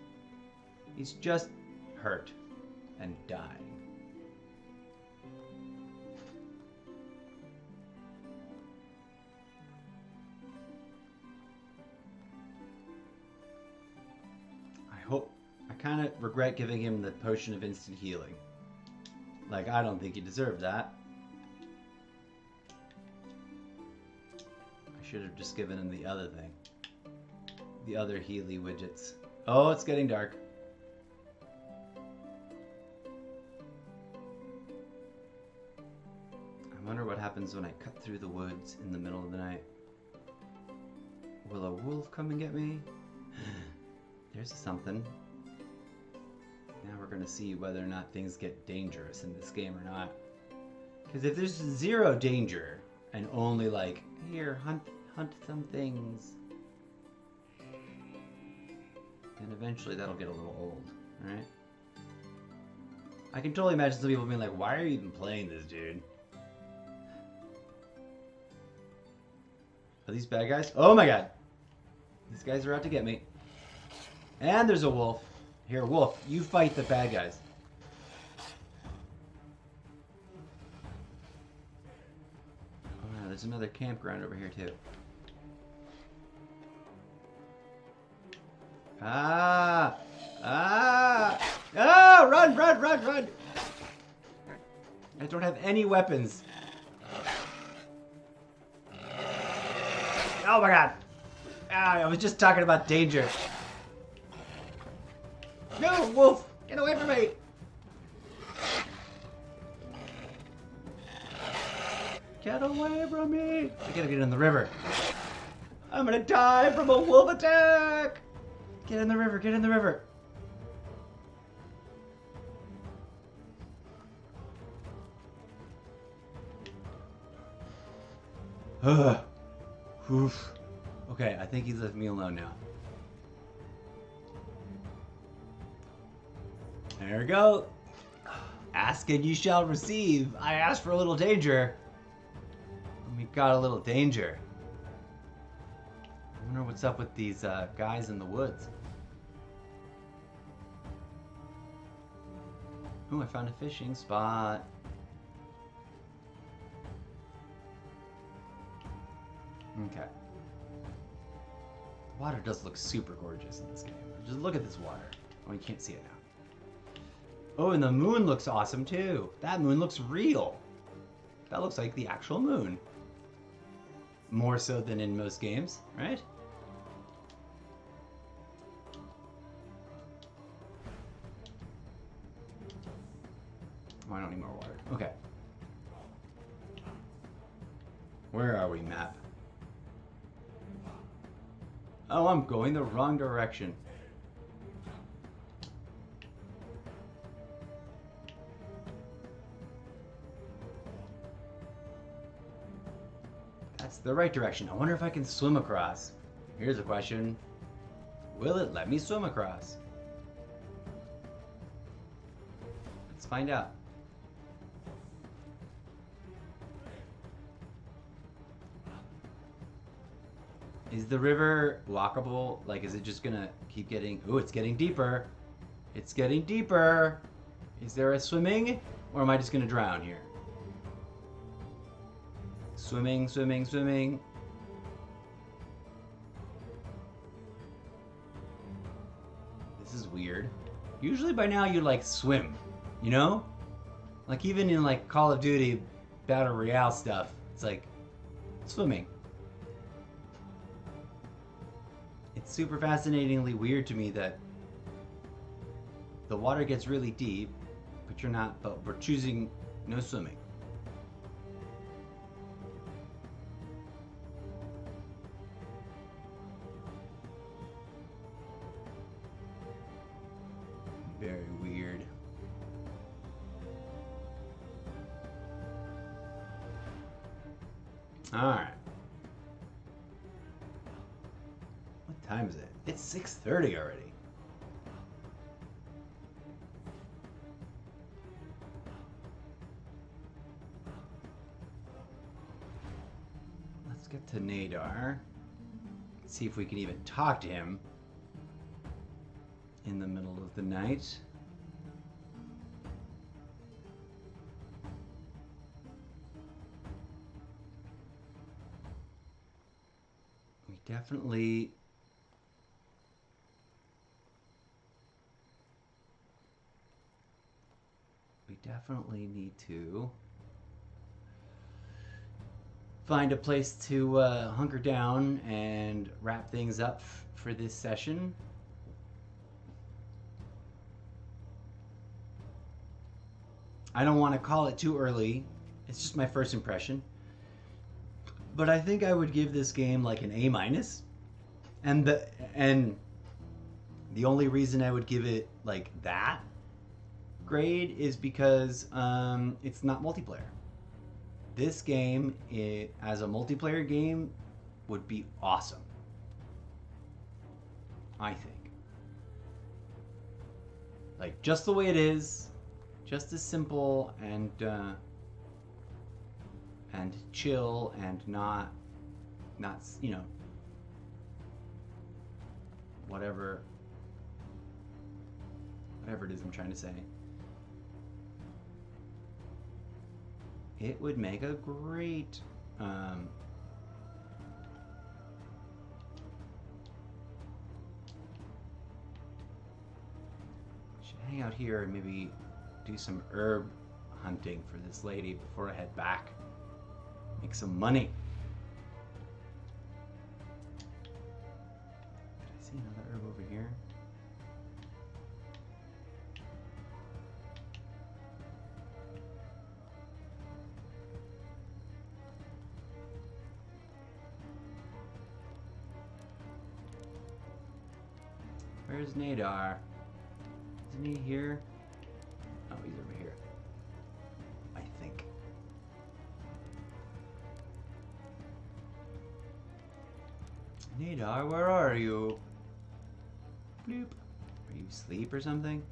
He's just hurt and dying. I kind of regret giving him the potion of instant healing. Like, I don't think he deserved that. I should have just given him the other thing. The other Healy widgets. Oh, it's getting dark. I wonder what happens when I cut through the woods in the middle of the night. Will a wolf come and get me? There's something. Now we're gonna see whether or not things get dangerous in this game or not. Because if there's zero danger and only like, here, hunt some things, then eventually that'll get a little old, right? I can totally imagine some people being like, why are you even playing this, dude? Are these bad guys? Oh my god. These guys are out to get me. And there's a wolf. Here, wolf, you fight the bad guys. Oh, yeah, there's another campground over here, too. Ah! Ah! Ah! Run, run, run, run! I don't have any weapons. Oh my god! Ah, I was just talking about danger. No, wolf! Get away from me! Get away from me! I gotta get in the river. I'm gonna die from a wolf attack! Get in the river, get in the river. Ugh. Oof. Okay, I think he's left me alone now. There we go. Ask and you shall receive. I asked for a little danger. And we got a little danger. I wonder what's up with these guys in the woods. Ooh, I found a fishing spot. Okay. The water does look super gorgeous in this game. Just look at this water. Oh, you can't see it now. Oh, and the moon looks awesome too. That moon looks real. That looks like the actual moon. More so than in most games, right? Oh, I don't need more water. Okay. Where are we, map? Oh, I'm going the wrong direction. That's the right direction. I wonder if I can swim across. Here's a question. Will it let me swim across? Let's find out. Is the river walkable? Like, is it just gonna keep getting... Ooh, it's getting deeper. It's getting deeper. Is there a swimming? Or am I just gonna drown here? Swimming, swimming, swimming. This is weird. Usually by now you, like, swim. You know? Like, even in, like, Call of Duty Battle Royale stuff, it's like, swimming. It's super fascinatingly weird to me that the water gets really deep, but we're choosing no swimming. Very weird. All right. What time is it? It's 6:30 already. Let's get to Nadar. See if we can even talk to him in the middle of the night. We definitely need to find a place to hunker down and wrap things up for this session. I don't want to call it too early. It's just my first impression. But I think I would give this game like an A-. And the only reason I would give it like that grade is because it's not multiplayer. This game, as a multiplayer game, would be awesome. I think. Like, just the way it is, just as simple and chill and not not, you know, whatever it is I'm trying to say. It would make a great should hang out here and maybe do some herb hunting for this lady before I head back. Make some money. Did I see another herb over here? Where's Nadar? Isn't he here? Oh, he's over here. I think. Nadar, where are you? Bloop. Are you asleep or something?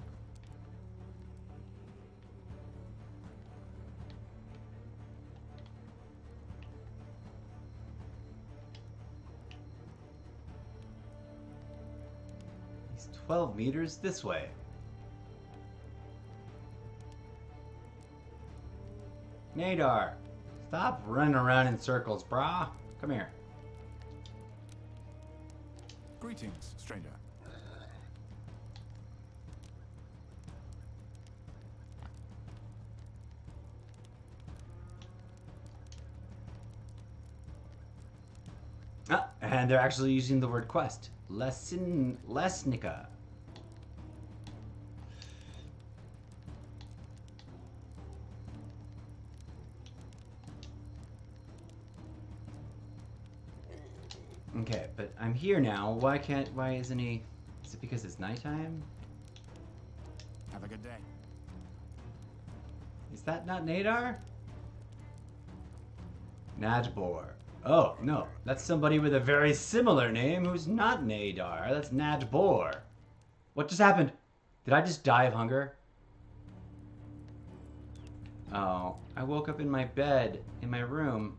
He's 12 meters this way. Nadar, stop running around in circles, brah. Come here. Greetings, stranger. Ah, and they're actually using the word quest. Lesnica. Okay, but I'm here now. Why isn't he? Is it because it's nighttime? Have a good day. Is that not Nadar? Najbor. Oh, no. That's somebody with a very similar name who's not Nadar. That's Najbor. What just happened? Did I just die of hunger? Oh, I woke up in my bed, in my room.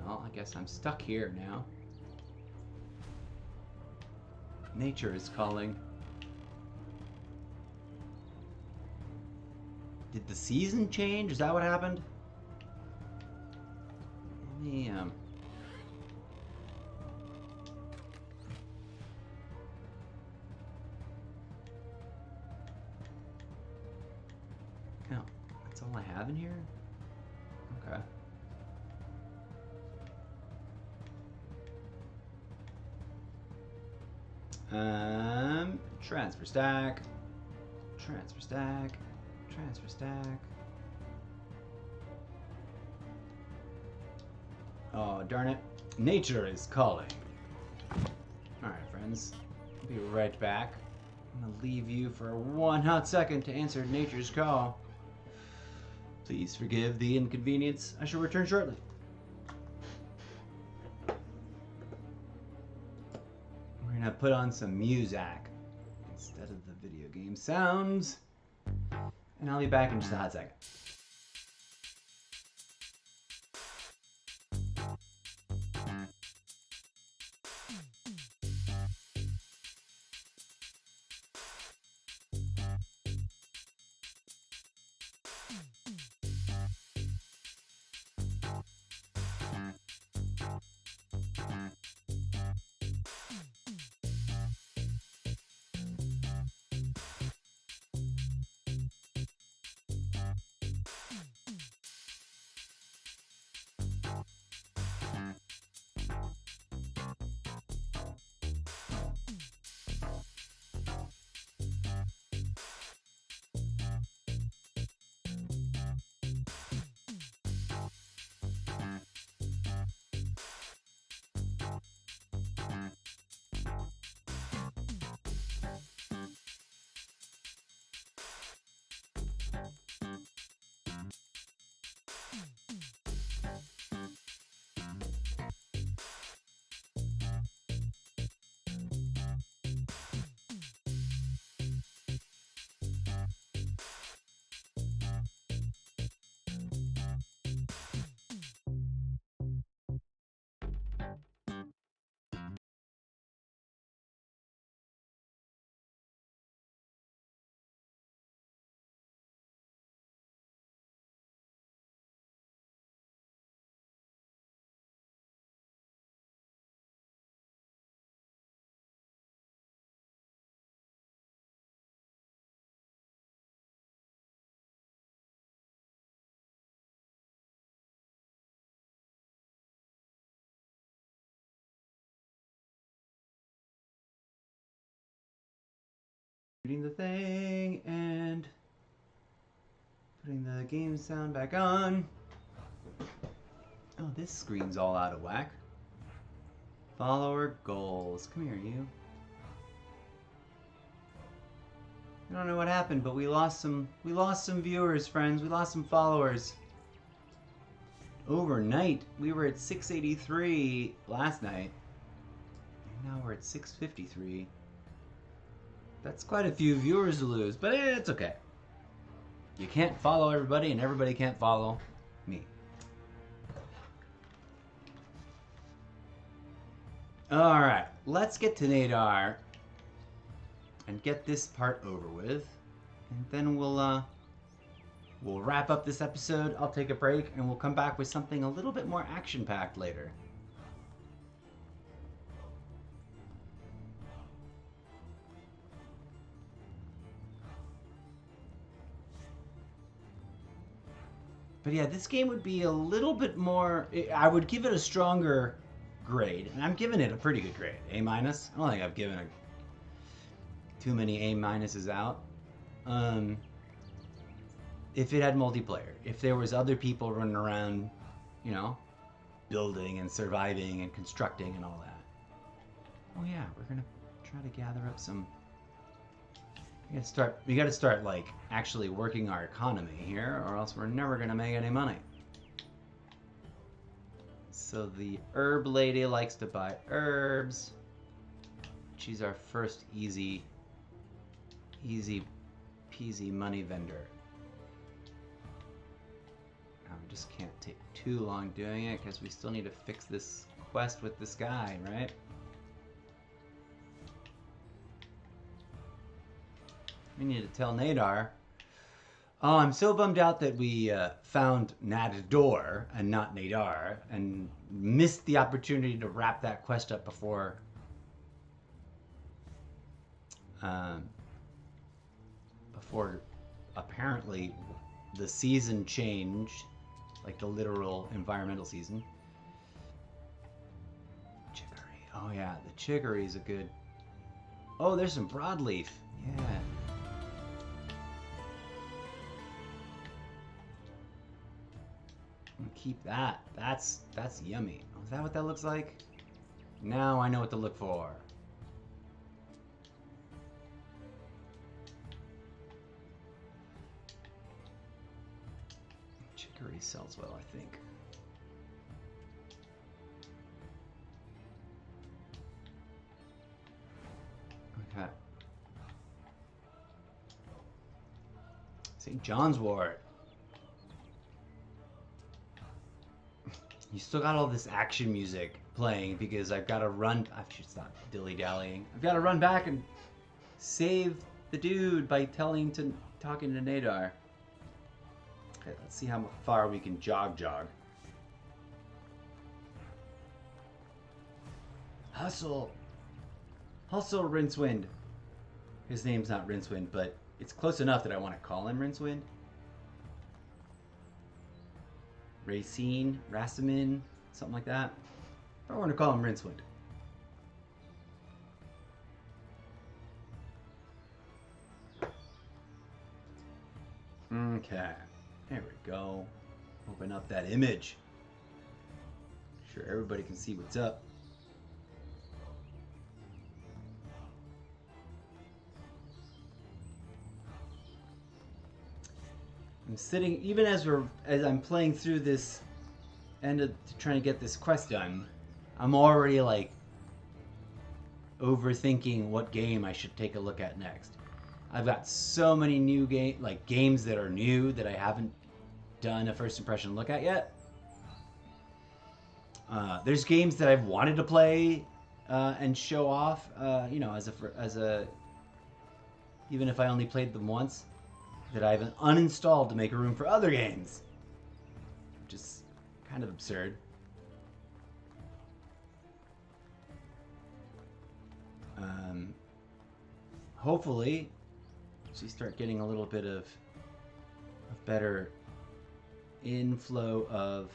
Well, I guess I'm stuck here now. Nature is calling. Did the season change? Is that what happened? Let me, oh, that's all I have in here? Okay. Transfer stack. Transfer stack. Transfer stack. Oh, darn it. Nature is calling. Alright, friends. I'll be right back. I'm gonna leave you for one hot second to answer nature's call. Please forgive the inconvenience. I shall return shortly. We're gonna put on some music instead of the video game sounds. And I'll be back in just a hot second. Reading the thing and putting the game sound back on. Oh, this screen's all out of whack. Follower goals. Come here, you. I don't know what happened, but we lost some viewers, friends. We lost some followers. Overnight, we were at 683 last night. And now we're at 653. That's quite a few viewers to lose, but it's okay. You can't follow everybody, and everybody can't follow me. Alright, let's get to Nadar and get this part over with. And then we'll wrap up this episode. I'll take a break, and we'll come back with something a little bit more action-packed later. But yeah, this game would be a little bit more... I would give it a stronger grade. And I'm giving it a pretty good grade. A-. I don't think I've given too many A-minuses out. If it had multiplayer. If there was other people running around, you know, building and surviving and constructing and all that. Oh yeah, we're going to try to gather up some... We gotta start like actually working our economy here, or else we're never gonna make any money. So the herb lady likes to buy herbs. She's our first easy peasy money vendor. Now we just can't take too long doing it because we still need to fix this quest with this guy, right? We need to tell Nadar. Oh, I'm so bummed out that we found Nador and not Nadar and missed the opportunity to wrap that quest up before apparently the season changed, like the literal environmental season. Chicory. Oh yeah, the chicory is a good... Oh, there's some broadleaf. Yeah. Keep that. That's yummy. Oh, is that what that looks like? Now I know what to look for. Chicory sells well, I think. Okay. St. John's Wort. You still got all this action music playing because I've got to run. I should stop dilly-dallying. I've got to run back and save the dude by talking to Nadar. Okay, let's see how far we can jog. Hustle, Rincewind. His name's not Rincewind, but it's close enough that I want to call him Rincewind. Racine, Rastamin, something like that. I want to call him Rincewind. Okay, there we go. Open up that image. Sure, everybody can see what's up. I'm sitting, even as I'm playing through this trying to get this quest done, I'm already like overthinking what game I should take a look at next. I've got so many new games that are new that I haven't done a first impression look at yet. There's games that I've wanted to play and show off, you know, as a even if I only played them once, that I've uninstalled to make room for other games, which is kind of absurd. Hopefully, we start getting a little bit of better inflow of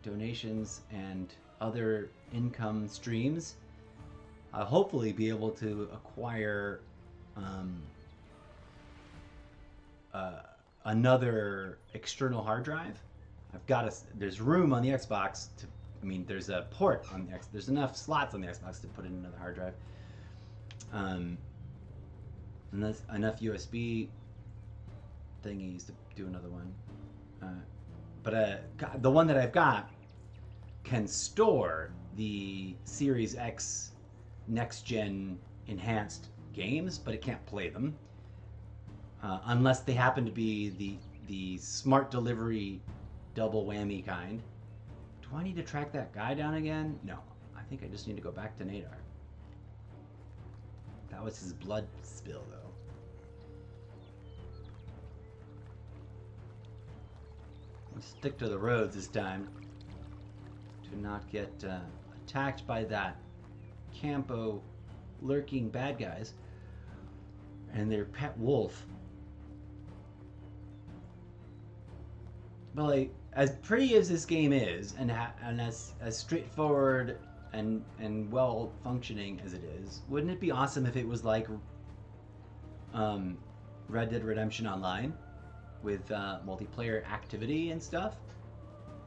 donations and other income streams. I'll hopefully be able to acquire another external hard drive. I've got there's room on the Xbox to, I mean, there's a port on the there's enough slots on the Xbox to put in another hard drive. And that's enough USB thingies to do another one. But the one that I've got can store the Series X next gen enhanced games, but it can't play them unless they happen to be the smart delivery double whammy kind. Do I need to track that guy down again? No, I think I just need to go back to Nadar. That was his blood spill, though. Let's stick to the roads this time to not get attacked by that campo lurking bad guys and their pet wolf. But like, as pretty as this game is, and as straightforward and well functioning as it is, wouldn't it be awesome if it was like Red Dead Redemption Online with multiplayer activity and stuff?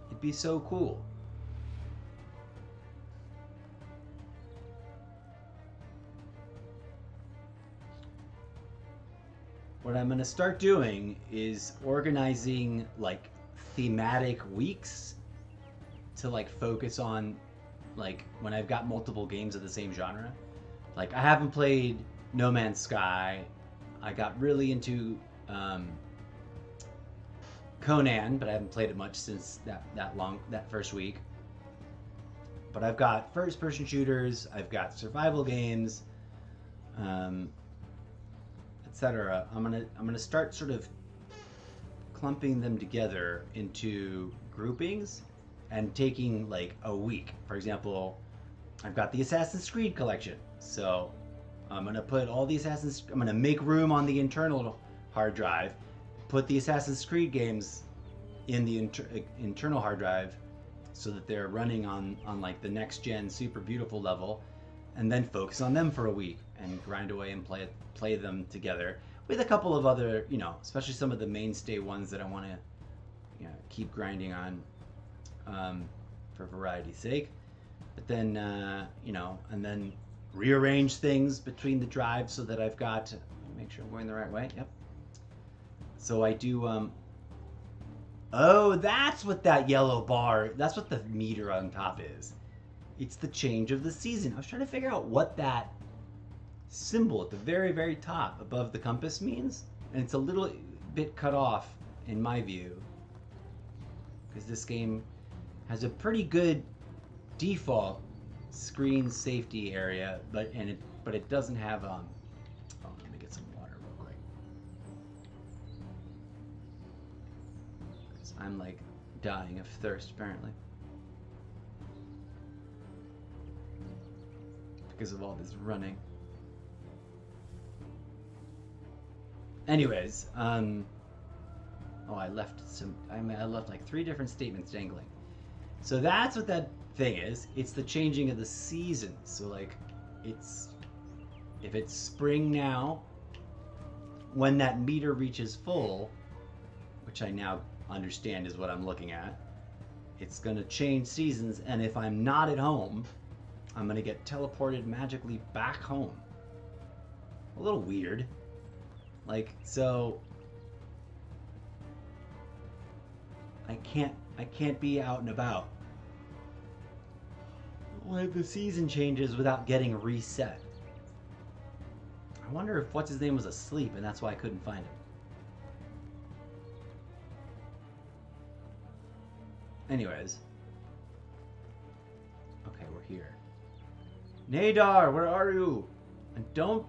It'd be so cool. What I'm gonna start doing is organizing like thematic weeks to like focus on like when I've got multiple games of the same genre. Like I haven't played No Man's Sky. I got really into Conan, but I haven't played it much since that first week. But I've got first-person shooters, I've got survival games, etc. I'm gonna start sort of clumping them together into groupings and taking like a week. For example, I've got the Assassin's Creed collection, so I'm gonna put all the I'm gonna make room on the internal hard drive, put the Assassin's Creed games in the internal hard drive so that they're running on like the next gen super beautiful level, and then focus on them for a week and grind away and play them together with a couple of other, you know, especially some of the mainstay ones that I want to, you know, keep grinding on for variety's sake. But then, you know, and then rearrange things between the drives so that I've got, make sure I'm going the right way. Yep. So I do, oh, that's what that yellow bar, that's what the meter on top is. It's the change of the season. I was trying to figure out what that symbol at the very, very top above the compass means. And it's a little bit cut off in my view, because this game has a pretty good default screen safety area, but it doesn't have oh, let me get some water real quick, because I'm like dying of thirst apparently because of all this running. Anyways, oh, I left like 3 different statements dangling. So that's what that thing is. It's the changing of the seasons. So like, if it's spring now, when that meter reaches full, which I now understand is what I'm looking at, it's gonna change seasons, and if I'm not at home, I'm gonna get teleported magically back home. A little weird. Like, so I can't be out and about when the season changes without getting reset. I wonder if what's his name was asleep and that's why I couldn't find him. Anyways. Okay, we're here. Nadar, where are you? And don't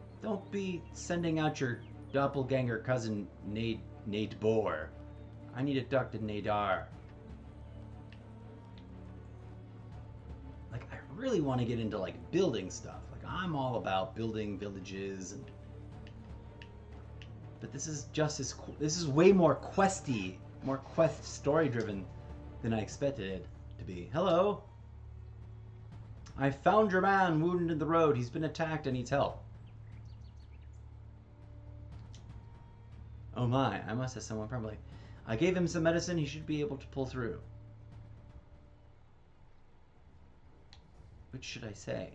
be sending out your doppelganger cousin Nate Bohr. I need to talk to Nadar. Like, I really want to get into like building stuff. Like, I'm all about building villages, but this is just as cool. This is way more questy, more quest story driven than I expected it to be. Hello. I found your man wounded in the road. He's been attacked and needs help. Oh my, I must have someone permanently. I gave him some medicine, he should be able to pull through. Which should I say?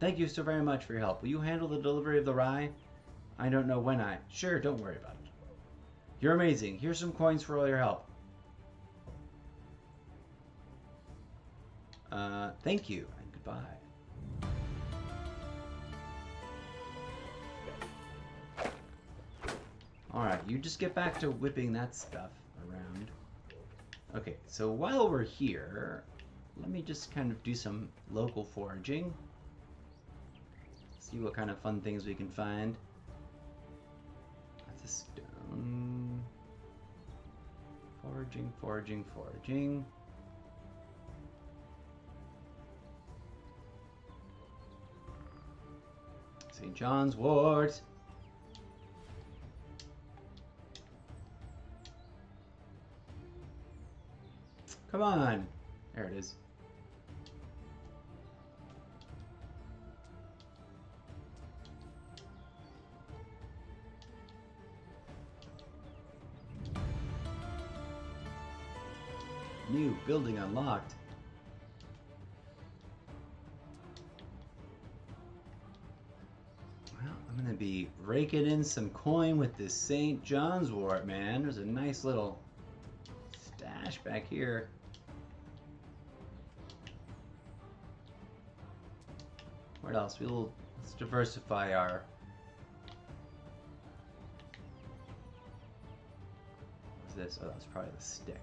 Thank you so very much for your help. Will you handle the delivery of the rye? I don't know when I... Sure, don't worry about it. You're amazing. Here's some coins for all your help. Thank you, and goodbye. Alright, you just get back to whipping that stuff around. Okay, so while we're here, let me just kind of do some local foraging. See what kind of fun things we can find. That's a stone. Foraging, foraging, foraging. St. John's wort. Come on. There it is. New building unlocked. Well, I'm gonna be raking in some coin with this St. John's wort, man. There's a nice little stash back here. What else? Let's diversify our... What's this? Oh, that's probably the stick.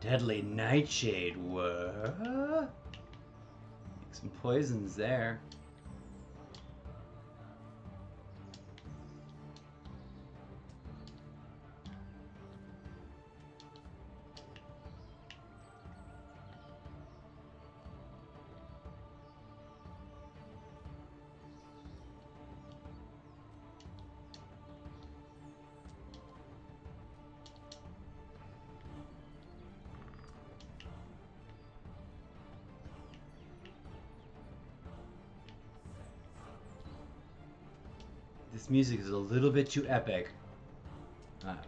Deadly nightshade, what? Make some poisons there. This music is a little bit too epic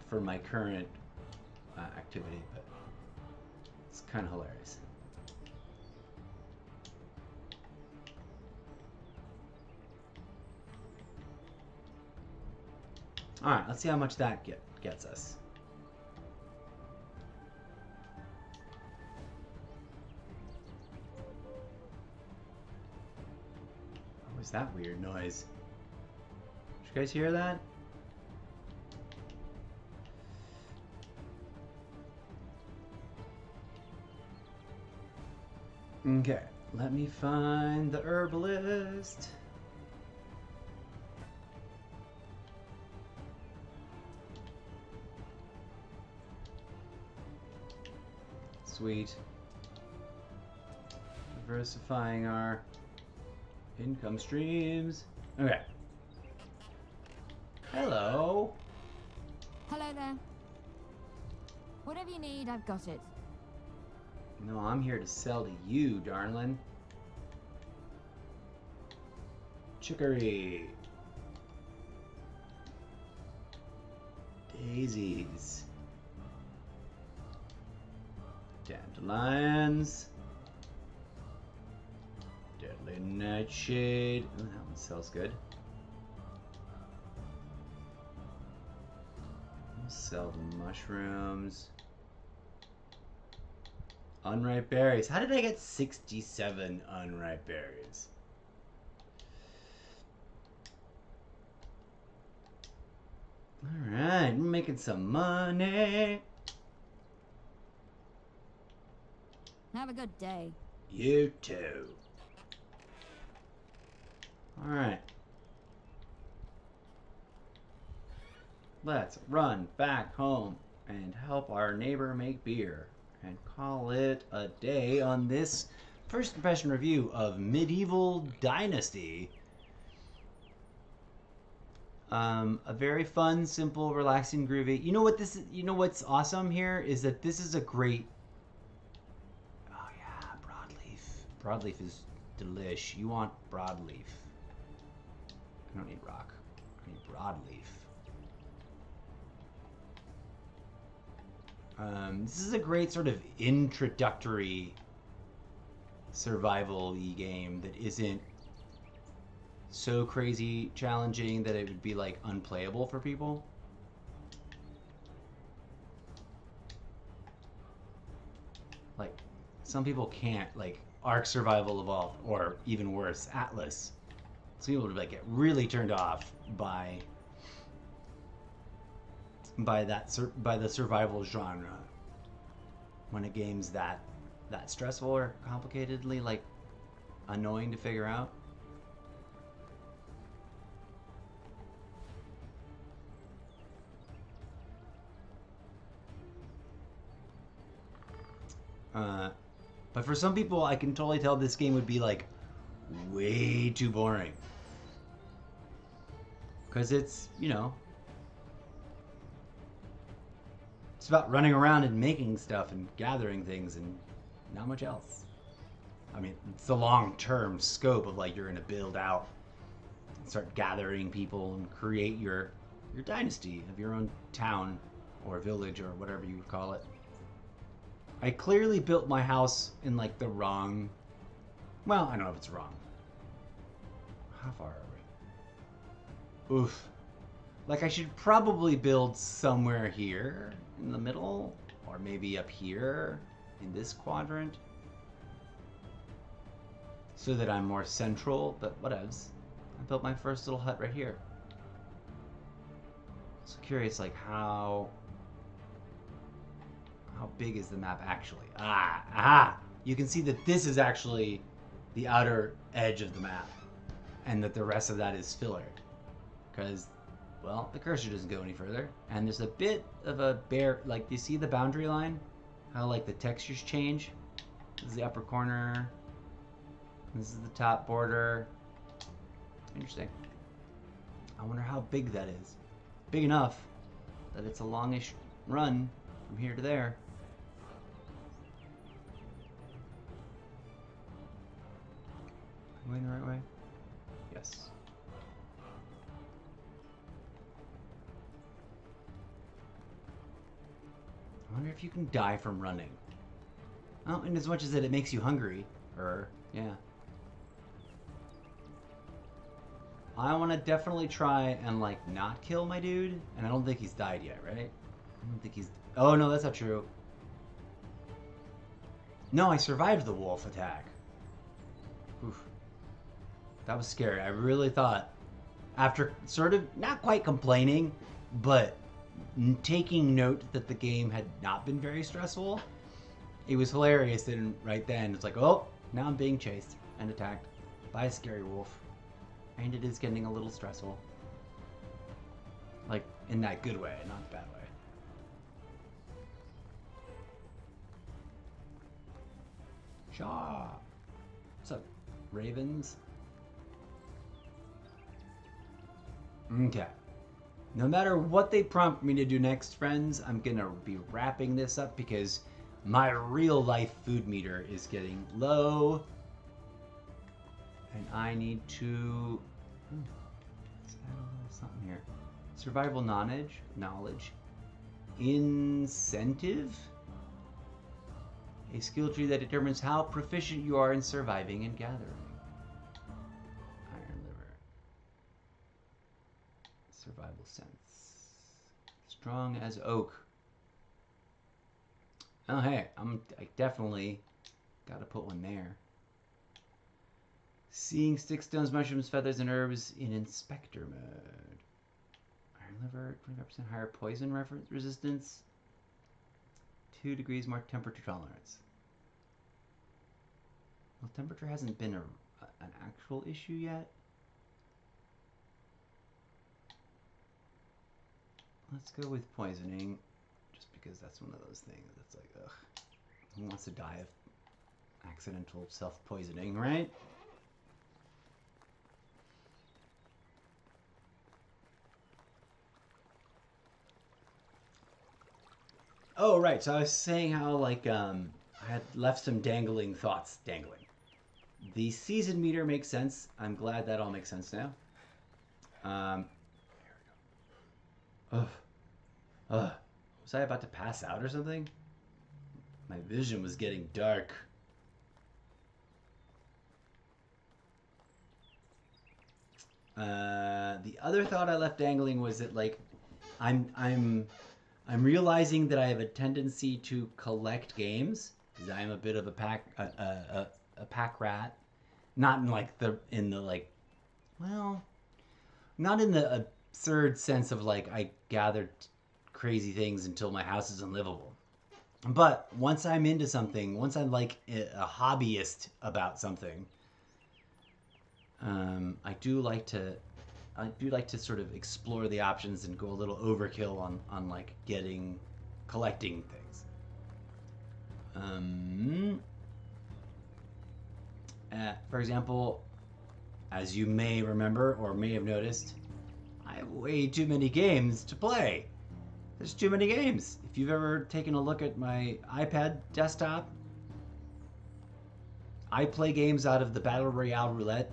for my current activity, but it's kind of hilarious. Alright, let's see how much that gets us. What was that weird noise? You guys hear that? Okay, let me find the herbalist. Sweet. Diversifying our income streams. Okay. Hello. Hello there. Whatever you need, I've got it. No, I'm here to sell to you, darling. Chicory. Daisies. Dandelions. Deadly nightshade. Ooh, that one sells good. Sell the mushrooms. Unripe berries. How did I get 67 unripe berries? Alright, we're making some money. Have a good day. You too. Alright. Let's run back home and help our neighbor make beer and call it a day on this first impression review of Medieval Dynasty. A very fun, simple, relaxing, groovy. You know what this is? You know what's awesome here is that this is a great. Oh yeah, broadleaf. Broadleaf is delish. You want broadleaf. I don't need rock. I need broadleaf. This is a great sort of introductory survival-y game that isn't so crazy challenging that it would be like unplayable for people. Like some people can't, like Ark Survival Evolved, or even worse, Atlas. Some people would like get really turned off by the survival genre when a game's that stressful or complicatedly like annoying to figure out. But for some people, I can totally tell this game would be like way too boring. Because it's, you know, it's about running around and making stuff and gathering things and not much else. I mean, it's the long-term scope of like you're going to build out and start gathering people and create your dynasty of your own town or village or whatever you would call it. I clearly built my house in like the wrong... Well, I don't know if it's wrong. How far are we? Oof. Like I should probably build somewhere here in the middle, or maybe up here in this quadrant, so that I'm more central, but whatevs. I built my first little hut right here. So curious, like how big is the map actually? You can see that this is actually the outer edge of the map, and that the rest of that is filler. Because, well, the cursor doesn't go any further, and there's a bit of a bare, like, do you see the boundary line? How, like, the textures change? This is the upper corner. This is the top border. Interesting. I wonder how big that is. Big enough that it's a longish run from here to there. Am I going the right way? Yes. I wonder if you can die from running. Oh, and as much as it makes you hungry. Yeah. I want to definitely try and, like, not kill my dude. And I don't think he's died yet, right? I don't think he's... Oh, no, that's not true. No, I survived the wolf attack. Oof. That was scary. I really thought, after sort of not quite complaining, but taking note that the game had not been very stressful, it was hilarious. And right then, it's like, oh, now I'm being chased and attacked by a scary wolf. And it is getting a little stressful. Like, in that good way, not the bad way. Shaw! What's up, ravens? Okay. No matter what they prompt me to do next, friends, I'm gonna be wrapping this up because my real life food meter is getting low. And I need to... Let's add a little something here. Survival knowledge. Incentive? A skill tree that determines how proficient you are in surviving and gathering. Iron liver. Survival sense. Strong as oak. Oh hey, I definitely gotta put one there. Seeing sticks, stones, mushrooms, feathers, and herbs in inspector mode. Iron liver, 25% higher poison resistance. 2 degrees more temperature tolerance. Well, temperature hasn't been an actual issue yet. Let's go with poisoning, just because that's one of those things that's like, ugh. Who wants to die of accidental self-poisoning, right? Oh, right. So I was saying how, like, I had left some dangling thoughts dangling. The season meter makes sense. I'm glad that all makes sense now. Was I about to pass out or something? My vision was getting dark. The other thought I left dangling was that, like, I'm realizing that I have a tendency to collect games because I'm a bit of a pack rat. Not in like not in the absurd sense of like I gathered crazy things until my house is unlivable. But once I'm into something, once I'm like a hobbyist about something, I do like to sort of explore the options and go a little overkill on like collecting things. For example, as you may remember or may have noticed, I have way too many games to play. There's too many games. If you've ever taken a look at my iPad desktop, I play games out of the Battle Royale Roulette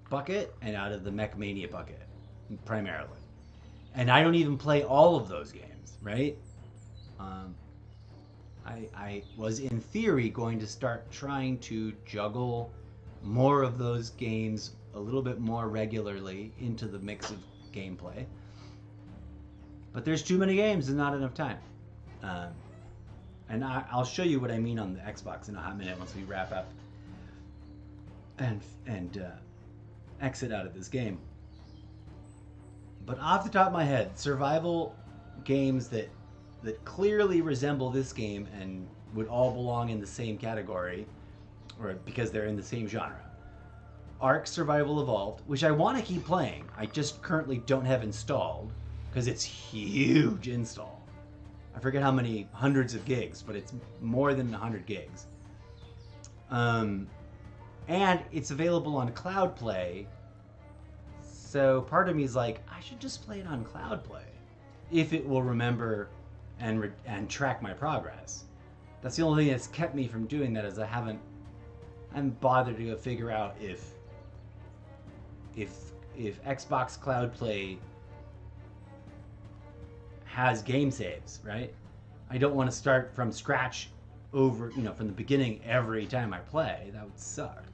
bucket and out of the Mech Mania bucket, primarily. And I don't even play all of those games, right? I was, in theory, going to start trying to juggle more of those games a little bit more regularly into the mix of gameplay. But there's too many games and not enough time. And I'll show you what I mean on the Xbox in a hot minute once we wrap up and exit out of this game. But off the top of my head, survival games that clearly resemble this game and would all belong in the same category, or because they're in the same genre. Ark Survival Evolved, which I want to keep playing. I just currently don't have installed because it's huge install. I forget how many hundreds of gigs, but it's more than 100 gigs. And it's available on Cloud Play. So part of me is like, I should just play it on Cloud Play if it will remember and track my progress. That's the only thing that's kept me from doing that, is I haven't bothered to go figure out if Xbox Cloud Play has game saves, right? I don't want to start from scratch over, from the beginning every time I play. That would suck.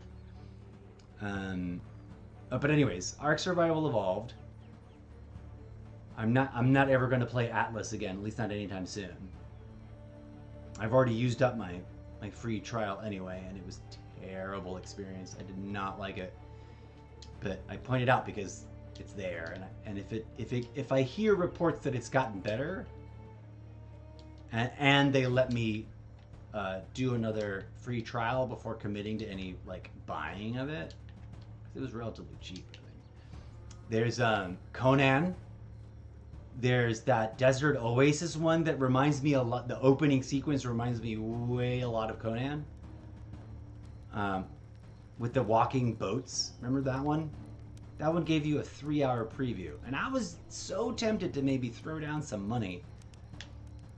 But anyways, Ark Survival Evolved. I'm not ever going to play Atlas again, at least not anytime soon. I've already used up my free trial anyway, and it was a terrible experience. I did not like it, but I point it out because it's there, and if I hear reports that it's gotten better, and they let me do another free trial before committing to any like buying of it, it was relatively cheap, I think. There's Conan. There's that Desert Oasis one that reminds me a lot. The opening sequence reminds me a lot of Conan. With the walking boats. Remember that one? That one gave you a 3-hour preview. And I was so tempted to maybe throw down some money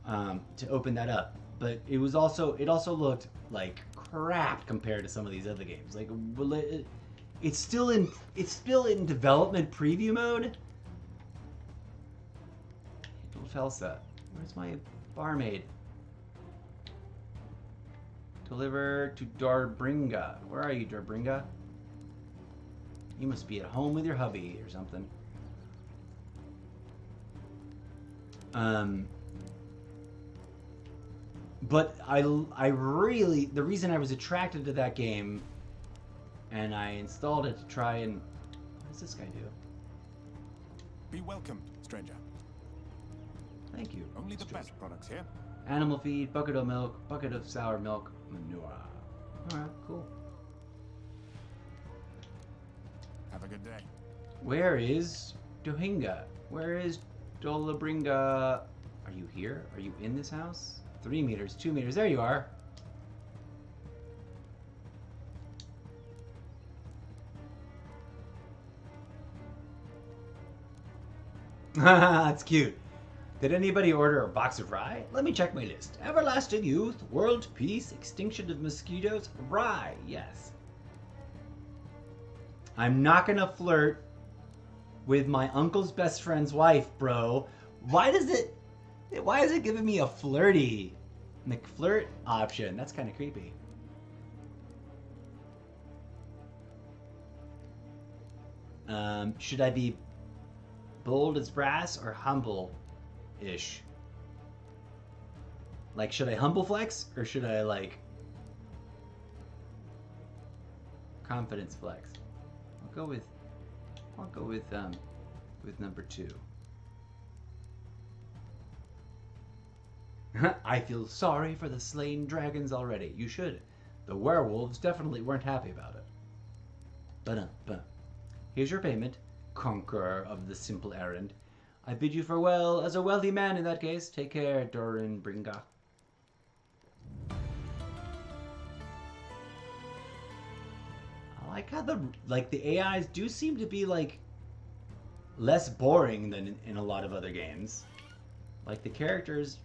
to open that up. But it also looked like crap compared to some of these other games. Like, it's still in development preview mode. Felsa. Where's my barmaid? Deliver to Darbringa. Where are you, Darbringa? You must be at home with your hubby or something. But I really, the reason I was attracted to that game, and I installed it to try and, what does this guy do? Be welcome, stranger. Thank you. Only the best products here. Animal feed, bucket of milk, bucket of sour milk, manure. Alright, cool. Have a good day. Where is Dohinga? Where is Dolabringa? Are you here? Are you in this house? 3 meters, 2 meters. There you are. That's cute. Did anybody order a box of rye? Let me check my list. Everlasting youth, world peace, extinction of mosquitoes, rye, yes. I'm not gonna flirt with my uncle's best friend's wife, bro. Why is it giving me a flirty McFlirt option? That's kind of creepy. Should I be bold as brass or humble-ish? Like, should I humble flex or should I like confidence flex? I'll go with number 2. I feel sorry for the slain dragons already. You should. The werewolves definitely weren't happy about it. But here's your payment, conqueror of the simple errand. I bid you farewell as a wealthy man in that case. Take care, Dorin Bringa. I like how the AIs do seem to be like less boring than in a lot of other games. Like the characters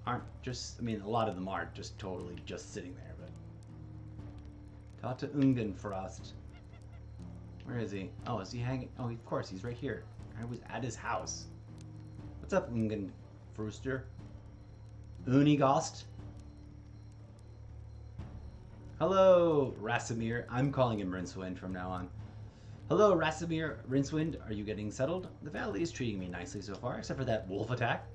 aren't just, I mean, a lot of them aren't just totally just sitting there, but talk to Ungenfrost. Where is he? Oh, is he hanging? Oh, of course, he's right here. I was at his house. What's up, Ungenfrooster? Unigost? Hello, Rasimir. I'm calling him Rincewind from now on. Hello, Rasimir. Rincewind, are you getting settled? The valley is treating me nicely so far, except for that wolf attack.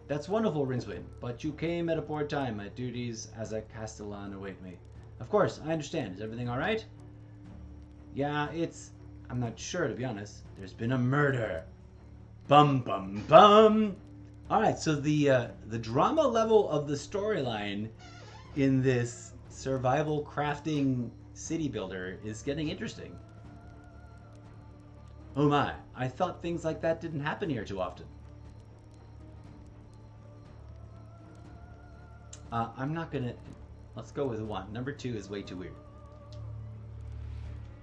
That's wonderful, Rincewind, but you came at a poor time. My duties as a Castellan await me. Of course, I understand. Is everything all right? Yeah, I'm not sure, to be honest. There's been a murder. Bum, bum, bum. All right, so the drama level of the storyline in this survival crafting city builder is getting interesting. Oh my, I thought things like that didn't happen here too often. I'm not gonna, let's go with 1. Number 2 is way too weird.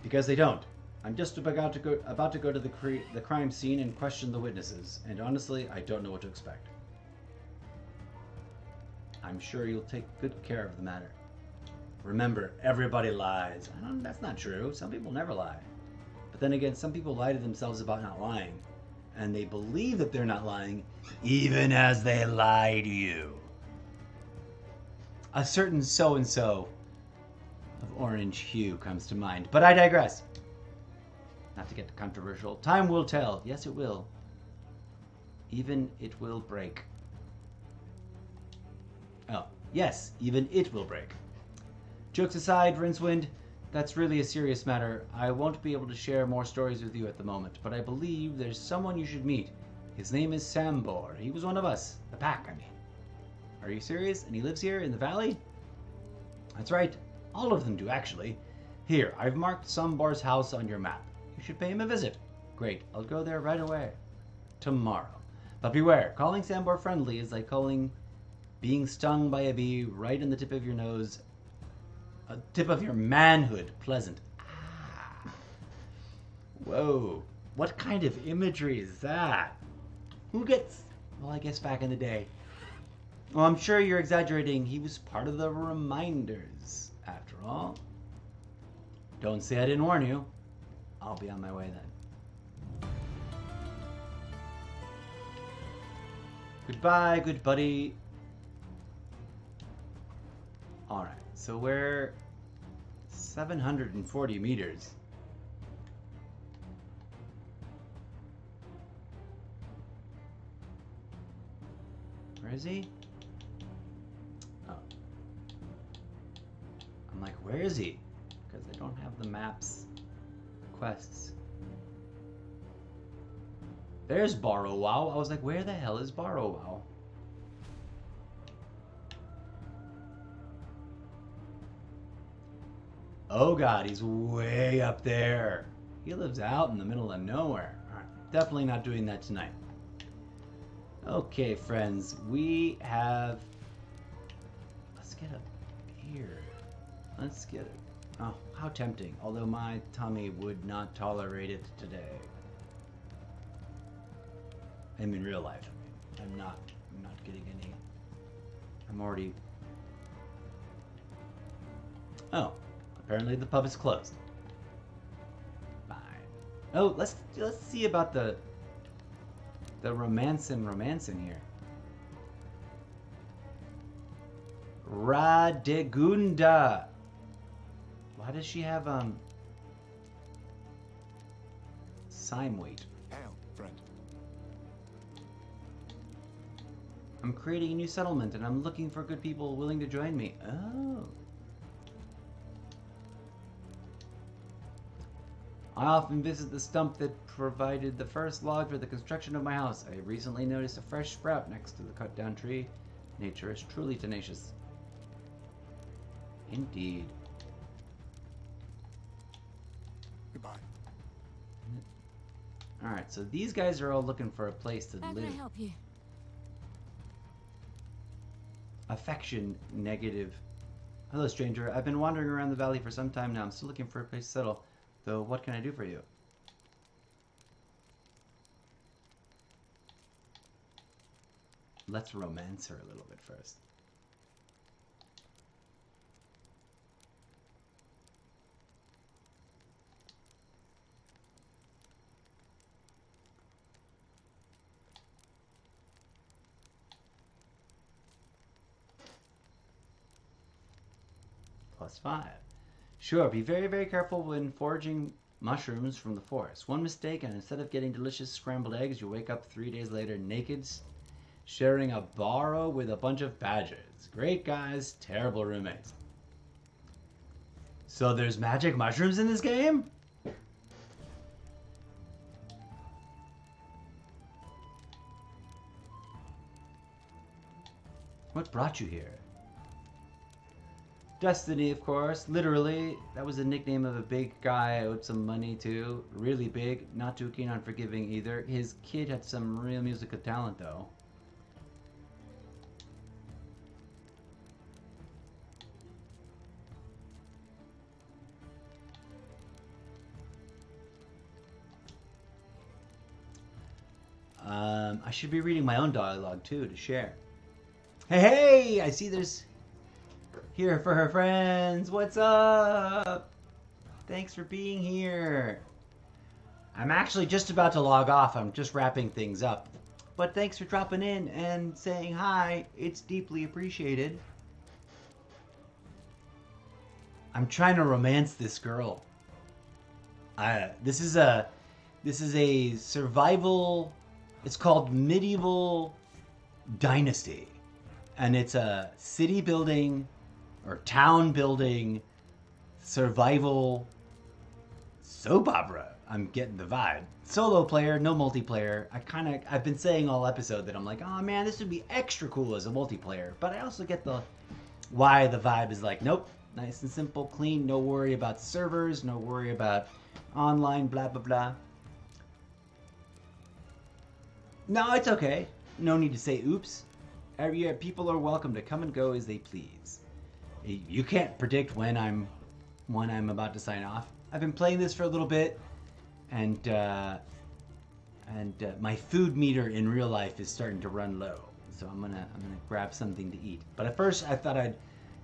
Because they don't. I'm just about to go to the crime scene and question the witnesses, and honestly, I don't know what to expect. I'm sure you'll take good care of the matter. Remember, everybody lies. That's not true. Some people never lie. But then again, some people lie to themselves about not lying, and they believe that they're not lying, even as they lie to you. A certain so-and-so of orange hue comes to mind, but I digress. Not to get controversial. Time will tell. Yes, it will. Even it will break. Oh, yes, even it will break. Jokes aside, Rincewind, that's really a serious matter. I won't be able to share more stories with you at the moment, but I believe there's someone you should meet. His name is Sambor. He was one of us. The pack, I mean. Are you serious? And he lives here in the valley? That's right. All of them do, actually. Here, I've marked Sambor's house on your map. You should pay him a visit. Great. I'll go there right away. Tomorrow. But beware, calling Sambor friendly is like being stung by a bee right in the tip of your nose. A tip of your manhood pleasant. Ah. Whoa. What kind of imagery is that? Who gets... Well, I guess back in the day. Well, I'm sure you're exaggerating. He was part of the reminders, after all. Don't say I didn't warn you. I'll be on my way then. Goodbye, good buddy. Alright, so we're 740 meters. Where is he? Oh. I'm like, where is he? Because I don't have the maps quests. There's Barrow-Wow. I was like, where the hell is Barrow-Wow? Oh god, he's way up there. He lives out in the middle of nowhere. Alright, definitely not doing that tonight. Okay, friends, we have... Let's get a beer. Let's get it. Oh, how tempting. Although my tummy would not tolerate it today. I mean, real life. I'm not getting any. I'm already. Oh, apparently the pub is closed. Fine. Oh, let's see about the romancing here. Radegunda. Why does she have Sime weight? Hail, friend. I'm creating a new settlement and I'm looking for good people willing to join me. Oh. I often visit the stump that provided the first log for the construction of my house. I recently noticed a fresh sprout next to the cut down tree. Nature is truly tenacious. Indeed. Goodbye. Alright, so these guys are all looking for a place to How live. can I help you? Affection negative. Hello, stranger. I've been wandering around the valley for some time now. I'm still looking for a place to settle. Though, what can I do for you? Let's romance her a little bit first. +5. Sure, be very, very careful when foraging mushrooms from the forest. One mistake, and instead of getting delicious scrambled eggs, you wake up 3 days later naked, sharing a burrow with a bunch of badgers. Great guys, terrible roommates. So there's magic mushrooms in this game? What brought you here? Destiny, of course. Literally, that was the nickname of a big guy I owed some money to. Really big. Not too keen on forgiving either. His kid had some real musical talent, though. I should be reading my own dialogue, too, to share. Hey, hey! I see there's... Here for her friends. What's up? Thanks for being here. I'm actually just about to log off. I'm just wrapping things up. But thanks for dropping in and saying hi. It's deeply appreciated. I'm trying to romance this girl. This is a survival. It's called Medieval Dynasty, and it's a city building or town building survival soap opera. I'm getting the vibe. Solo player, no multiplayer. I've been saying all episode that I'm like, oh man, this would be extra cool as a multiplayer. But I also get why the vibe is like, nope, nice and simple, clean, no worry about servers, no worry about online, blah, blah, blah. No, it's okay. No need to say oops. People are welcome to come and go as they please. You can't predict when I'm about to sign off. I've been playing this for a little bit, and my food meter in real life is starting to run low. So I'm gonna grab something to eat. But at first, I thought I'd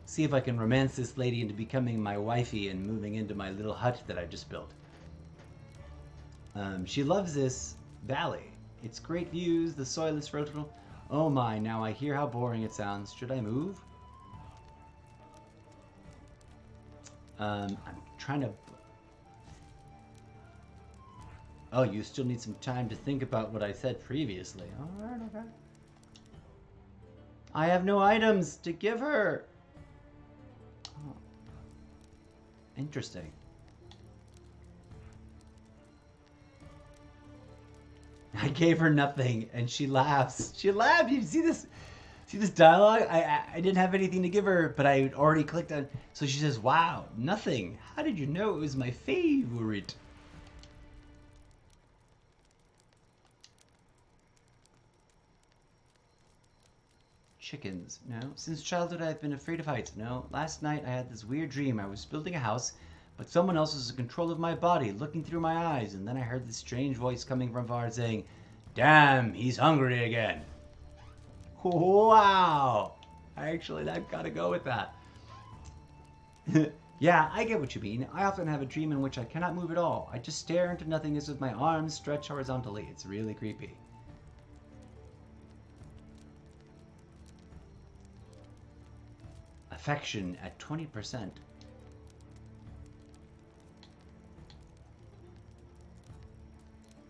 see if I can romance this lady into becoming my wifey and moving into my little hut that I just built. She loves this valley. It's great views. The soil is fertile. Oh my! Now I hear how boring it sounds. Should I move? I'm trying to... Oh, you still need some time to think about what I said previously. Alright, okay. I have no items to give her. Oh. Interesting. I gave her nothing, and she laughs. She laughed. You see this? See this dialogue? I didn't have anything to give her, but I already clicked on. So she says, "Wow, nothing. How did you know it was my favorite?" Chickens. No. Since childhood, I've been afraid of heights. No. Last night, I had this weird dream. I was building a house, but someone else was in control of my body, looking through my eyes, and then I heard this strange voice coming from far saying, "Damn, he's hungry again." Wow. Actually, I've got to go with that. Yeah, I get what you mean. I often have a dream in which I cannot move at all. I just stare into nothingness with my arms stretched horizontally. It's really creepy. Affection at 20%.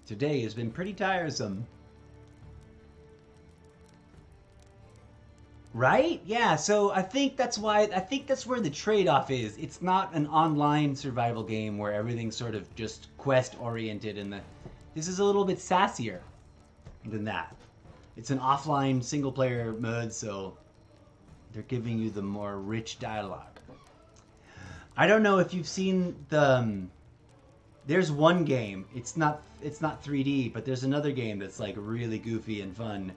Today has been pretty tiresome. Right? Yeah, so I think that's where the trade-off is. It's not an online survival game where everything's sort of just quest-oriented, and this is a little bit sassier than that. It's an offline single-player mode, so they're giving you the more rich dialogue. I don't know if you've seen there's one game. It's not 3D, but there's another game that's like really goofy and fun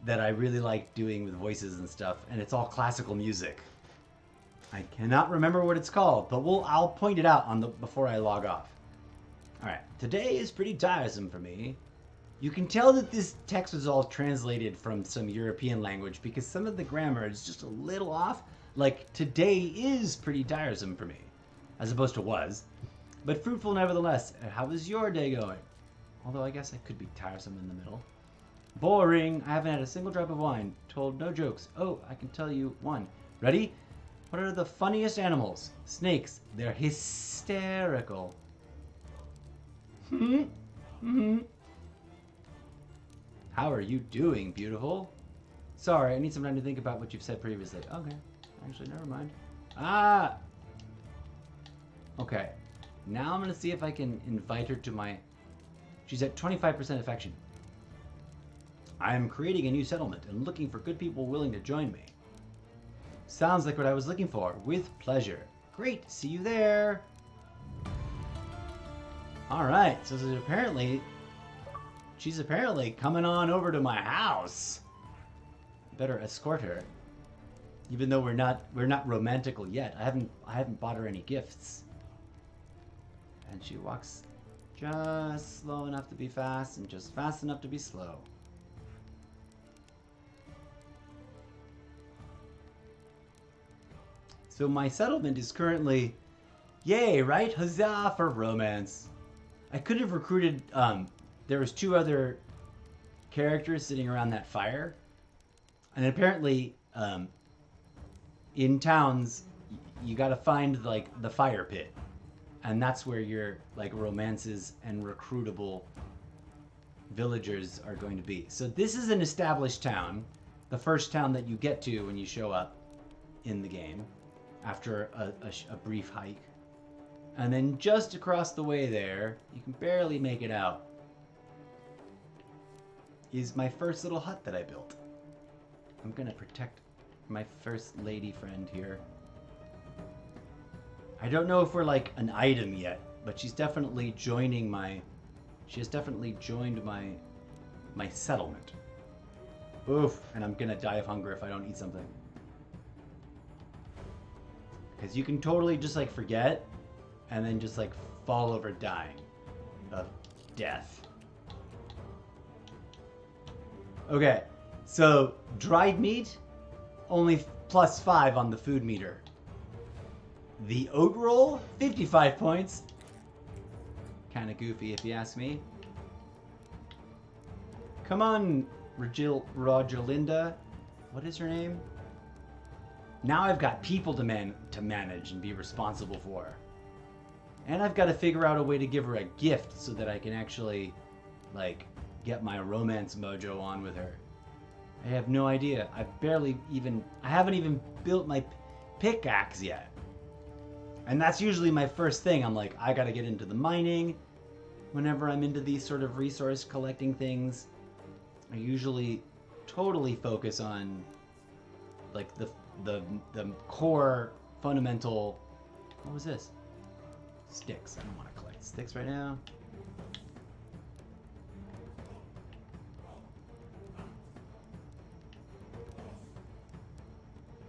that I really like doing with voices and stuff, and it's all classical music. I cannot remember what it's called, but I'll point it out before I log off. All right, today is pretty tiresome for me. You can tell that this text was all translated from some European language because some of the grammar is just a little off. Like, today is pretty tiresome for me, as opposed to was, but fruitful nevertheless. How is your day going? Although I guess it could be tiresome in the middle. Boring. I haven't had a single drop of wine. Told no jokes. Oh, I can tell you one. Ready? What are the funniest animals? Snakes. They're hysterical. How are you doing, beautiful? Sorry, I need some time to think about what you've said previously. Okay. Actually, never mind. Ah! Okay. Now I'm going to see if I can invite her to my... She's at 25% affection. I am creating a new settlement and looking for good people willing to join me. Sounds like what I was looking for. With pleasure. Great. See you there. Alright. So she's apparently coming on over to my house. Better escort her. Even though we're not romantical yet. I haven't bought her any gifts. And she walks just slow enough to be fast and just fast enough to be slow. So my settlement is currently, yay, right? Huzzah for romance. I could have recruited, there was 2 other characters sitting around that fire. And apparently, in towns, you gotta find, like, the fire pit. And that's where your, like, romances and recruitable villagers are going to be. So this is an established town. The first town that you get to when you show up in the game. After a brief hike. And then just across the way there, you can barely make it out, is my first little hut that I built. I'm gonna protect my first lady friend here. I don't know if we're like an item yet, but she's definitely joining she has definitely joined my settlement. Oof, and I'm gonna die of hunger if I don't eat something. Because you can totally just like forget and then just like fall over dying of death. Okay, so dried meat, only +5 on the food meter. The oat roll, 55 points. Kind of goofy if you ask me. Come on, Rogerlinda. What is her name? Now I've got people to manage and be responsible for. And I've got to figure out a way to give her a gift so that I can actually, like, get my romance mojo on with her. I have no idea. I haven't even built my pickaxe yet. And that's usually my first thing. I'm like, I got to get into the mining. Whenever I'm into these sort of resource collecting things, I usually totally focus on, like, the core fundamental. What was this? Sticks. I don't want to collect sticks right now.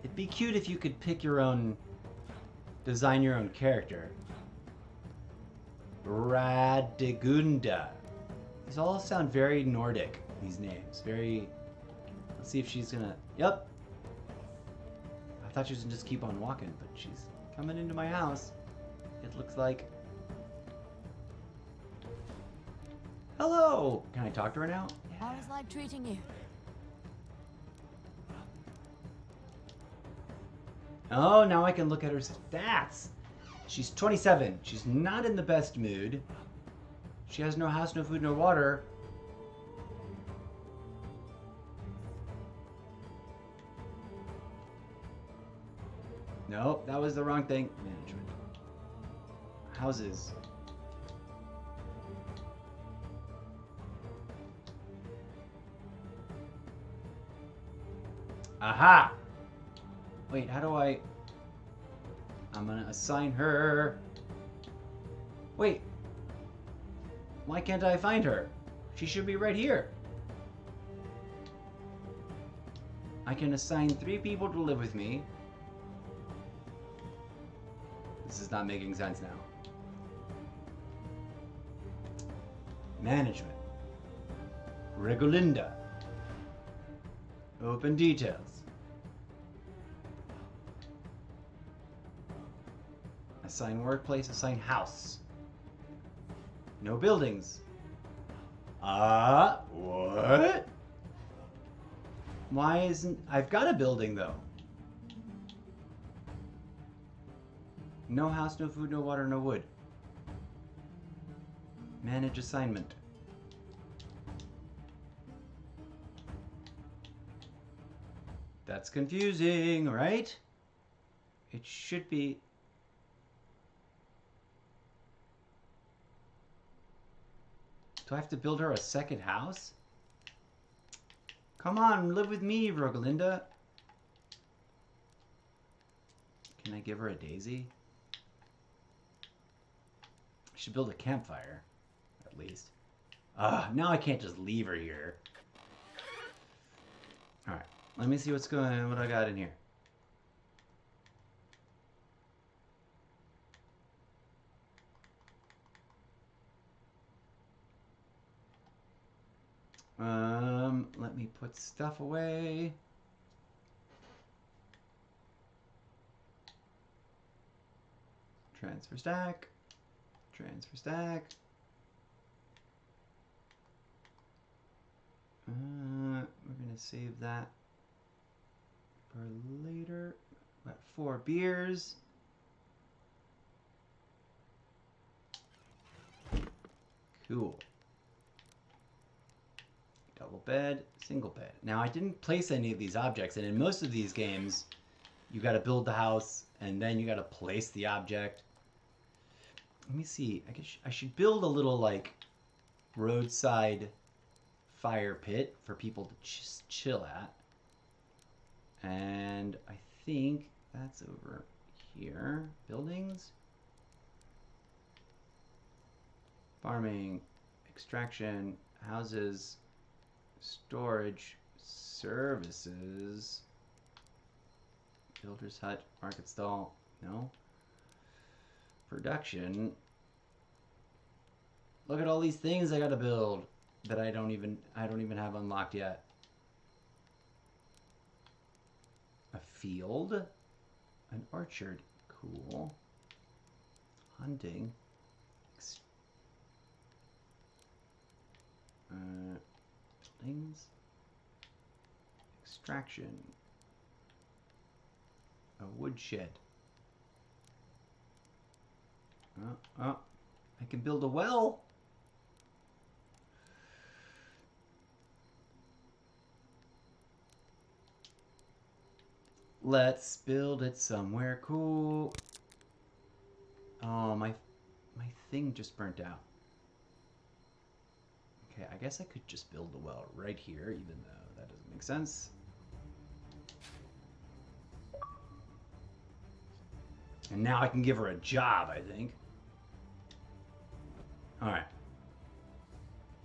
It'd be cute if you could pick your own, design your own character. Radigunda. These all sound very Nordic, these names. Very, Let's see if she's gonna... Yep. I thought she was gonna just keep on walking, but she's coming into my house. It looks like... Hello! Can I talk to her now? How is life treating you? Oh, now I can look at her stats. She's 27. She's not in the best mood. She has no house, no food, no water. Nope, that was the wrong thing. Management. Houses. Aha! Wait, how do I... I'm gonna assign her... Wait. Why can't I find her? She should be right here. I can assign 3 people to live with me. This is not making sense now. Management. Regolinda. Open details. Assign workplace, assign house. No buildings. What? Why isn't... I've got a building, though. No house, no food, no water, no wood. Manage assignment. That's confusing, right? It should be... Do I have to build her a second house? Come on, live with me, Rogalinda. Can I give her a daisy? I should build a campfire, at least. Now I can't just leave her here. Alright, let me see what's going on, what I got in here. Let me put stuff away. Transfer stack. Transfer stack. We're gonna save that for later. Got 4 beers. Cool. Double bed, single bed. Now I didn't place any of these objects, and in most of these games, you got to build the house, and then you got to place the object. Let me see. I guess I should build a little like roadside fire pit for people to just chill at. And I think that's over here. Buildings. Farming, extraction, houses, storage, services, builder's hut, market stall, no. Production. Look at all these things I gotta build that I don't even have unlocked yet. A field, an orchard, cool. Hunting. Buildings. Extraction. A woodshed. I can build a well. Let's build it somewhere cool. Oh, my thing just burnt out. Okay, I guess I could just build the well right here, even though that doesn't make sense. And now I can give her a job, I think. Alright.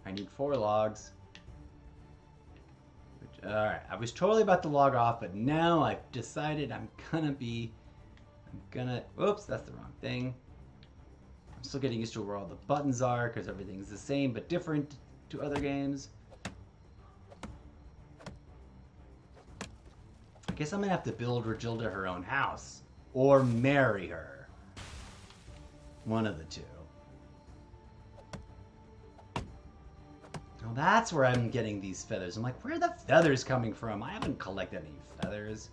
I need 4 logs. Alright, I was totally about to log off, but now I've decided I'm gonna... Oops, that's the wrong thing. I'm still getting used to where all the buttons are, because everything's the same, but different to other games. guess I'm gonna have to build Regilda her own house. Or marry her. One of the two. Now that's where I'm getting these feathers. I'm like, where are the feathers coming from? I haven't collected any feathers.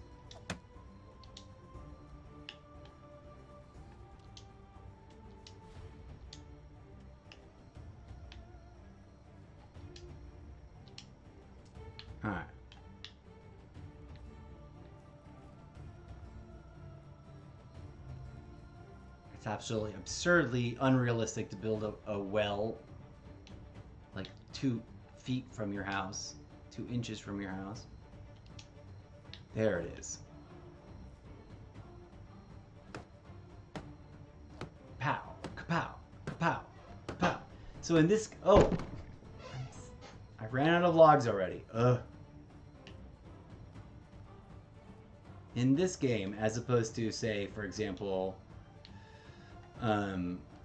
Alright. It's absolutely absurdly unrealistic to build a well like 2 feet from your house, 2 inches from your house. There it is. Pow, kapow, kapow, kapow. So in this, oh, I ran out of logs already. Ugh. In this game, as opposed to, say, for example,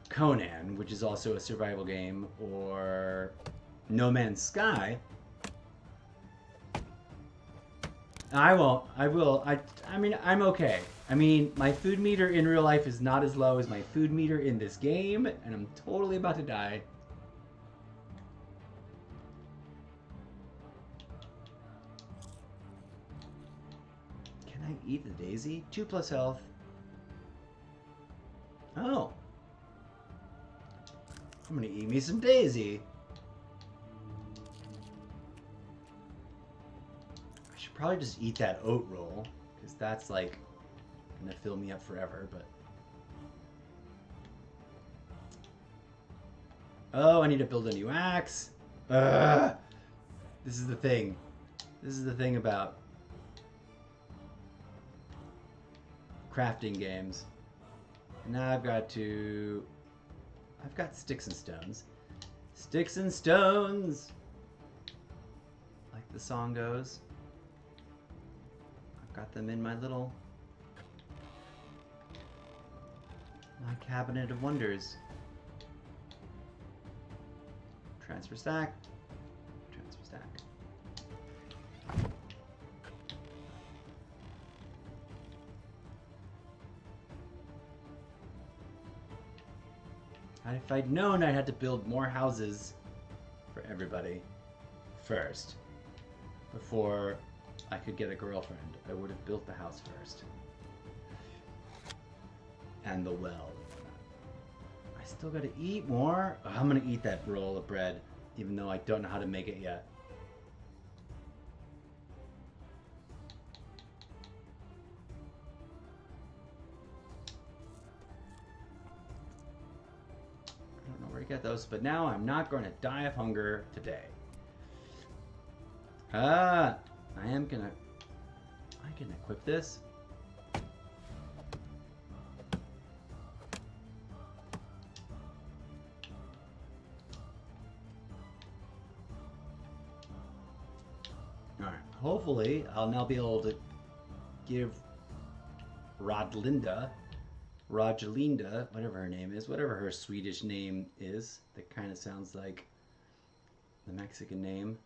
Conan, which is also a survival game, or No Man's Sky, I mean, I'm okay. I mean, my food meter in real life is not as low as my food meter in this game, and I'm totally about to die. Can I eat the daisy? 2 plus health. Oh. I'm gonna eat me some daisy. I should probably just eat that oat roll, because that's like gonna fill me up forever, but... Oh, I need to build a new axe. Ugh. This is the thing. This is the thing about crafting games. Now I've got sticks and stones. Sticks and stones! Like the song goes. I've got them in my cabinet of wonders. Transfer stack. Transfer stack. If I'd known I had to build more houses for everybody first, before I could get a girlfriend, I would have built the house first. And the well. I still gotta eat more. Oh, I'm gonna eat that roll of bread, even though I don't know how to make it yet. Get those, but now I'm not going to die of hunger today. I can equip this. Alright, hopefully I'll now be able to give Rogelinda, whatever her name is, whatever her Swedish name is, that kind of sounds like the Mexican name.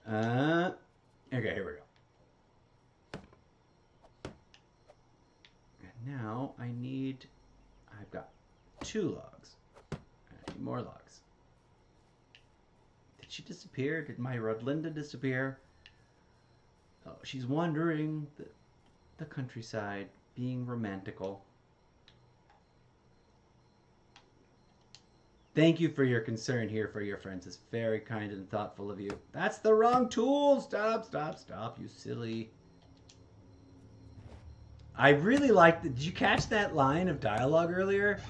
Okay, here we go. And now I've got 2 logs. I need more logs. Did she disappear? Did my Rodlinda disappear? Oh, she's wandering the countryside, being romantical. Thank you for your concern here for your friends. It's very kind and thoughtful of you. That's the wrong tool! Stop, stop, stop, you silly. I really liked did you catch that line of dialogue earlier?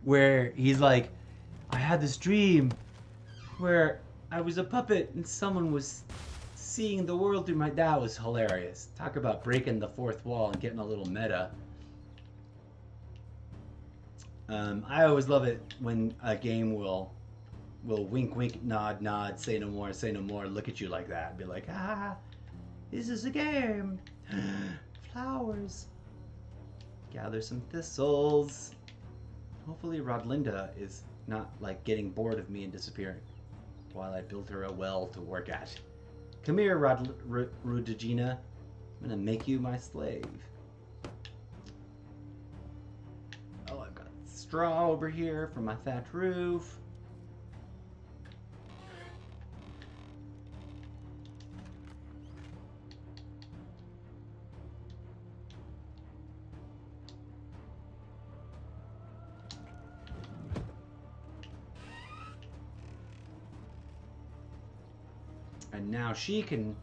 Where he's like, I had this dream where I was a puppet and someone was seeing the world through that was hilarious. Talk about breaking the fourth wall and getting a little meta. I always love it when a game will wink, wink, nod, nod, say no more, look at you like that. Be like, this is a game. Flowers. Gather some thistles. Hopefully Rodlinda is not like getting bored of me and disappearing while I build her a well to work at. Come here, Rudagina. I'm gonna make you my slave. Oh, I've got straw over here for my thatch roof. And now she can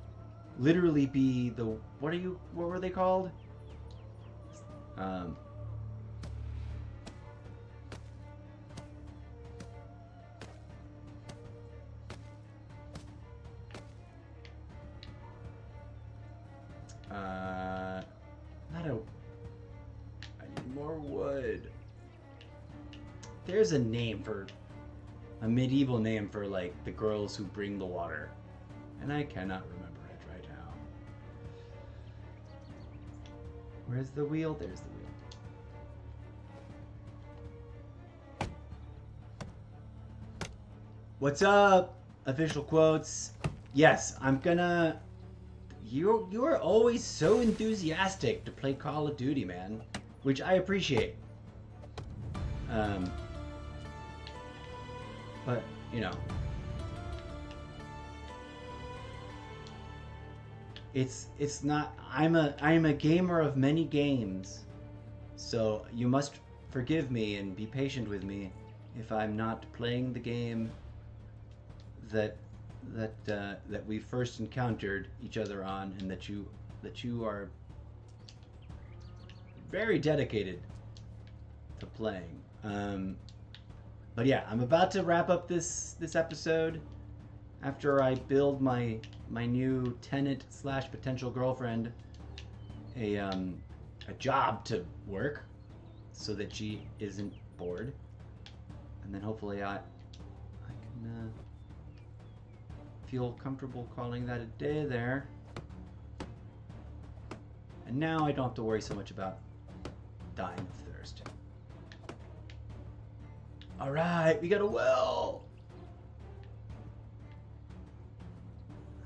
literally be the, what were they called? I need more wood. There's a name for, a medieval name for like the girls who bring the water. And I cannot remember it right now. Where's the wheel? There's the wheel. What's up? Official quotes. Yes, I'm gonna... You're always so enthusiastic to play Call of Duty, man. Which I appreciate. But, you know... It's not, I'm a gamer of many games, so you must forgive me and be patient with me if I'm not playing the game that we first encountered each other on, and that you are very dedicated to playing. But yeah, I'm about to wrap up this episode after I build my new tenant / potential girlfriend a job to work so that she isn't bored, and then hopefully I can feel comfortable calling that a day there. And now I don't have to worry so much about dying of thirst. All right, we got a well.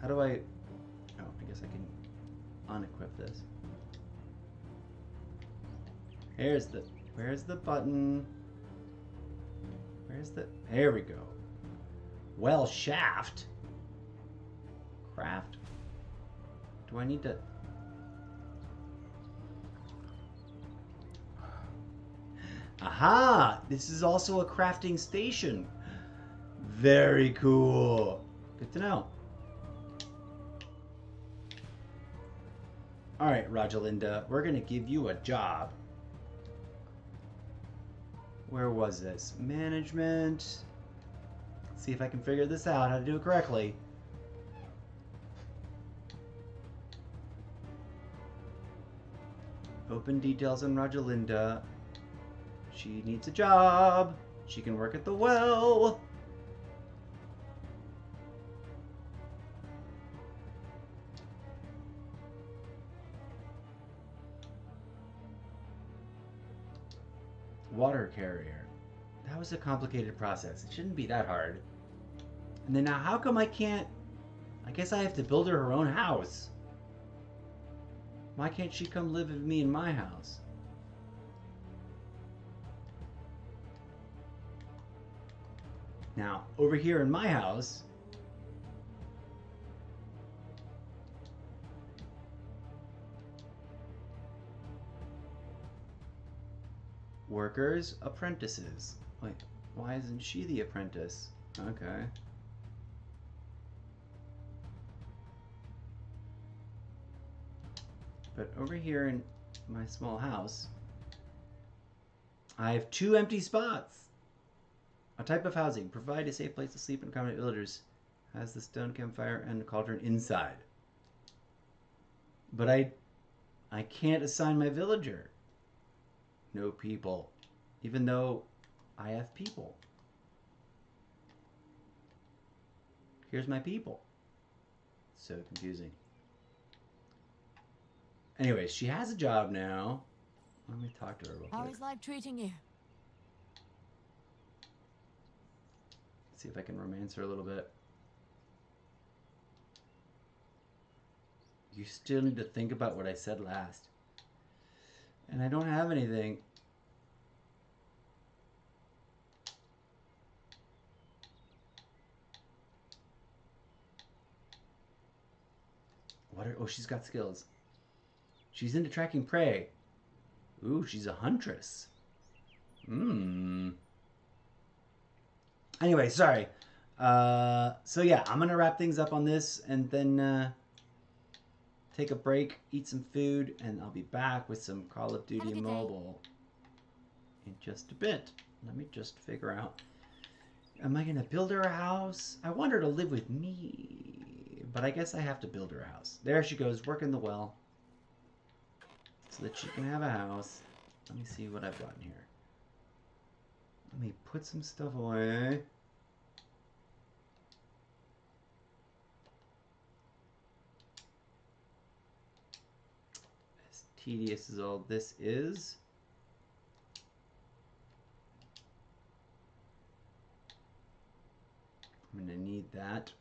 How do I... Oh, I guess I can unequip this. Where's the button? Where's the... There we go. Well, shaft. Craft. Do I need to... Aha! This is also a crafting station. Very cool. Good to know. Alright, Rosalinda, we're gonna give you a job. Where was this? Management. Let's see if I can figure this out, how to do it correctly. Open details on Rosalinda. She needs a job. She can work at the well. Water carrier. That was a complicated process. It shouldn't be that hard. And then now, how come I can't... I guess I have to build her own house. Why can't she come live with me in my house? Now, over here in my house... Workers, apprentices. Wait, why isn't she the apprentice? Okay. But over here in my small house, I have 2 empty spots. A type of housing. Provide a safe place to sleep and accommodate villagers. Has the stone campfire and the cauldron inside. But I can't assign my villager. No people. Even though I have people. Here's my people. So confusing. Anyways, she has a job now. Let me talk to her real quick. How is life treating you? See if I can romance her a little bit. You still need to think about what I said last. And I don't have anything. Oh, she's got skills. She's into tracking prey. Ooh, she's a huntress. Anyway, sorry. So yeah, I'm gonna wrap things up on this and then take a break, eat some food, and I'll be back with some Call of Duty Mobile in just a bit. Let me just figure out. Am I gonna build her a house? I want her to live with me, but I guess I have to build her a house. There she goes, working the well, so that she can have a house. Let me see what I've got in here. Let me put some stuff away. As tedious as all this is, I'm going to need that.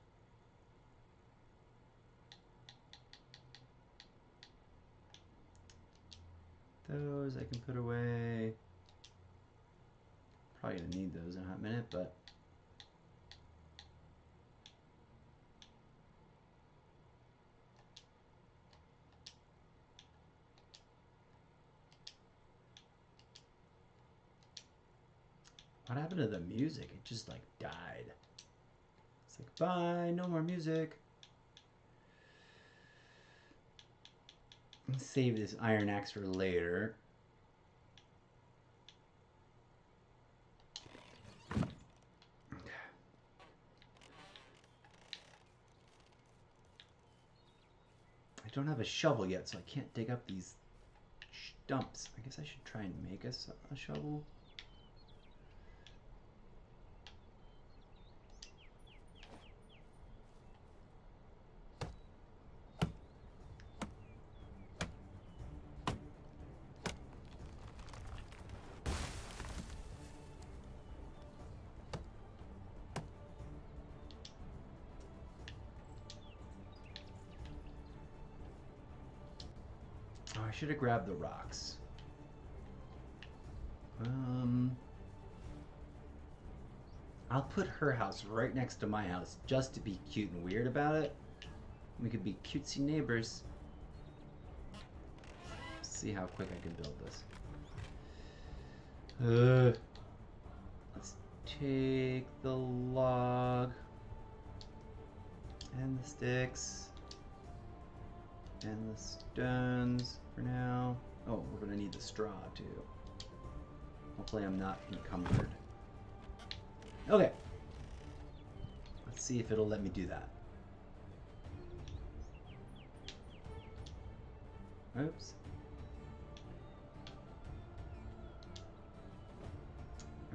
Those I can put away. Probably going to need those in a hot minute, but what happened to the music? It just like died. It's like, bye, no more music. Let's save this iron axe for later. Okay. I don't have a shovel yet, so I can't dig up these stumps. I guess I should try and make us a shovel. Oh, I should have grabbed the rocks. I'll put her house right next to my house just to be cute and weird about it. We could be cutesy neighbors. See how quick I can build this. Let's take the log and the sticks and the stones for now. Oh, we're gonna need the straw too. Hopefully I'm not encumbered. Okay. Let's see if it'll let me do that. Oops.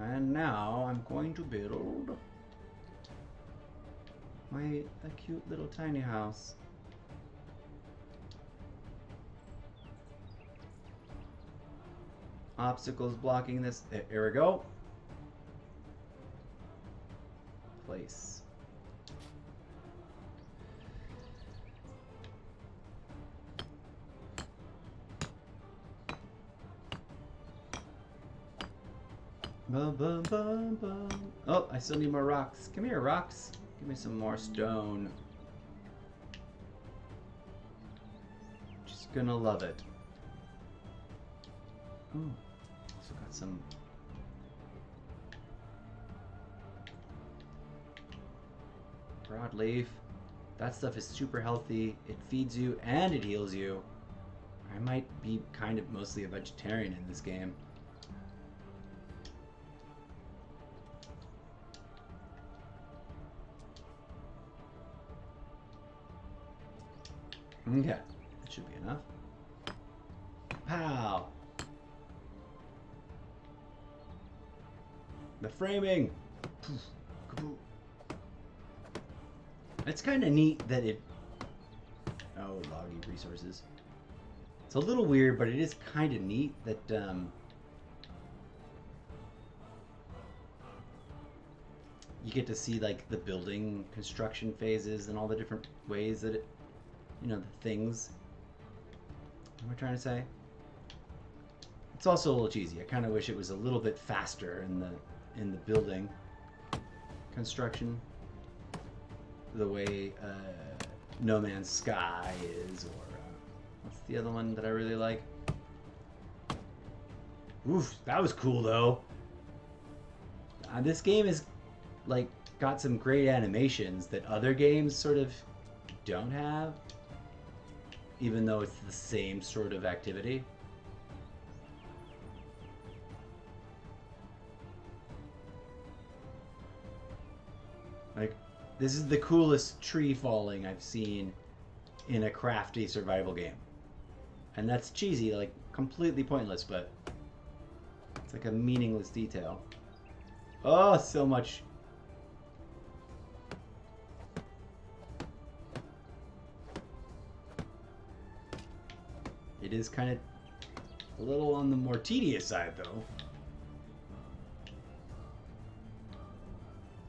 And now I'm going to build a cute little tiny house. Obstacles blocking this. Here we go. Place. Bum, bum, bum, bum. Oh, I still need more rocks. Come here, rocks. Give me some more stone. Just gonna love it. Ooh, also got some broadleaf. That stuff is super healthy. It feeds you and it heals you. I might be kind of mostly a vegetarian in this game. Okay, that should be enough. Pow! The framing! It's kind of neat that it... Oh, loggy resources. It's a little weird, but it is kind of neat that you get to see like the building construction phases and all the different ways that it you know, the things. What am I trying to say? It's also a little cheesy. I kind of wish it was a little bit faster in the building construction, the way No Man's Sky is, or what's the other one that I really like? Oof, that was cool though. This game is like got some great animations that other games sort of don't have, even though it's the same sort of activity. Like, this is the coolest tree falling I've seen in a crafty survival game. And that's cheesy, like completely pointless, but it's like a meaningless detail. Oh, so much. It is kind of a little on the more tedious side, though.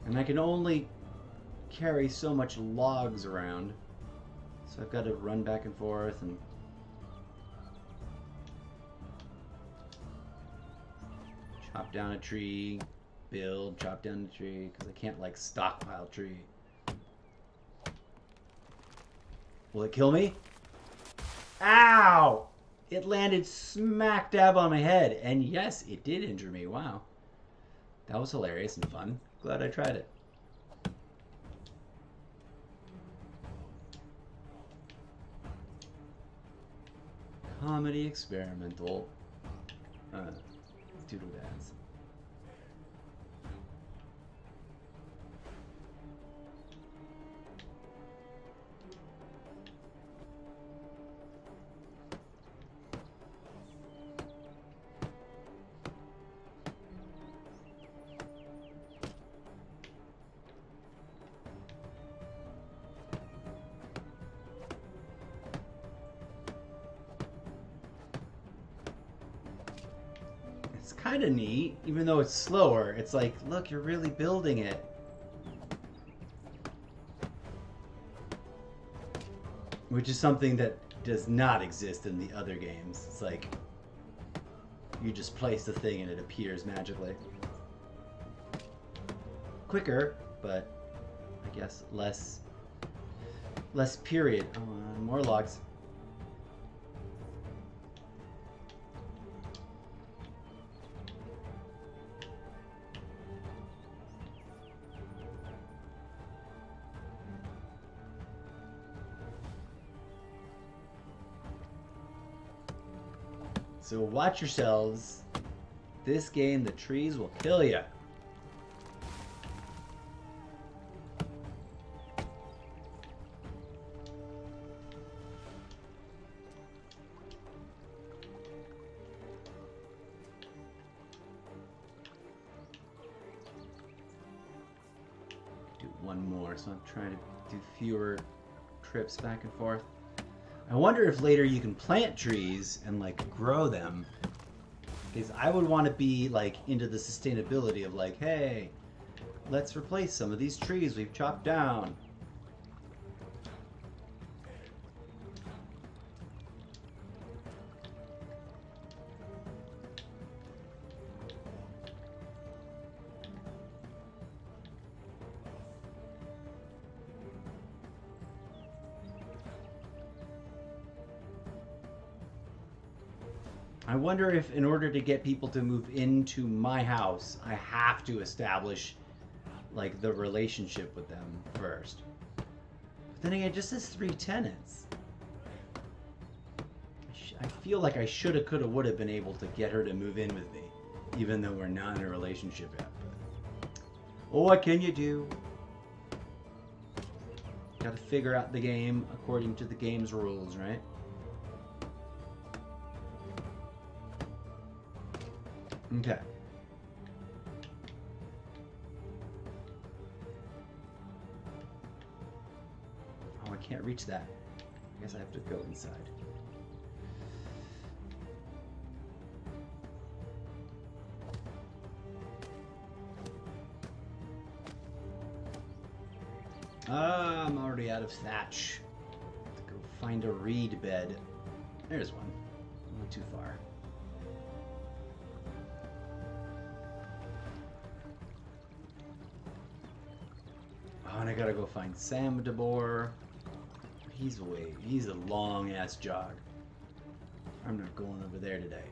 And I can only carry so much logs around, so I've got to run back and forth and chop down a tree, build, chop down a tree, because I can't like stockpile tree. Will it kill me? Ow! It landed smack dab on my head, and yes, it did injure me. Wow. That was hilarious and fun. Glad I tried it. Comedy experimental doodle dance. Kind of neat, even though it's slower. It's like, look, you're really building it. Which is something that does not exist in the other games. It's like, you just place the thing and it appears magically. Quicker, but I guess less period. Oh, more logs. So watch yourselves. This game, the trees will kill you. Do one more, so I'm trying to do fewer trips back and forth. I wonder if later you can plant trees and like grow them, because I would want to be like into the sustainability of like, hey, let's replace some of these trees we've chopped down. I wonder if in order to get people to move into my house, I have to establish like the relationship with them first. But then again, it just says 3 tenants. I feel like I shoulda, coulda, woulda been able to get her to move in with me, even though we're not in a relationship yet. But, oh, what can you do? Gotta figure out the game according to the game's rules, right? Okay. Oh, I can't reach that. I guess I have to go inside. I'm already out of thatch. Have to go Find a reed bed. There's one. Not too far. Oh, and I gotta go find Sam DeBoer. He's a long ass jog. I'm not going over there today.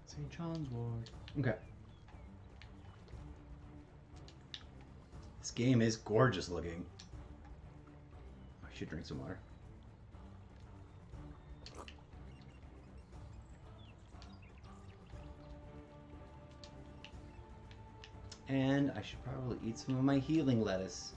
St. John's Ward. Okay. This game is gorgeous looking. I should drink some water. And I should probably eat some of my healing lettuce.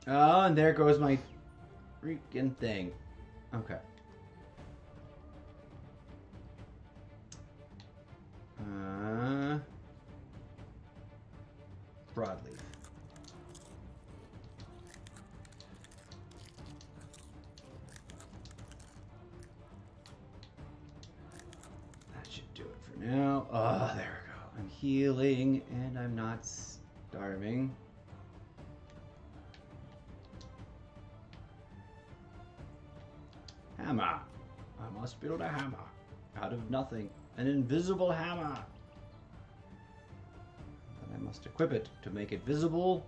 Oh, and there goes my freaking thing. Okay. Broadleaf. That should do it for now. Oh, there we go. I'm healing and I'm not starving. Hammer. I must build a hammer. Out of nothing. An invisible hammer. Then I must equip it to make it visible.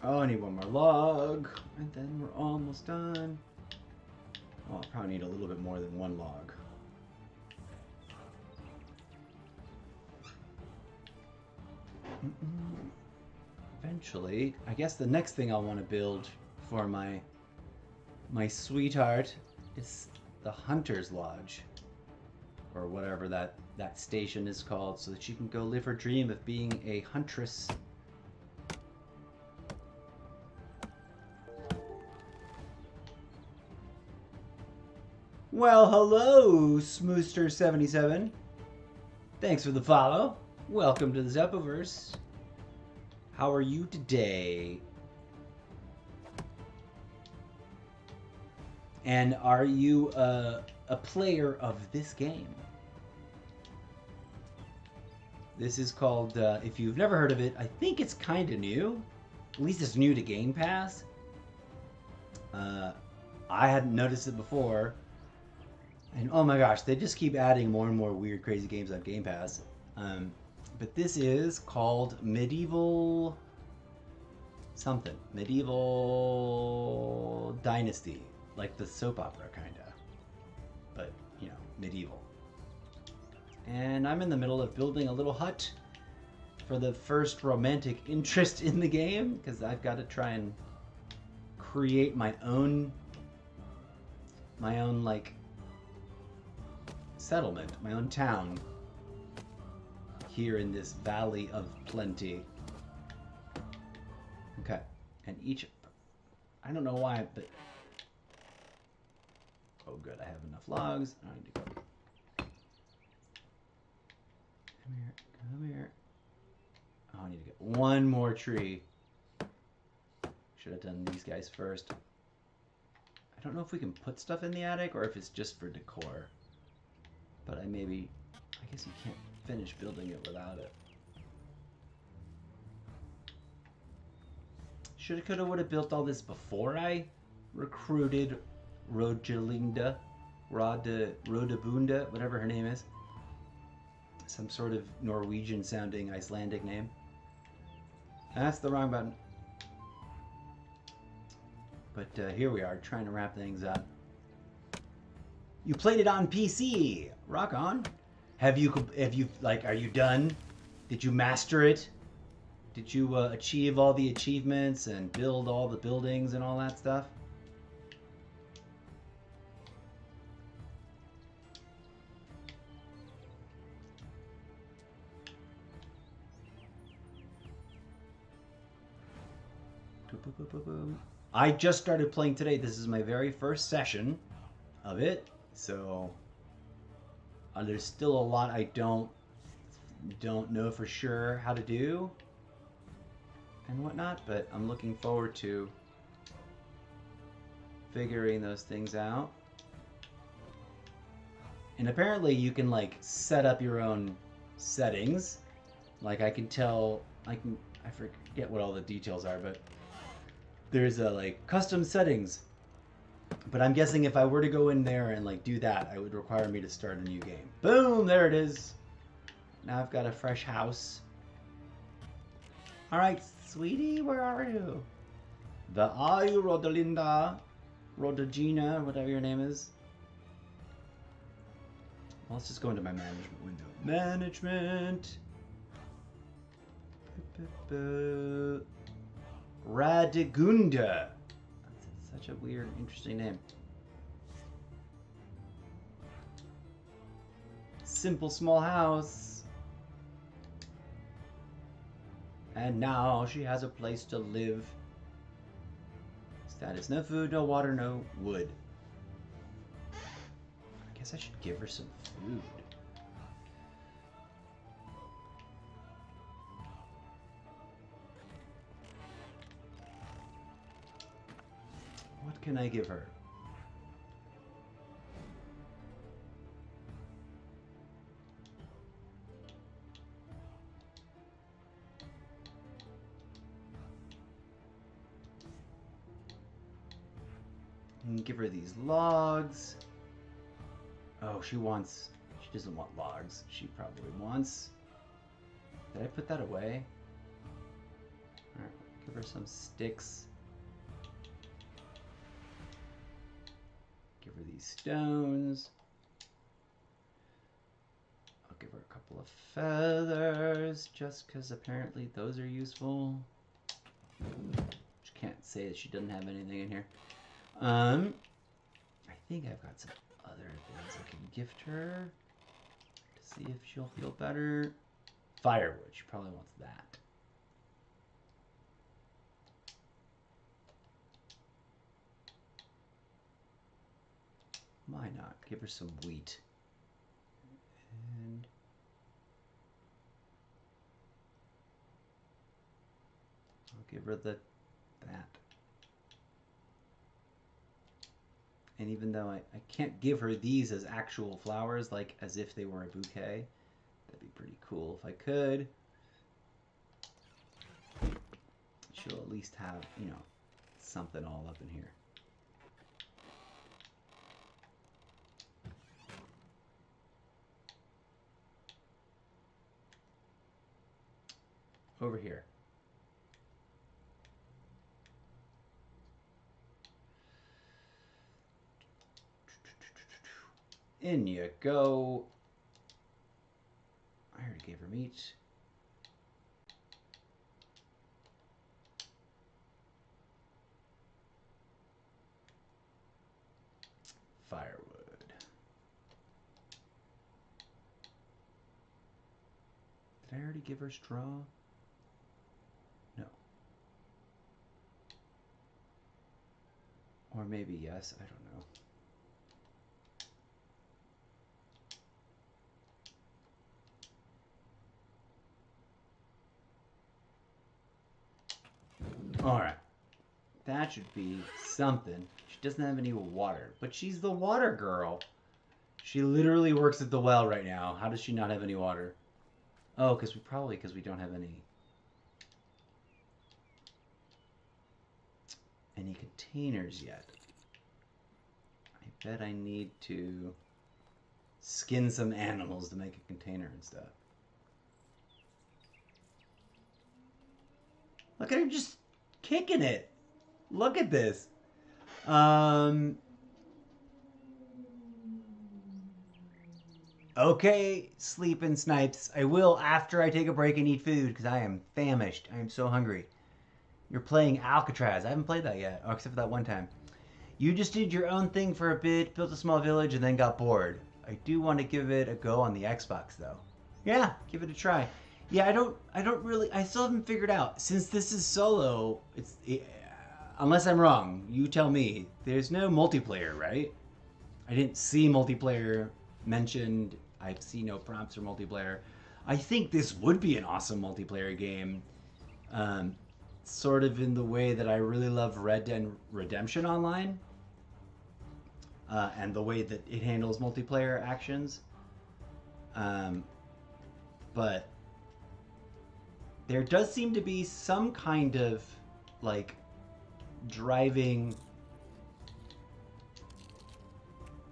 Oh, I need one more log, and then we're almost done. Oh, I'll probably need a little bit more than one log. Eventually, I guess the next thing I'll want to build for my sweetheart is the Hunter's Lodge, or whatever that station is called, so that she can go live her dream of being a huntress. Well, hello, Smooster77. Thanks for the follow. Welcome to the Zeppoverse. How are you today? And are you a player of this game? This is called, if you've never heard of it, I think it's kind of new. At least it's new to Game Pass. I hadn't noticed it before. And oh my gosh, they just keep adding more and more weird, crazy games on Game Pass. But this is called Medieval something. Medieval Dynasty. Like the soap opera, kinda. But, you know, medieval. And I'm in the middle of building a little hut for the first romantic interest in the game, because I've got to try and create my own like settlement, my own town here in this valley of plenty. Okay, and each, I don't know why, but oh good, I have enough logs. I need to go. Come here, come here. one more tree. Should have done these guys first. I don't know if we can put stuff in the attic or if it's just for decor. But I guess you can't finish building it without it. Shoulda, coulda, woulda built all this before I recruited Rodelinda, Rodabunda, whatever her name is. Some sort of Norwegian sounding Icelandic name. That's the wrong button. But here we are, trying to wrap things up. You played it on PC. Rock on. Have you like, are you done? Did you master it? Did you achieve all the achievements and build all the buildings and all that stuff? I just started playing today. This is my very first session of it, so there's still a lot I don't know for sure how to do and whatnot, but I'm looking forward to figuring those things out. And apparently you can like set up your own settings. Like I forget what all the details are, but there's a like custom settings. But I'm guessing if I were to go in there and like do that, it would require me to start a new game. Boom, there it is. Now I've got a fresh house. All right, sweetie, where are you? The are you, Rodelinda, Rodagina, whatever your name is. Well, let's just go into my management window. Management. Radegunda. That's such a weird, interesting name. Simple small house. And now she has a place to live. Status: no food, no water, no wood. I guess I should give her some food. What can I give her? And give her these logs. Oh, she doesn't want logs. She probably wants. Did I put that away? Alright, give her some sticks. Give her these stones. I'll give her a couple of feathers, just because apparently those are useful. She can't say that she doesn't have anything in here. I think I've got some other things I can gift her to see if she'll feel better. Firewood, she probably wants that. Why not? Give her some wheat. And I'll give her that. And even though I can't give her these as actual flowers, like as if they were a bouquet, that'd be pretty cool if I could. She'll at least have, you know, something all up in here. Over here. In you go. I already gave her meat. Firewood. Did I already give her straw? No. Or maybe yes, I don't know. Alright. That should be something. She doesn't have any water, but she's the water girl. She literally works at the well right now. How does she not have any water? Oh, because we don't have any containers yet. I bet I need to skin some animals to make a container and stuff. Look at her just kicking it. Look at this. Okay, sleeping snipes. I will after I take a break and eat food because I am famished. I am so hungry. You're playing Alcatraz. I haven't played that yet, except for that one time. You just did your own thing for a bit, built a small village, and then got bored. I do want to give it a go on the Xbox, though. Yeah, give it a try. Yeah, I still haven't figured out. Since this is solo, unless I'm wrong, you tell me. There's no multiplayer, right? I didn't see multiplayer mentioned. I see no prompts for multiplayer. I think this would be an awesome multiplayer game. Sort of in the way that I really love Red Dead Redemption Online. And the way that it handles multiplayer actions. But there does seem to be some kind of, like, driving...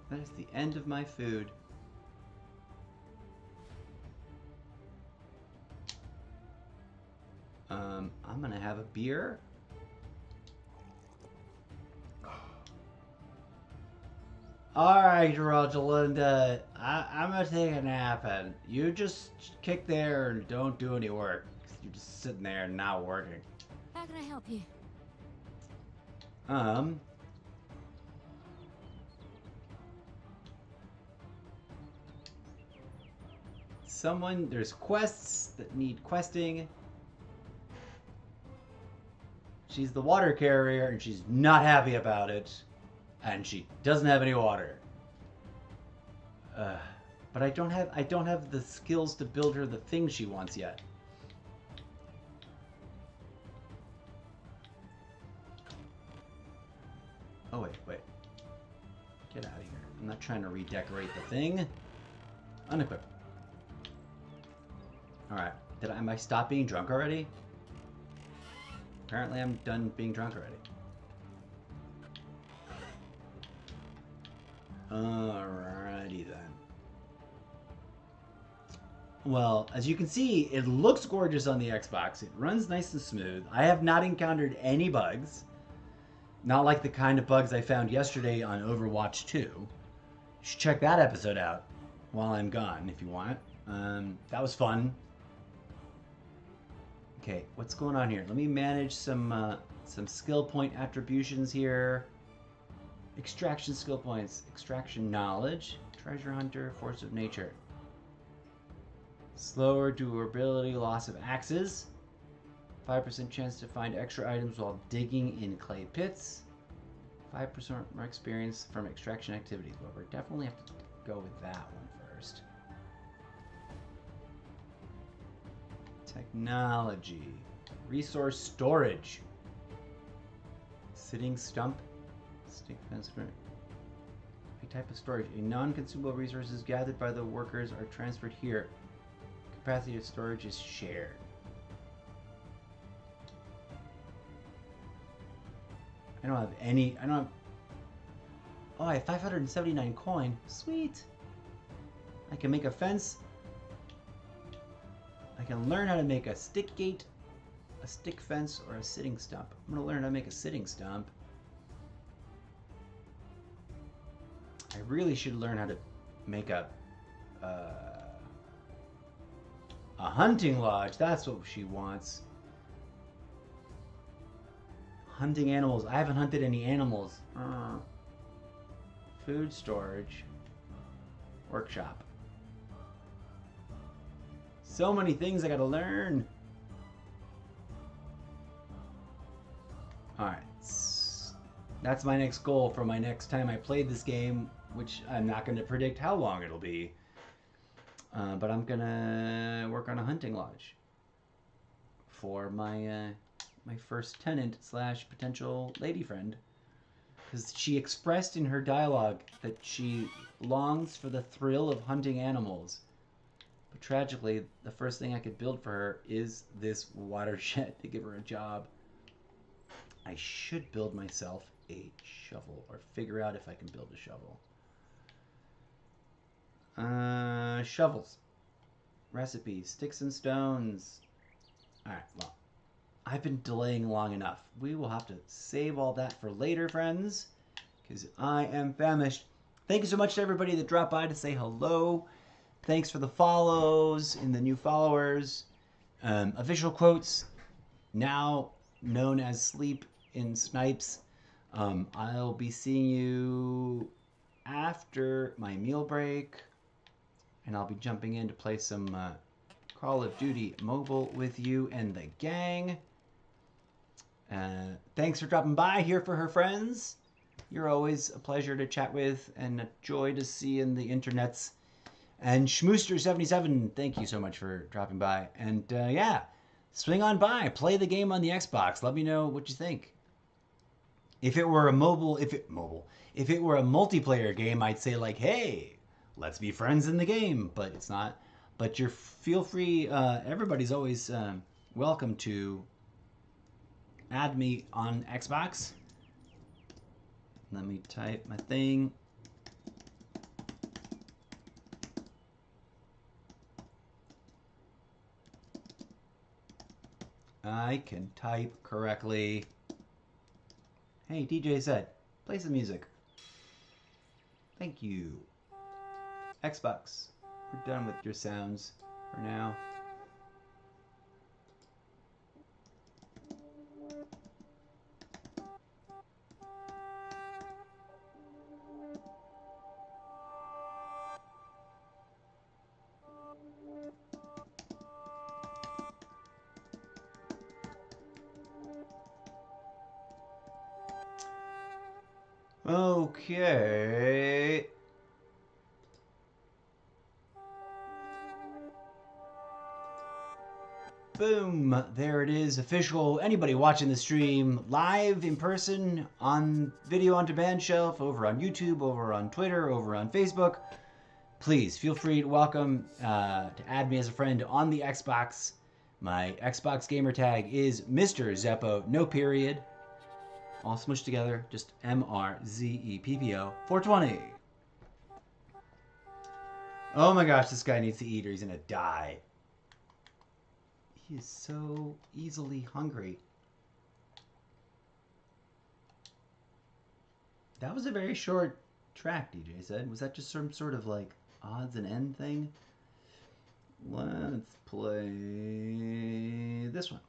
That is the end of my food. I'm gonna have a beer. Alright, Rosalinda, I'm gonna take a nap and you just kick there and don't do any work. You're just sitting there and not working. How can I help you? There's quests that need questing. She's the water carrier and she's not happy about it. And she doesn't have any water. But I don't have the skills to build her the thing she wants yet. Oh wait. Get out of here. I'm not trying to redecorate the thing. Unequip. Alright. Am I stopped being drunk already? Apparently I'm done being drunk already. Alrighty then. Well, as you can see, it looks gorgeous on the Xbox. It runs nice and smooth. I have not encountered any bugs. Not like the kind of bugs I found yesterday on Overwatch 2. You should check that episode out while I'm gone if you want. That was fun. Okay, what's going on here? Let me manage some skill point attributions here. Extraction skill points. Extraction knowledge. Treasure hunter. Force of nature. Slower durability. Loss of axes. 5% chance to find extra items while digging in clay pits. 5% more experience from extraction activities. Well, we definitely have to go with that one first. Technology. Resource storage. Sitting stump. Stick fence. A type of storage. A non-consumable resources gathered by the workers are transferred here. Capacity of storage is shared. I don't have any. Oh, I have 579 coin. Sweet. I can make a fence. I can learn how to make a stick gate, a stick fence, or a sitting stump. I'm going to learn how to make a sitting stump. I really should learn how to make a hunting lodge. That's what she wants. Hunting animals. I haven't hunted any animals. Food storage. Workshop. So many things I gotta learn. Alright. That's my next goal for my next time I play this game, which I'm not going to predict how long it'll be. But I'm gonna work on a hunting lodge for my my first tenant slash potential lady friend. Because she expressed in her dialogue that she longs for the thrill of hunting animals. But tragically, the first thing I could build for her is this watershed to give her a job. I should build myself a shovel, or figure out if I can build a shovel. Shovels. Recipes. Sticks and stones. Alright, well, I've been delaying long enough. We will have to save all that for later, friends, because I am famished. Thank you so much to everybody that dropped by to say hello. Thanks for the follows and the new followers. Official quotes, now known as Sleep in Snipes. I'll be seeing you after my meal break, and I'll be jumping in to play some Call of Duty Mobile with you and the gang. Thanks for dropping by here for her friends. You're always a pleasure to chat with and a joy to see in the internets. And Schmooster77, thank you so much for dropping by. And yeah, swing on by, play the game on the Xbox. Let me know what you think. If it were a if it were a multiplayer game, I'd say like, hey, let's be friends in the game. But it's not. But feel free. Everybody's always welcome to add me on Xbox. Let me type my thing. I can type correctly. Hey, DjZed, play some music. Thank you. Xbox, we're done with your sounds for now. Okay. Boom. There it is. Official. Anybody watching the stream live in person on video on demand shelf, over on YouTube, over on Twitter, over on Facebook, please feel free to to add me as a friend on the Xbox. My Xbox gamer tag is MrZeppo, no period. All smushed together, just MrZeppo 420. Oh my gosh, this guy needs to eat or he's gonna die. He is so easily hungry. That was a very short track, DjZed. Was that just some sort of like odds and end thing? Let's play this one.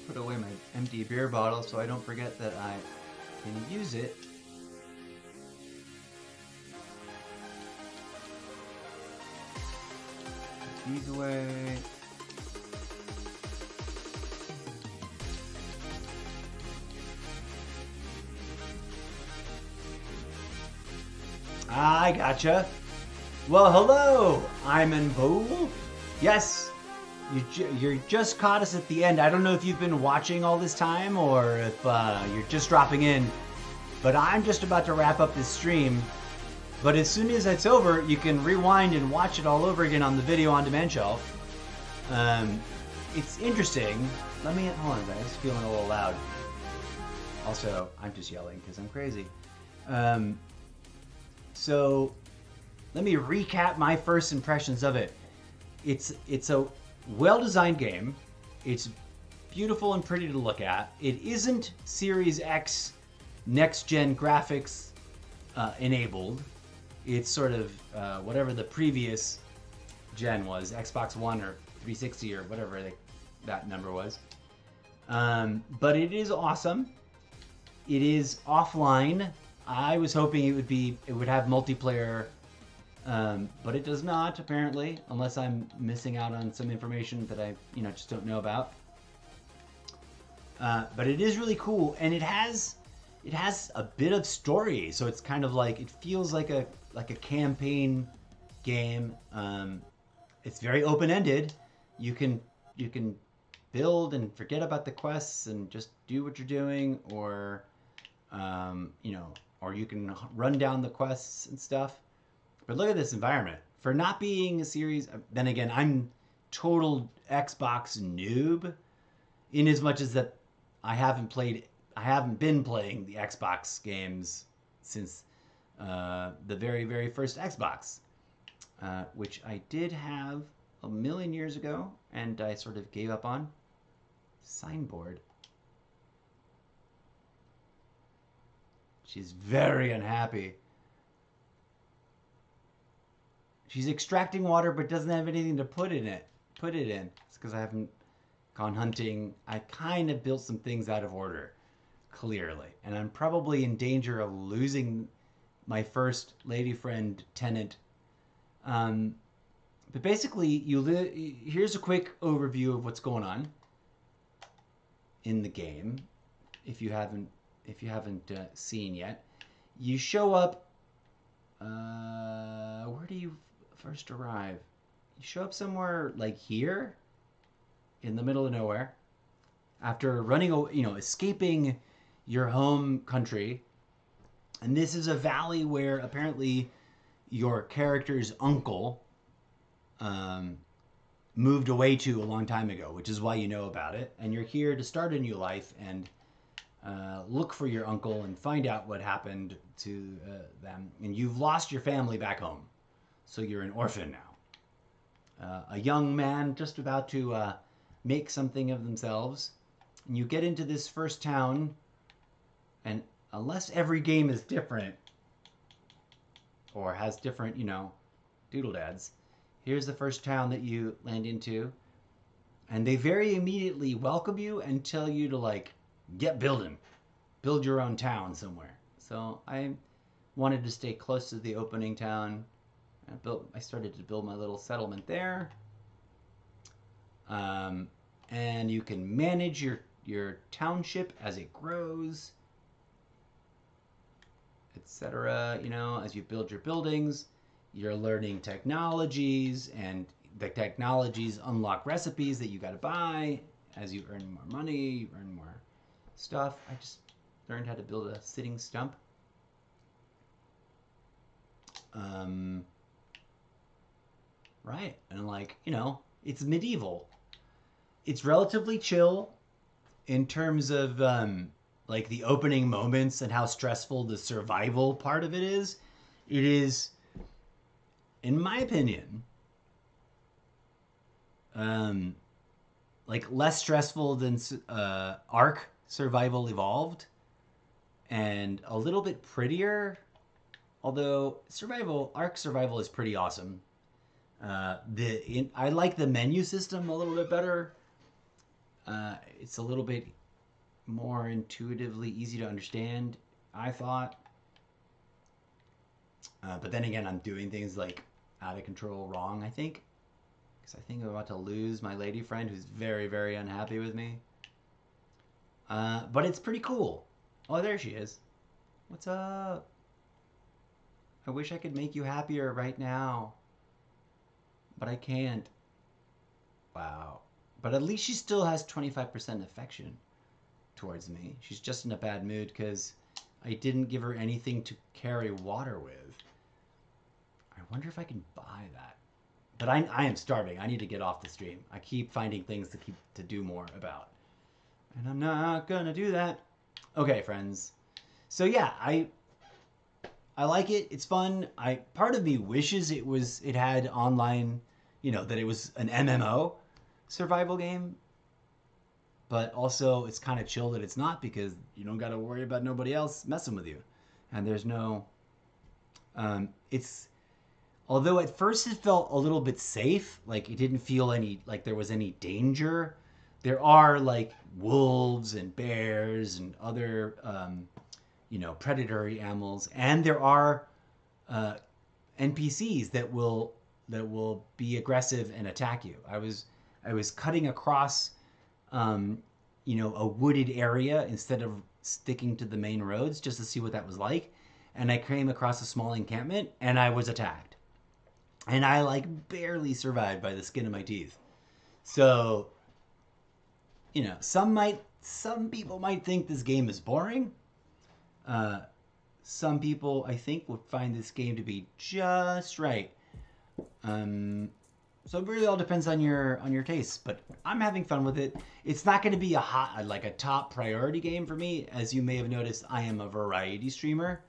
Put away my empty beer bottle so I don't forget that I can use it. Put these away. I gotcha. Well, hello, I'm in Bowl. Yes. You just caught us at the end. I don't know if you've been watching all this time or if you're just dropping in, but I'm just about to wrap up this stream. But as soon as it's over, you can rewind and watch it all over again on the video on demand shelf. It's interesting. Hold on, guys. Feeling a little loud. Also, I'm just yelling because I'm crazy. So let me recap my first impressions of it. It's a well-designed game. It's beautiful and pretty to look at. It isn't Series X next-gen graphics enabled. It's sort of whatever the previous gen was, Xbox One or 360 or whatever that number was. But it is awesome. It is offline. I was hoping it would have multiplayer. But it does not, apparently, unless I'm missing out on some information that I, just don't know about. But it is really cool, and it has a bit of story, so it's kind of like, it feels like a like a campaign game. It's very open-ended. You can build and forget about the quests and just do what you're doing, or or you can run down the quests and stuff. But look at this environment. For not being a series, then again, I'm total Xbox noob, in as much as that I haven't been playing the Xbox games since the very, very first Xbox, which I did have a million years ago, and I sort of gave up on. Signboard. She's very unhappy. She's extracting water but doesn't have anything to put in. It's because I haven't gone hunting. I kind of built some things out of order, clearly. And I'm probably in danger of losing my first lady friend tenant. But basically, here's a quick overview of what's going on in the game. If you haven't seen yet, you show up. Where do you first arrive? You show up somewhere like here, in the middle of nowhere, after running, escaping your home country. And this is a valley where apparently your character's uncle moved away to a long time ago, which is why you know about it. And you're here to start a new life and look for your uncle and find out what happened to them. And you've lost your family back home, so you're an orphan now. A young man just about to make something of themselves. And you get into this first town, and unless every game is different or has different, doodle-dads, here's the first town that you land into. And they very immediately welcome you and tell you to, get building. Build your own town somewhere. So I wanted to stay close to the opening town. I started to build my little settlement there. And you can manage your township as it grows, etc. As you build your buildings, you're learning technologies, and the technologies unlock recipes that you got to buy. As you earn more money, you earn more stuff. I just learned how to build a sitting stump. Right, and it's medieval. It's relatively chill in terms of the opening moments and how stressful the survival part of it is. It is, in my opinion, less stressful than Ark Survival Evolved, and a little bit prettier. Although Ark Survival is pretty awesome. I like the menu system a little bit better. It's a little bit more intuitively easy to understand, I thought. But then again, I'm doing things out of control wrong, I think. Because I think I'm about to lose my lady friend who's very, very unhappy with me. But it's pretty cool. Oh, there she is. What's up? I wish I could make you happier right now. But I can't. Wow. But at least she still has 25% affection towards me. She's just in a bad mood because I didn't give her anything to carry water with. I wonder if I can buy that. But I am starving. I need to get off the stream. I keep finding things to do more about. And I'm not gonna do that. Okay, friends. So yeah, I like it. It's fun. Part of me wishes it had online, that it was an MMO survival game. But also it's kind of chill that it's not, because you don't got to worry about nobody else messing with you. And there's no although at first it felt a little bit safe, it didn't feel there was any danger. There are wolves and bears and other predatory animals, and there are NPCs that will be aggressive and attack you. I was cutting across a wooded area instead of sticking to the main roads just to see what that was like. and I came across a small encampment, and I was attacked. And I, like, barely survived by the skin of my teeth. So, you know, some people might think this game is boring. Some people, I think, would find this game to be just right. So it really all depends on your tastes, but I'm having fun with it. It's not going to be a top priority game for me. As you may have noticed, I am a variety streamer.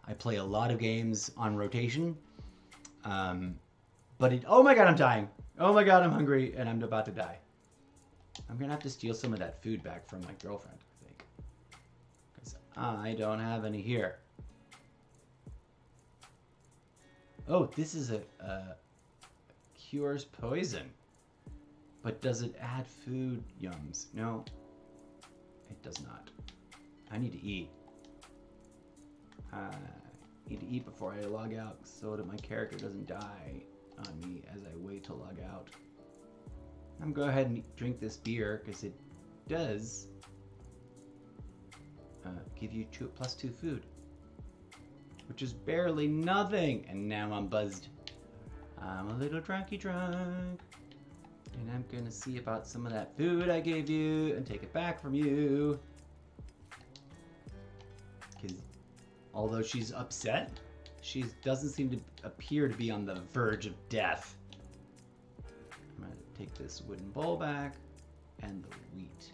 I play a lot of games on rotation. Oh my god, I'm dying. Oh my god, I'm hungry and I'm about to die. I'm going to have to steal some of that food back from my girlfriend, I think. Because I don't have any here. Oh, this is a cures poison. But does it add food? Yums. No, it does not. I need to eat. I need to eat before I log out so that my character doesn't die on me as I wait to log out. I'm going to go ahead and drink this beer because it does give you +2 food, which is barely nothing. And now I'm buzzed. I'm a little drunky drunk. And I'm going to see about some of that food I gave you and take it back from you. Because although she's upset, she doesn't seem to appear to be on the verge of death. I'm going to take this wooden bowl back and the wheat.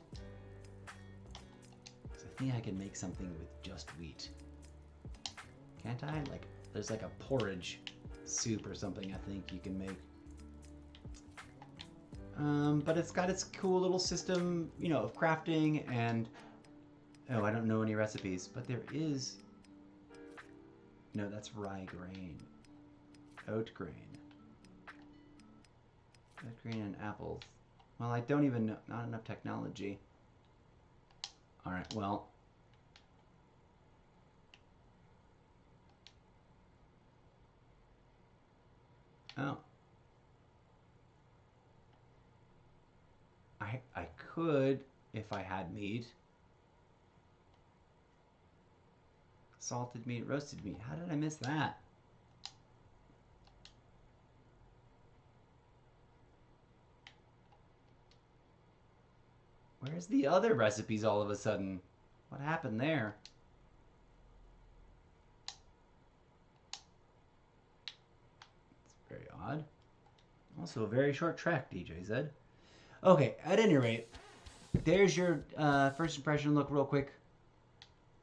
So I think I can make something with just wheat. Can't I? Like, there's like a porridge soup or something I think you can make. But it's got its cool little system, you know, of crafting and... Oh, I don't know any recipes, but there is... No, that's rye grain. Oat grain. Oat grain and apples. Well, I don't even know. Not enough technology. Alright, well... Oh. I could, if I had meat. Salted meat, roasted meat. How did I miss that? Where's the other recipes all of a sudden? What happened there? It's very odd. Also a very short track, DjZed. Okay, at any rate, there's your first impression look real quick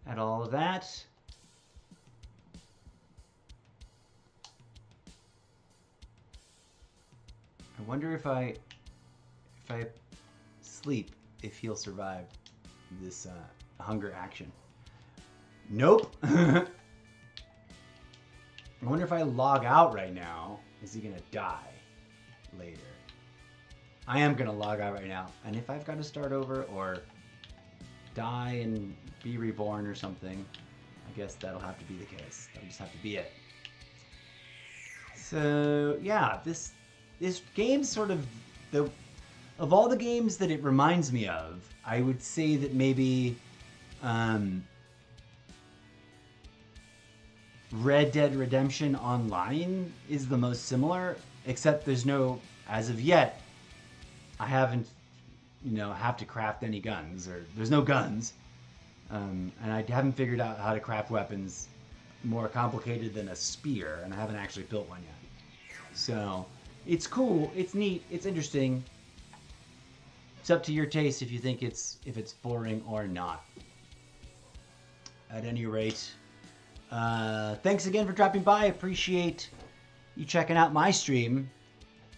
at all of that. I wonder if I sleep, if he'll survive this hunger action. Nope. I wonder if I log out right now, is he gonna die later? I am gonna log out right now, and if I've got to start over or die and be reborn or something, I guess that'll have to be the case. That'll just have to be it. So yeah, this game's sort of of all the games that it reminds me of, I would say that maybe Red Dead Redemption Online is the most similar, except there's no, as of yet, I haven't, have to craft any guns, or there's no guns, and I haven't figured out how to craft weapons more complicated than a spear, and I haven't actually built one yet. So it's cool, it's neat, it's interesting. It's up to your taste if you think if it's boring or not. At any rate, thanks again for dropping by. I appreciate you checking out my stream.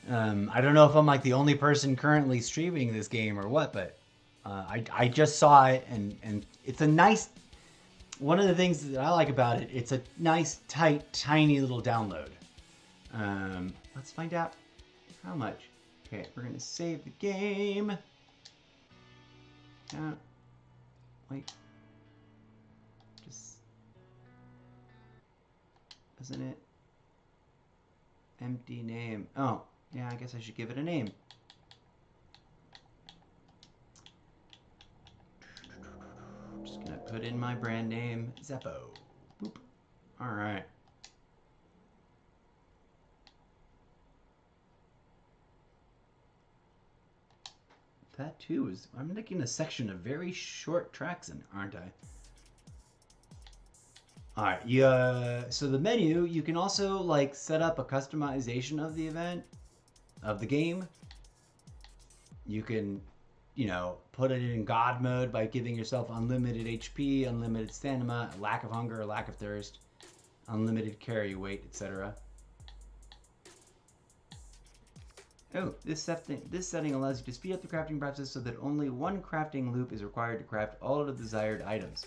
I don't know if I'm like the only person currently streaming this game or what, but I just saw it, and it's a nice... One of the things that I like about it, it's a nice, tight, tiny little download. Let's find out how much. Okay, we're going to save the game. Wait. Just... Isn't it? Empty name. Oh, yeah, I guess I should give it a name. I'm just going to put in my brand name, Zeppo. Boop. All right. That too is, I'm making a section of very short tracks in, aren't I? All right, so the menu, you can also like set up a customization of the event, of the game. You can, you know, put it in God mode by giving yourself unlimited HP, unlimited stamina, lack of hunger, lack of thirst, unlimited carry weight, etc. Oh, this setting allows you to speed up the crafting process so that only one crafting loop is required to craft all of the desired items.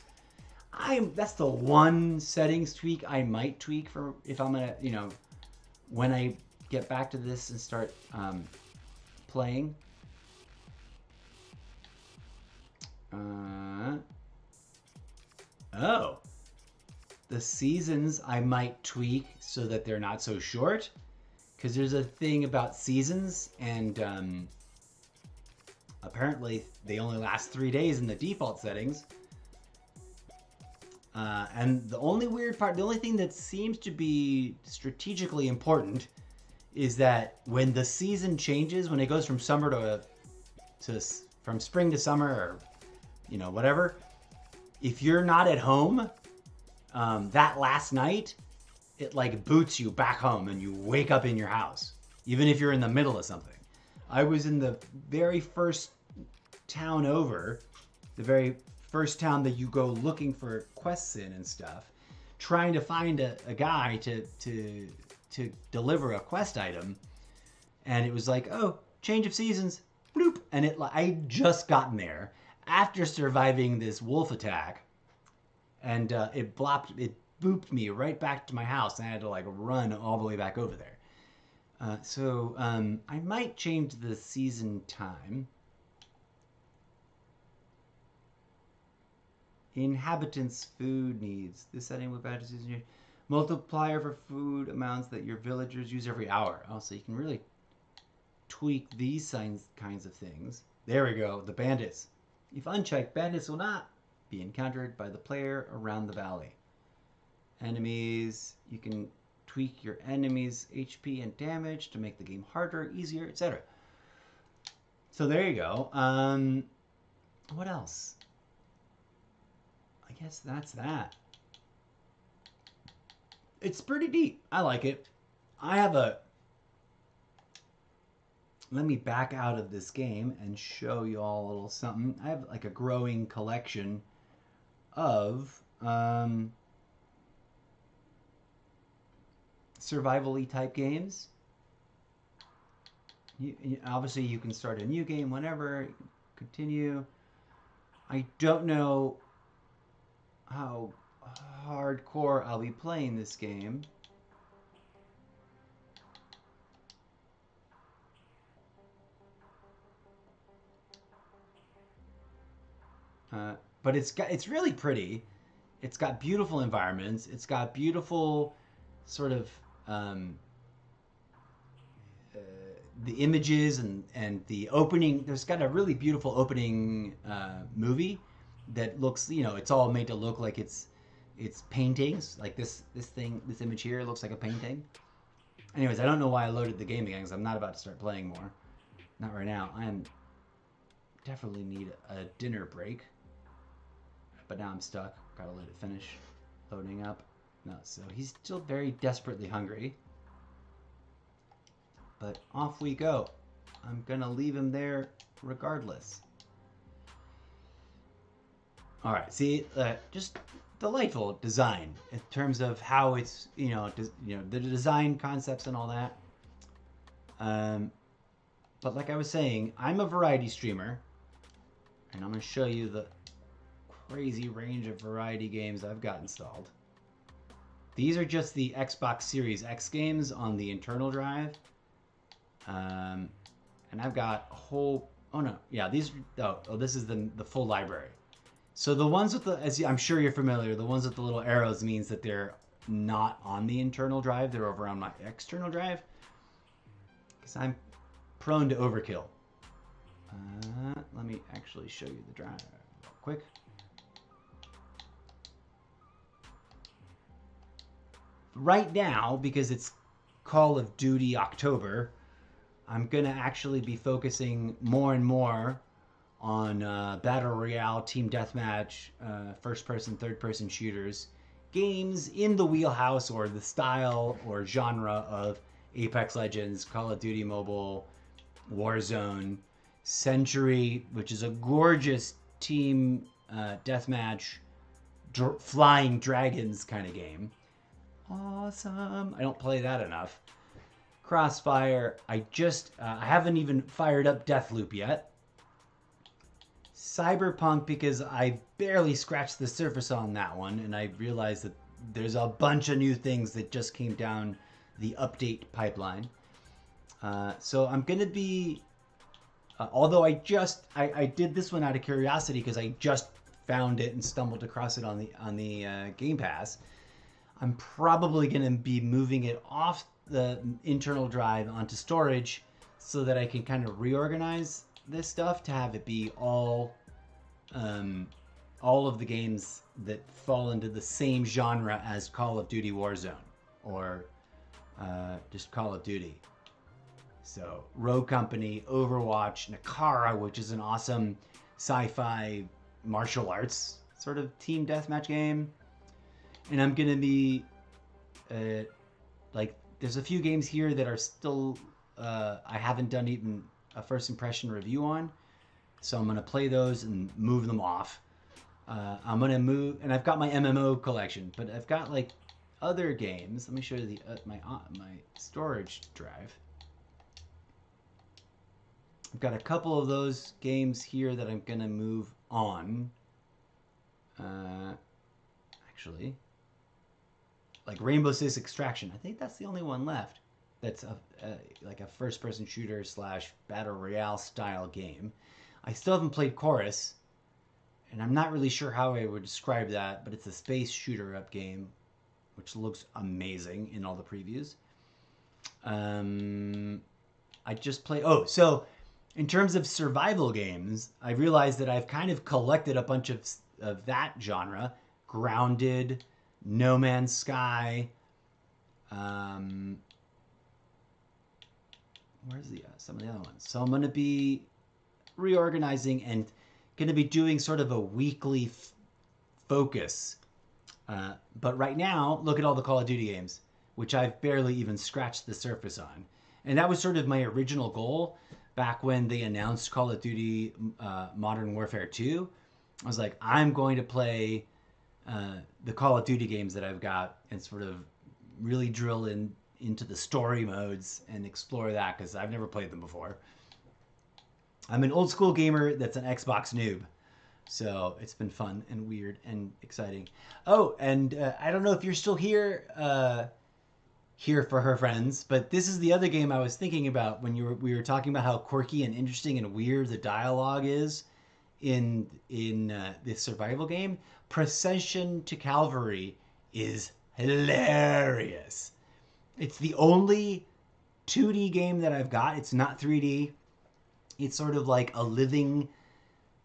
That's the one settings tweak I might tweak for if I'm gonna, you know, when I get back to this and start playing. Oh, the seasons I might tweak so that they're not so short, because there's a thing about seasons, and apparently they only last 3 days in the default settings. And the only weird part, the only thing that seems to be strategically important is that when the season changes, when it goes from summer from spring to summer, or, you know, whatever, if you're not at home, that last night, it like boots you back home and you wake up in your house, even if you're in the middle of something. I was in the very first town over, the very first town that you go looking for quests in and stuff, trying to find a guy to deliver a quest item, and it was like, oh, change of seasons, bloop, and I just gotten there after surviving this wolf attack, and it booped me right back to my house, and I had to like run all the way back over there. So I might change the season time. Inhabitants' food needs. This setting will add to season multiplier for food amounts that your villagers use every hour. Oh, so you can really tweak these kinds of things. There we go. The bandits. If unchecked, bandits will not be encountered by the player around the valley. Enemies. You can tweak your enemies' HP and damage to make the game harder, easier, etc. So there you go. What else? I guess that's that. It's pretty deep. I like it. Let me back out of this game and show you all a little something. I have like a growing collection of survival-y type games. Obviously, you can start a new game whenever, continue. I don't know how hardcore I'll be playing this game. But it's really pretty. It's got beautiful environments. It's got beautiful sort of the images and the opening. There's got a really beautiful opening movie that looks, you know, it's all made to look like it's paintings. Like this image here looks like a painting. Anyways, I don't know why I loaded the game again, because I'm not about to start playing more. Not right now. I'm definitely need a dinner break. But now I'm stuck. Gotta let it finish loading up. No, so he's still very desperately hungry. But off we go. I'm gonna leave him there regardless. All right, see, just delightful design in terms of how it's, you know, the design concepts and all that. But like I was saying, I'm a variety streamer, and I'm gonna show you the crazy range of variety games I've got installed. These are just the Xbox Series X games on the internal drive, and I've got a whole. Oh no, yeah, these. Oh, this is the full library. So the ones with the, I'm sure you're familiar, the ones with the little arrows means that they're not on the internal drive. They're over on my external drive, because I'm prone to overkill. Let me actually show you the drive real quick. right now, because it's Call of Duty October, I'm going to actually be focusing more and more on Battle Royale, Team Deathmatch, first-person, third-person shooters, games in the wheelhouse or the style or genre of Apex Legends, Call of Duty Mobile, Warzone, Century, which is a gorgeous team deathmatch, flying dragons kind of game. Awesome. I don't play that enough. Crossfire. I haven't even fired up Deathloop yet. Cyberpunk, because I barely scratched the surface on that one, and I realized that there's a bunch of new things that just came down the update pipeline. So I'm going to be, although I did this one out of curiosity because I just found it and stumbled across it on the Game Pass. I'm probably going to be moving it off the internal drive onto storage so that I can kind of reorganize this stuff to have it be all of the games that fall into the same genre as Call of Duty Warzone or just Call of Duty. So Rogue Company, Overwatch, Nakara, which is an awesome sci-fi martial arts sort of team deathmatch game. And I'm going to be, there's a few games here that are still, I haven't done even a first impression review on. So I'm going to play those and move them off. I'm going to move, and I've got my MMO collection, but I've got like other games. Let me show you my storage drive. I've got a couple of those games here that I'm going to move on. Actually, like Rainbow Six Extraction. I think that's the only one left. That's like a first-person shooter / battle royale style game. I still haven't played Chorus, and I'm not really sure how I would describe that, but it's a space shooter-up game, which looks amazing in all the previews. I just play. Oh, so in terms of survival games, I realized that I've kind of collected a bunch of that genre. Grounded, No Man's Sky. Where's some of the other ones? So I'm going to be reorganizing and going to be doing sort of a weekly focus. But right now, look at all the Call of Duty games, which I've barely even scratched the surface on. And that was sort of my original goal back when they announced Call of Duty Modern Warfare 2. I was like, I'm going to play the Call of Duty games that I've got and sort of really drill into the story modes and explore that because I've never played them before. I'm an old school gamer that's an Xbox noob. So it's been fun and weird and exciting. Oh, and I don't know if you're still here for her friends, but this is the other game I was thinking about when we were talking about how quirky and interesting and weird the dialogue is in this survival game. Procession to Calvary is hilarious. It's the only 2D game that I've got. It's not 3D. It's sort of like a living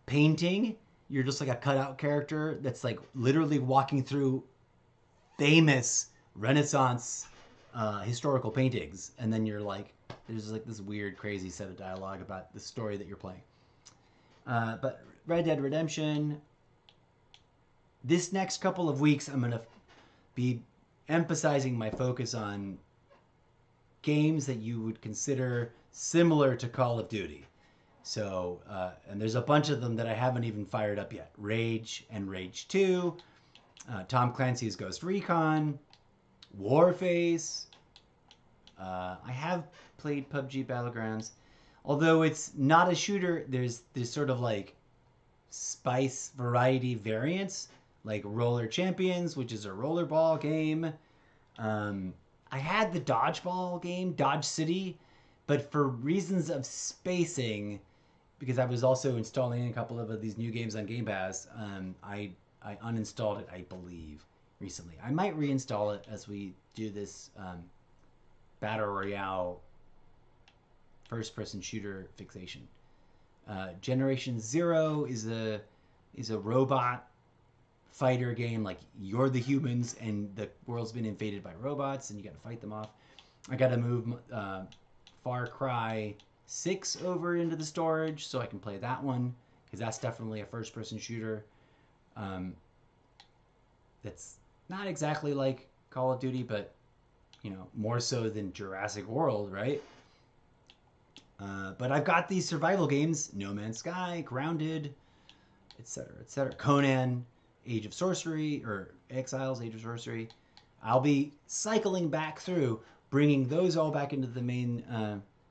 painting. You're just like a cutout character that's like literally walking through famous Renaissance historical paintings. And then you're like, there's like this weird, crazy set of dialogue about the story that you're playing. But Red Dead Redemption, this next couple of weeks, I'm going to be emphasizing my focus on games that you would consider similar to Call of Duty. So, and there's a bunch of them that I haven't even fired up yet. Rage and Rage 2, Tom Clancy's Ghost Recon, Warface. I have played PUBG Battlegrounds. Although it's not a shooter, there's sort of like spice variety variants, like Roller Champions, which is a rollerball game. I had the dodgeball game, Dodge City, but for reasons of spacing, because I was also installing a couple of these new games on Game Pass, I uninstalled it, I believe, recently. I might reinstall it as we do this Battle Royale first-person shooter fixation. Generation Zero is a robot fighter game, like you're the humans and the world's been invaded by robots and you got to fight them off. I got to move Far Cry 6 over into the storage so I can play that one, because that's definitely a first-person shooter. That's not exactly like Call of Duty, but you know, more so than Jurassic World, right? But I've got these survival games: No Man's Sky, Grounded, etc., etc. Conan, Age of Sorcery, or Exiles, Age of Sorcery. I'll be cycling back through, bringing those all back into the main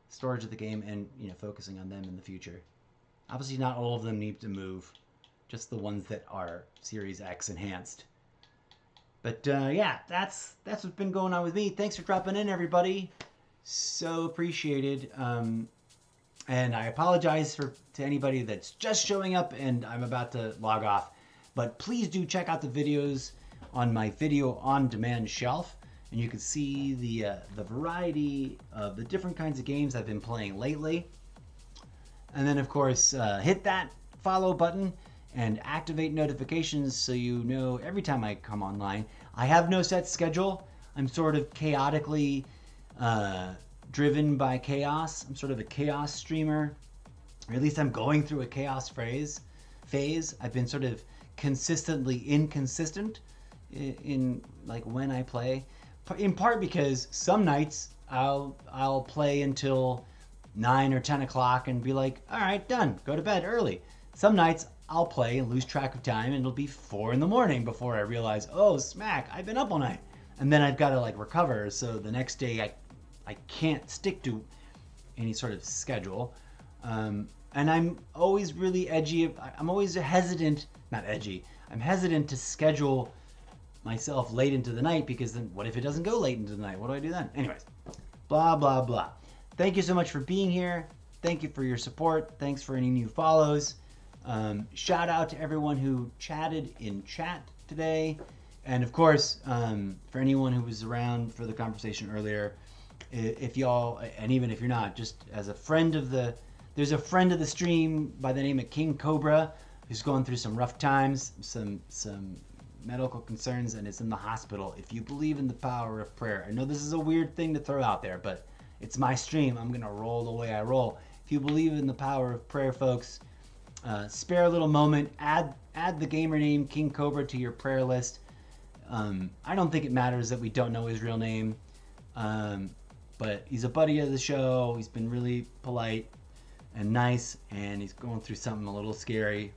storage of the game, and you know, focusing on them in the future. Obviously, not all of them need to move, just the ones that are Series X enhanced. But yeah, that's what's been going on with me. Thanks for dropping in, everybody. So appreciated. And I apologize to anybody that's just showing up and I'm about to log off. But please do check out the videos on my video on demand shelf, and you can see the variety of the different kinds of games I've been playing lately. And then of course, hit that follow button and activate notifications so you know every time I come online. I have no set schedule. I'm sort of chaotically driven by chaos. I'm sort of a chaos streamer, or at least I'm going through a chaos phase. I've been sort of consistently inconsistent in like when I play, in part because some nights I'll play until 9 or 10 o'clock and be like, all right, done, go to bed early. Some nights I'll play and lose track of time and it'll be 4 in the morning before I realize, oh smack, I've been up all night. And then I've got to like recover, so the next day I can't stick to any sort of schedule. And I'm always really edgy. I'm always hesitant, not edgy, I'm hesitant to schedule myself late into the night, because then what if it doesn't go late into the night? What do I do then? Anyways, blah, blah, blah. Thank you so much for being here. Thank you for your support. Thanks for any new follows. Shout out to everyone who chatted in chat today. And of course, for anyone who was around for the conversation earlier, if y'all, and even if you're not, just as a friend of there's a friend of the stream by the name of King Cobra who's going through some rough times, some medical concerns, and is in the hospital. If you believe in the power of prayer, I know this is a weird thing to throw out there, but it's my stream. I'm going to roll the way I roll. If you believe in the power of prayer, folks, spare a little moment, add the gamer name King Cobra to your prayer list. I don't think it matters that we don't know his real name, but he's a buddy of the show. He's been really polite and nice, and he's going through something a little scary.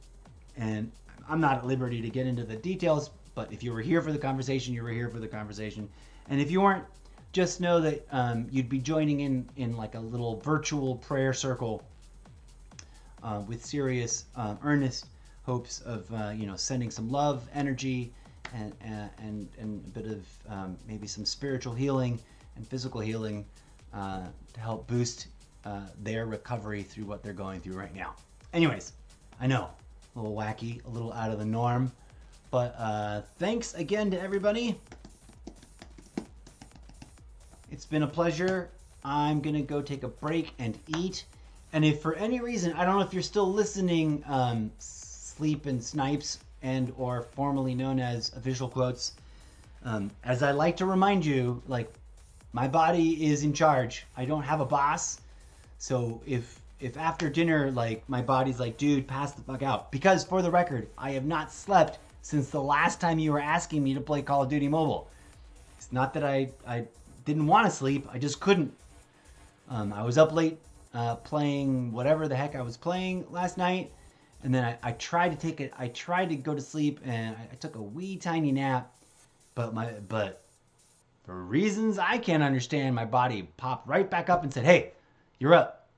And I'm not at liberty to get into the details, but if you were here for the conversation, you were here for the conversation. And if you weren't, just know that you'd be joining in like a little virtual prayer circle with serious, earnest hopes of sending some love, energy, and a bit of maybe some spiritual healing and physical healing to help boost their recovery through what they're going through right now. Anyways, I know, a little wacky, a little out of the norm, but thanks again to everybody. It's been a pleasure. I'm gonna go take a break and eat. And if for any reason, I don't know if you're still listening, Sleep and Snipes, and or formerly known as Official Quotes, as I like to remind you, like, my body is in charge. I don't have a boss. So if after dinner, like, my body's like, dude, pass the fuck out. Because for the record, I have not slept since the last time you were asking me to play Call of Duty Mobile. It's not that I didn't want to sleep, I just couldn't. I was up late playing whatever the heck I was playing last night, and then I tried to go to sleep, and I took a wee tiny nap, but for reasons I can't understand, my body popped right back up and said, hey, you're up,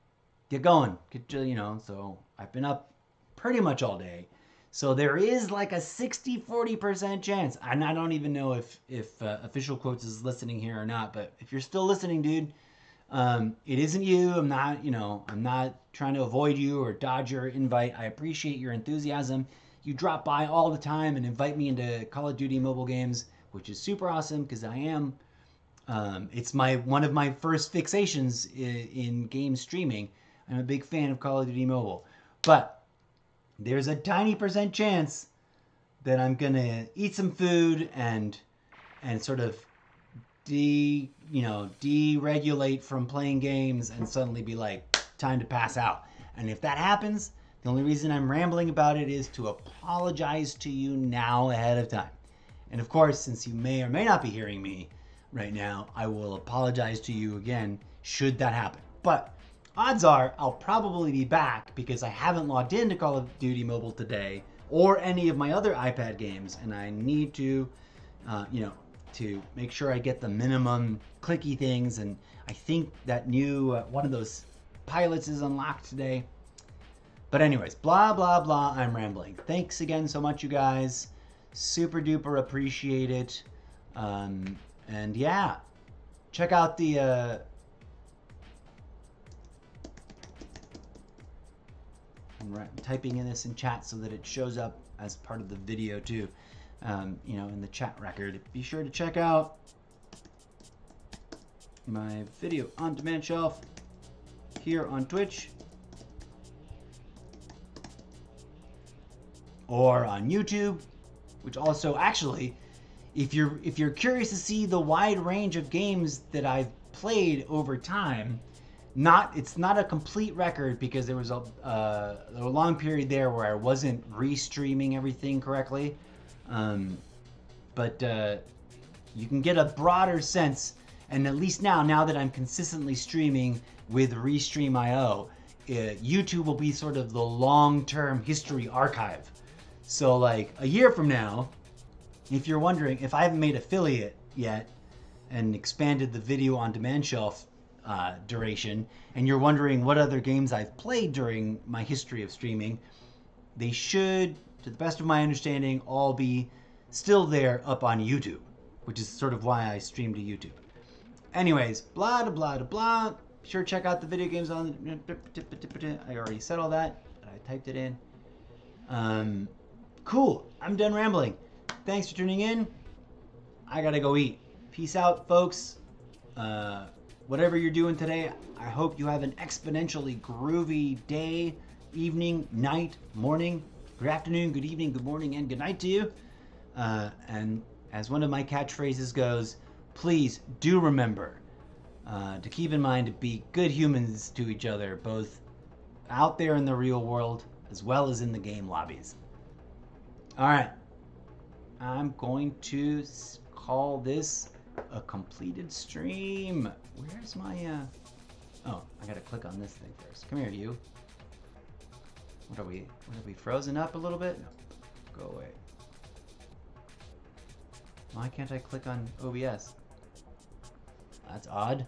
get going, so I've been up pretty much all day. So there is like a 60-40% chance, and I don't even know if Official Quotes is listening here or not, but if you're still listening, dude, it isn't you. I'm not trying to avoid you or dodge your invite. I appreciate your enthusiasm. You drop by all the time and invite me into Call of Duty mobile games, which is super awesome because I am. It's one of my first fixations in game streaming. I'm a big fan of Call of Duty Mobile, but there's a tiny % chance that I'm gonna eat some food and sort of deregulate from playing games and suddenly be like, time to pass out. And if that happens, the only reason I'm rambling about it is to apologize to you now ahead of time. And of course, since you may or may not be hearing me right now, I will apologize to you again should that happen. But odds are I'll probably be back because I haven't logged into Call of Duty Mobile today or any of my other iPad games, and I need to, to make sure I get the minimum clicky things. And I think that new one of those pilots is unlocked today. But anyways, blah, blah, blah, I'm rambling. Thanks again so much, you guys. Super duper appreciate it. And yeah, check out the... I'm typing in this in chat so that it shows up as part of the video too. In the chat record. Be sure to check out my video on demand shelf here on Twitch or on YouTube, which also actually, if you're curious to see the wide range of games that I've played over time, it's not a complete record because there was a long period there where I wasn't restreaming everything correctly. But you can get a broader sense, and at least now that I'm consistently streaming with Restream.io, YouTube will be sort of the long-term history archive. So like a year from now, if you're wondering, if I haven't made affiliate yet and expanded the video on demand shelf duration, and you're wondering what other games I've played during my history of streaming, they should, to the best of my understanding, all be still there up on YouTube, which is sort of why I stream to YouTube. Anyways, blah, blah, blah, blah. Be sure to check out the video games on... I already said all that, but I typed it in. Cool. I'm done rambling. Thanks for tuning in. I gotta go eat. Peace out, folks. Whatever you're doing today, I hope you have an exponentially groovy day, evening, night, morning, good afternoon, good evening, good morning, and good night to you. And as one of my catchphrases goes, please do remember to keep in mind to be good humans to each other, both out there in the real world as well as in the game lobbies. All right, I'm going to call this a completed stream. Where's my oh, I gotta click on this thing first. Come here, you. What are we frozen up a little bit? No, go away. Why can't I click on OBS? That's odd.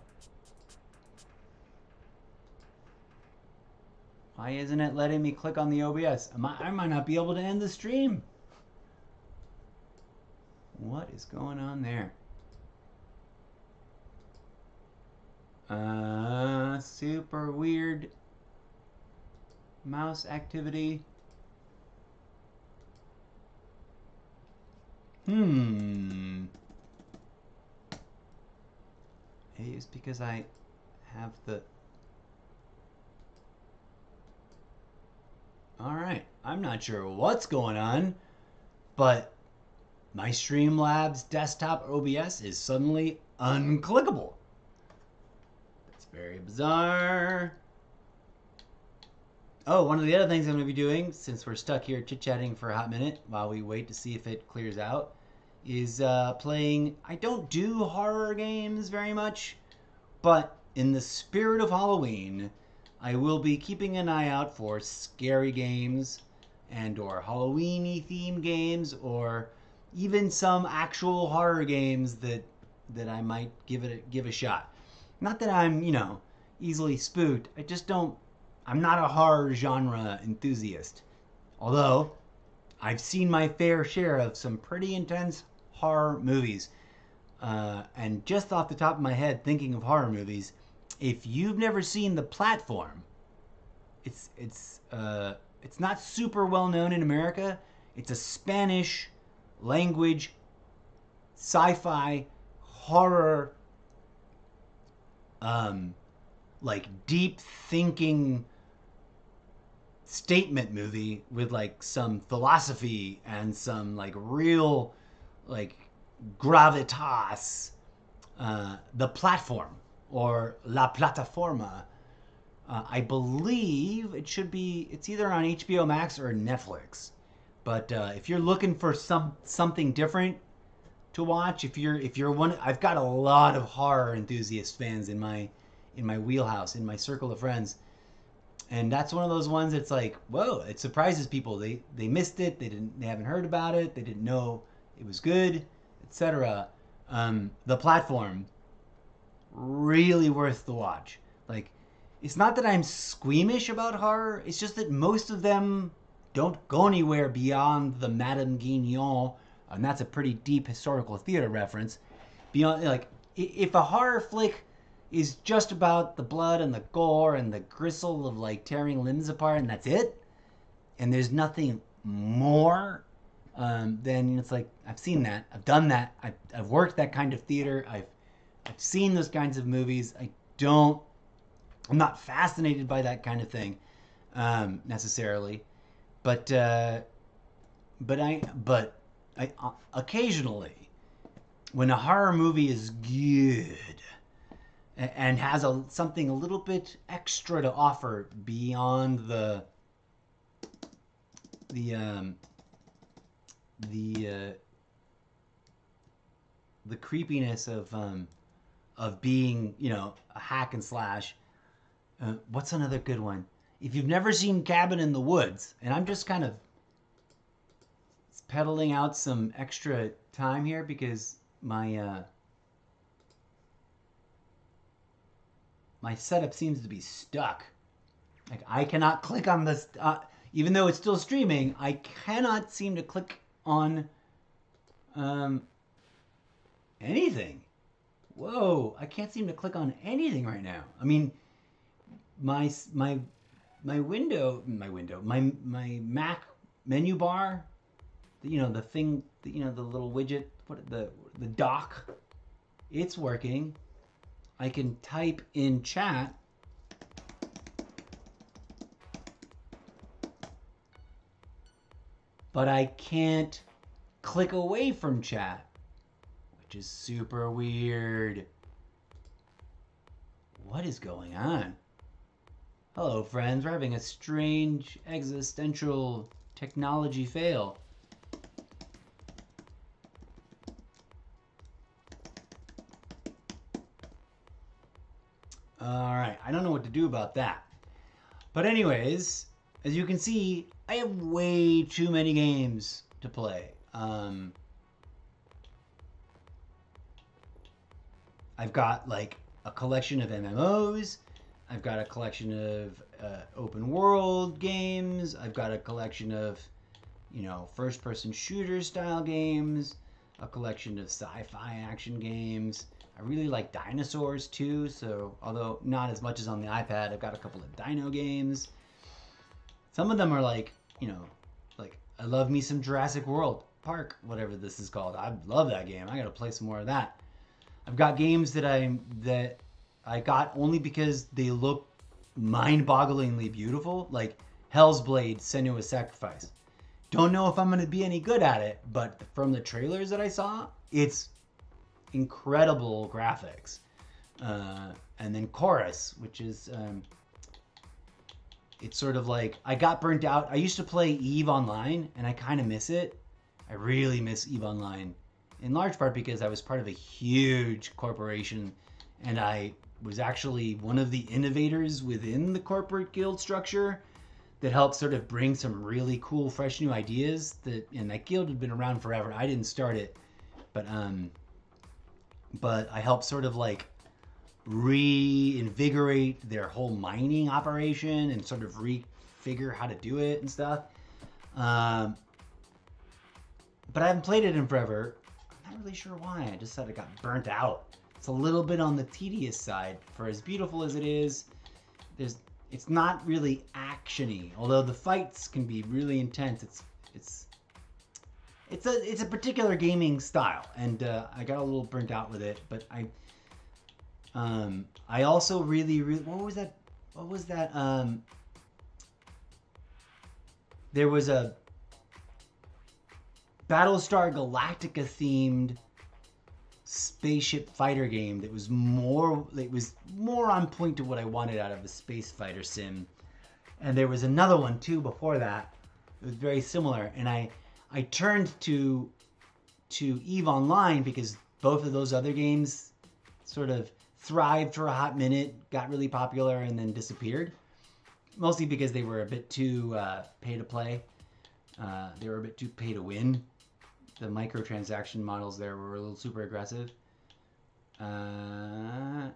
Why isn't it letting me click on the OBS? I might not be able to end the stream. What is going on there? Super weird mouse activity. Maybe it's because I have the... Alright, I'm not sure what's going on, but my Streamlabs desktop OBS is suddenly unclickable. That's very bizarre. Oh, one of the other things I'm going to be doing, since we're stuck here chit-chatting for a hot minute while we wait to see if it clears out, is playing... I don't do horror games very much, but in the spirit of Halloween, I will be keeping an eye out for scary games and or Halloween-y themed games, or even some actual horror games that I might give a shot. Not that I'm, easily spooked. I just don't... I'm not a horror genre enthusiast. Although, I've seen my fair share of some pretty intense horror movies. And just off the top of my head, thinking of horror movies, if you've never seen The Platform, it's not super well known in America. It's a Spanish language sci-fi horror, like deep thinking statement movie with like some philosophy and some like real like gravitas. The Platform, or La Plataforma. I believe it's either on HBO Max or Netflix. But if you're looking for something different to watch, if you're one, I've got a lot of horror enthusiast fans in my wheelhouse, in my circle of friends. And that's one of those ones that's like, whoa, it surprises people. They missed it, they haven't heard about it, they didn't know it was good, etc. The Platform, really worth the watch. Like, it's not that I'm squeamish about horror, it's just that most of them don't go anywhere beyond the Madame Guignon, and that's a pretty deep historical theater reference. Beyond, like, if a horror flick is just about the blood and the gore and the gristle of like tearing limbs apart and that's it, and there's nothing more, then it's like, I've seen that, I've done that, I've worked that kind of theater, I've seen those kinds of movies. I'm not fascinated by that kind of thing necessarily, but I occasionally, when a horror movie is good and has something a little bit extra to offer beyond the creepiness of being, a hack and slash. What's another good one? If you've never seen Cabin in the Woods, and I'm just kind of peddling out some extra time here because my setup seems to be stuck. Like, I cannot click on this, even though it's still streaming, I cannot seem to click on anything. Whoa, I can't seem to click on anything right now. I mean, my Mac menu bar, the thing, the little widget, the dock, it's working. I can type in chat, but I can't click away from chat, which is super weird. What is going on? Hello, friends. We're having a strange existential technology fail. All right, I don't know what to do about that. But anyways, as you can see, I have way too many games to play. I've got like a collection of MMOs. I've got a collection of open world games. I've got a collection of, first-person shooter style games. A collection of sci-fi action games. I really like dinosaurs too, so although not as much as on the iPad, I've got a couple of dino games. Some of them are like, like I love me some Jurassic World Park, whatever this is called. I love that game. I gotta play some more of that. I've got games that I got only because they look mind-bogglingly beautiful, like Hell's Blade: Senua's Sacrifice. Don't know if I'm gonna be any good at it, but from the trailers that I saw, it's incredible graphics. And then Chorus, which is it's sort of like, I got burnt out. I used to play EVE Online and I kind of miss it. I really miss EVE Online, in large part because I was part of a huge corporation and I was actually one of the innovators within the corporate guild structure that helped sort of bring some really cool, fresh new ideas. And that guild had been around forever. I didn't start it, but I helped sort of like reinvigorate their whole mining operation and sort of refigure how to do it and stuff. But I haven't played it in forever. I'm not really sure why. I just said I got burnt out. It's a little bit on the tedious side. For as beautiful as it is, it's not really actiony. Although the fights can be really intense. It's a particular gaming style, and I got a little burnt out with it. But I also really what was that there was a Battlestar Galactica themed spaceship fighter game that was more on point to what I wanted out of a space fighter sim. And there was another one too before that. It was very similar, and I turned to EVE Online because both of those other games sort of thrived for a hot minute, got really popular, and then disappeared. Mostly because they were a bit too pay to play. They were a bit too pay to win. The microtransaction models there were a little super aggressive. But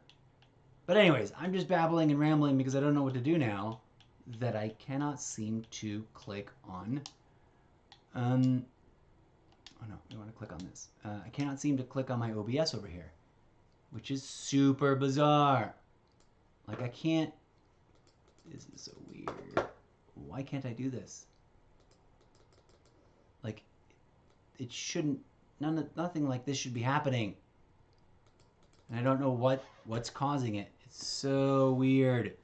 anyways, I'm just babbling and rambling because I don't know what to do now that I cannot seem to click on. Oh no, we want to click on this. I cannot seem to click on my OBS over here, which is super bizarre. Like I can't. This is so weird. Why can't I do this? Like, it shouldn't. Nothing like this should be happening. And I don't know what's causing it. It's so weird.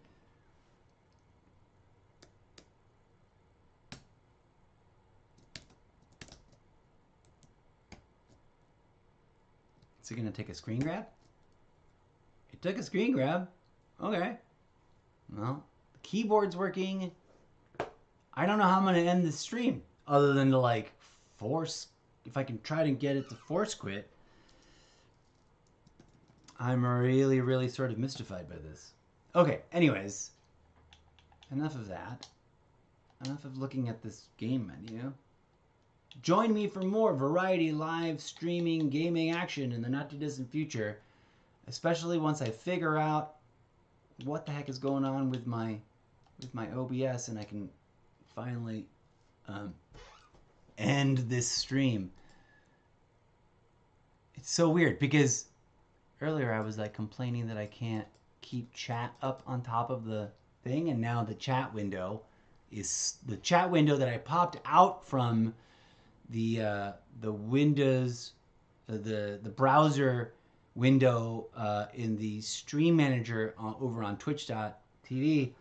Is it gonna take a screen grab? It took a screen grab. Okay. Well, the keyboard's working. I don't know how I'm gonna end this stream other than to like force, if I can try to get it to force quit. I'm really, really sort of mystified by this. Okay, anyways, enough of that. Enough of looking at this game menu. Join me for more variety live streaming gaming action in the not too distant future, especially once I figure out what the heck is going on with my OBS and I can finally end this stream. It's so weird because earlier I was like complaining that I can't keep chat up on top of the thing, and now the chat window is the chat window that I popped out from the Windows, the browser window in the stream manager over on twitch.tv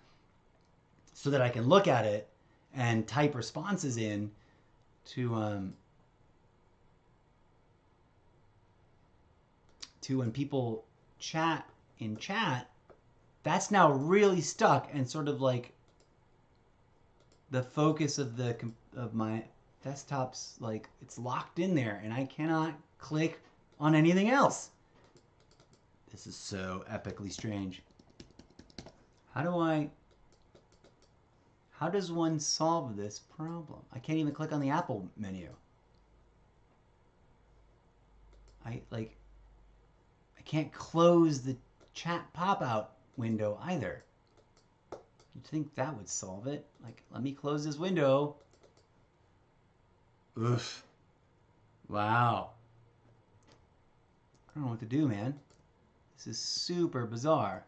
so that I can look at it and type responses in to when people chat in chat. That's now really stuck and sort of like the focus of my desktop's like it's locked in there and I cannot click on anything else. This is so epically strange. How does one solve this problem? I can't even click on the Apple menu. I can't close the chat pop-out window either. You'd think that would solve it. Like, let me close this window. Oof. Wow. I don't know what to do, man. This is super bizarre.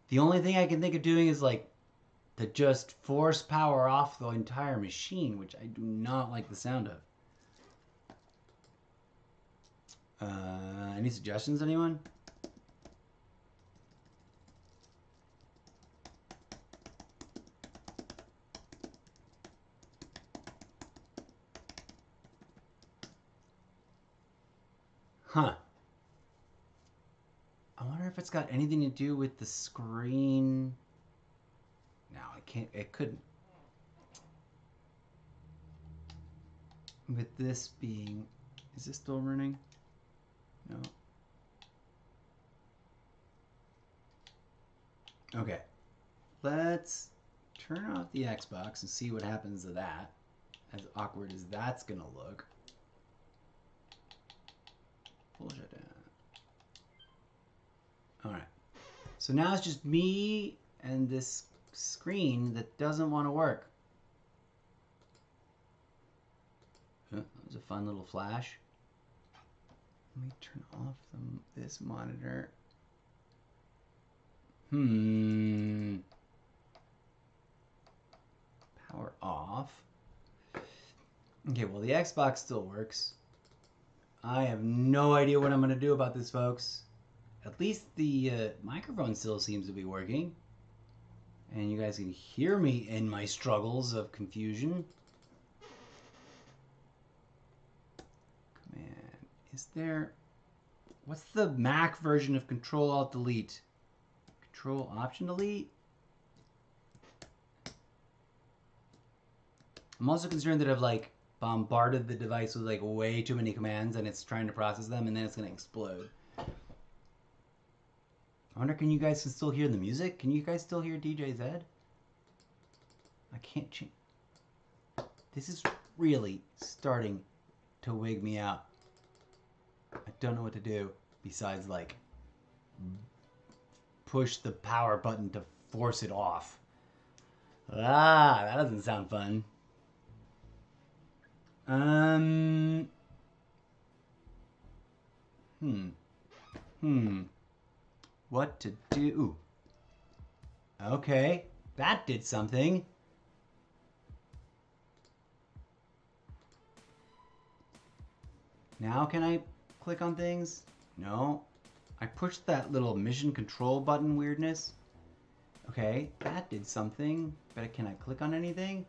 The only thing I can think of doing is like to just force power off the entire machine, which I do not like the sound of. Any suggestions, anyone? Huh. I wonder if it's got anything to do with the screen. No, it couldn't. With this being, is this still running? No. Okay. Let's turn off the Xbox and see what happens to that. As awkward as that's gonna look. Full shutdown. Alright. So now it's just me and this screen that doesn't want to work. That was a fun little flash. Let me turn off this monitor. Power off. Okay, well the Xbox still works. I have no idea what I'm going to do about this, folks. At least the microphone still seems to be working. And you guys can hear me in my struggles of confusion. Command. Is there... What's the Mac version of Control-Alt-Delete? Control-Option-Delete? I'm also concerned that I've, like, bombarded the device with, like, way too many commands and it's trying to process them and then it's going to explode. I wonder, can you guys still hear the music? Can you guys still hear DjZed? I can't change. This is really starting to wig me out. I don't know what to do besides, like, push the power button to force it off. Ah, that doesn't sound fun. What to do? Okay, that did something. Now can I click on things? No. I pushed that little mission control button weirdness. Okay, that did something. But can I click on anything?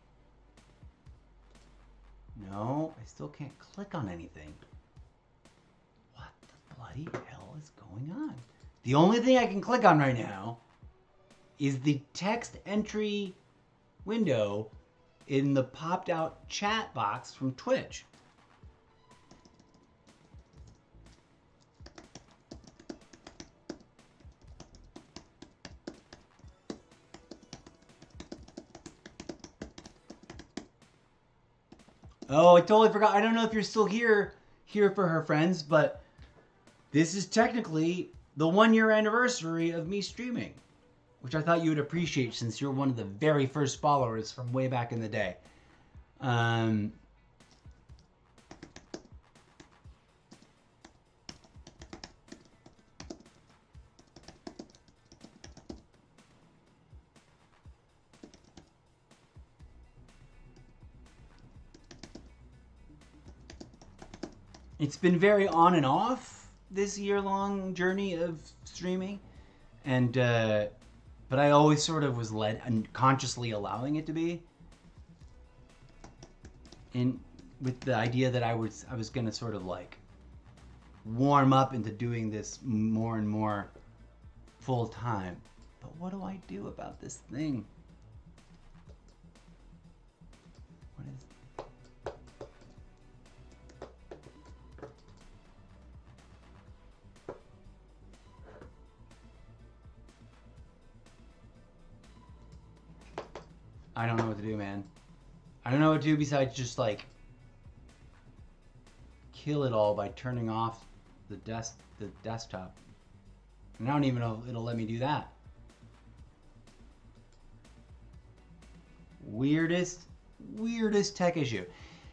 No, I still can't click on anything. What the bloody hell is going on? The only thing I can click on right now is the text entry window in the popped out chat box from Twitch. Oh, I totally forgot. I don't know if you're still here for her friends, but this is technically the 1-year anniversary of me streaming, which I thought you would appreciate since you're one of the very first followers from way back in the day. It's been very on and off this year-long journey of streaming, and but I always sort of was led and consciously allowing it to be, in with the idea that I was gonna sort of like warm up into doing this more and more full time. But what do I do about this thing? What is? I don't know what to do, man. I don't know what to do besides just like kill it all by turning off the desktop. And I don't even know if it'll let me do that. Weirdest tech issue.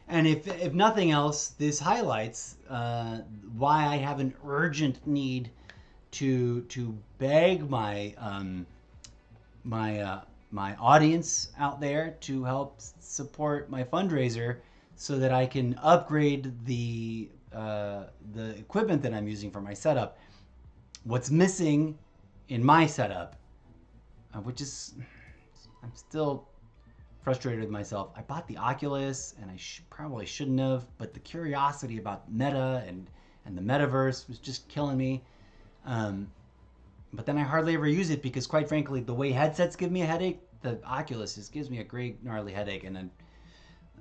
And if nothing else, this highlights why I have an urgent need to beg my my audience out there to help support my fundraiser so that I can upgrade the equipment that I'm using for my setup. What's missing in my setup, which is, I'm still frustrated with myself. I bought the Oculus and I probably shouldn't have, but the curiosity about Meta and the Metaverse was just killing me. But then I hardly ever use it because, quite frankly, the way headsets give me a headache, the Oculus just gives me a great gnarly headache, and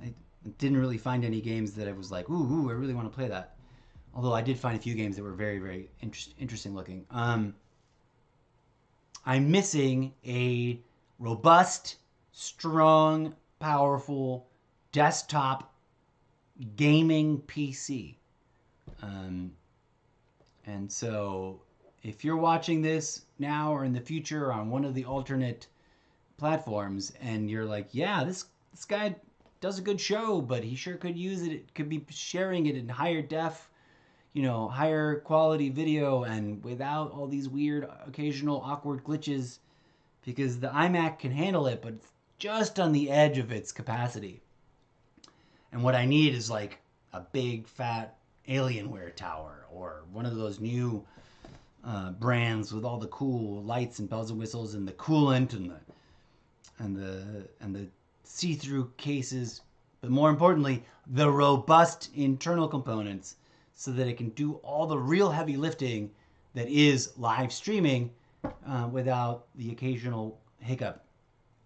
I didn't really find any games that I was like, ooh, I really want to play that. Although I did find a few games that were very, very interesting looking. I'm missing a robust, strong, powerful desktop gaming PC. And so if you're watching this now or in the future on one of the alternate platforms and you're like, yeah, this guy does a good show, but he sure could use it. It could be sharing it in higher def, higher quality video and without all these weird occasional awkward glitches, because the iMac can handle it, but it's just on the edge of its capacity. And what I need is like a big fat Alienware tower or one of those new brands with all the cool lights and bells and whistles and the coolant and and the see-through cases, but more importantly, the robust internal components so that it can do all the real heavy lifting that is live streaming without the occasional hiccup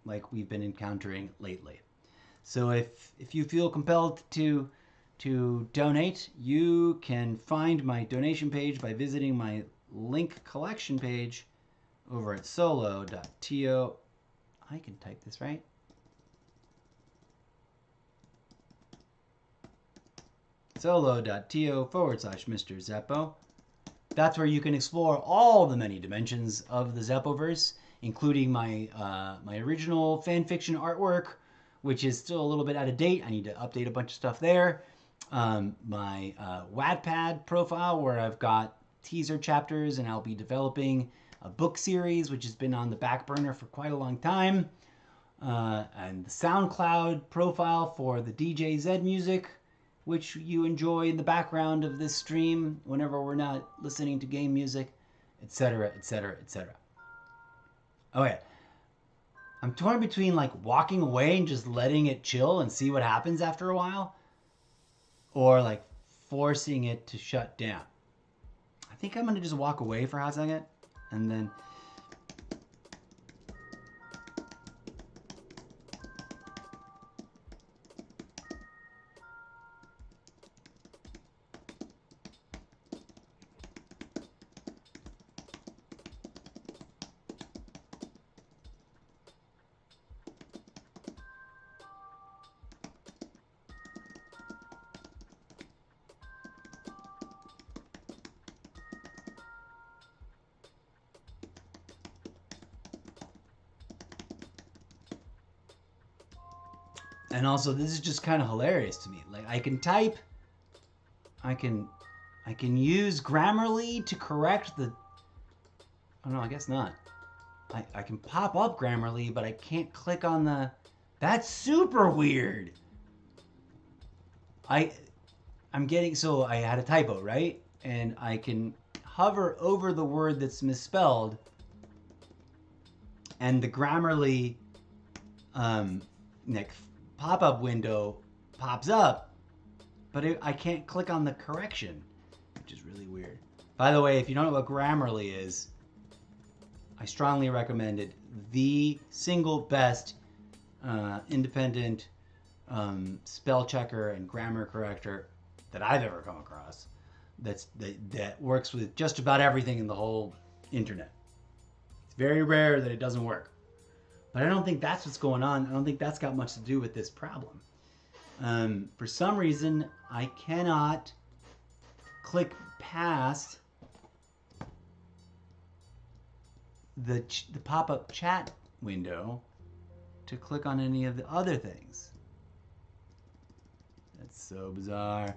like we've been encountering lately. So if you feel compelled to donate, you can find my donation page by visiting my link collection page over at solo.to. I can type this right. Solo.to/MrZeppo. That's where you can explore all the many dimensions of the Zeppoverse, including my my original fan fiction artwork, which is still a little bit out of date. I need to update a bunch of stuff there. My Wattpad profile, where I've got teaser chapters, and I'll be developing a book series, which has been on the back burner for quite a long time. And the SoundCloud profile for the DjZed music, which you enjoy in the background of this stream whenever we're not listening to game music, etc., etc., etc. Okay. I'm torn between like walking away and just letting it chill and see what happens after a while, or like forcing it to shut down. I think I'm going to just walk away for a hot second and then... And also, this is just kind of hilarious to me. Like, I can type, I can use Grammarly to correct the... Oh, no, I guess not. I can pop up Grammarly, but I can't click on the... That's super weird. I'm getting... So I had a typo, right? And I can hover over the word that's misspelled, and the Grammarly pop-up window pops up, but I can't click on the correction, which is really weird. By the way, if you don't know what Grammarly is, I strongly recommend it. The single best independent spell checker and grammar corrector that I've ever come across that works with just about everything in the whole internet. It's very rare that it doesn't work. But I don't think that's what's going on. I don't think that's got much to do with this problem. For some reason, I cannot click past the pop-up chat window to click on any of the other things. That's so bizarre.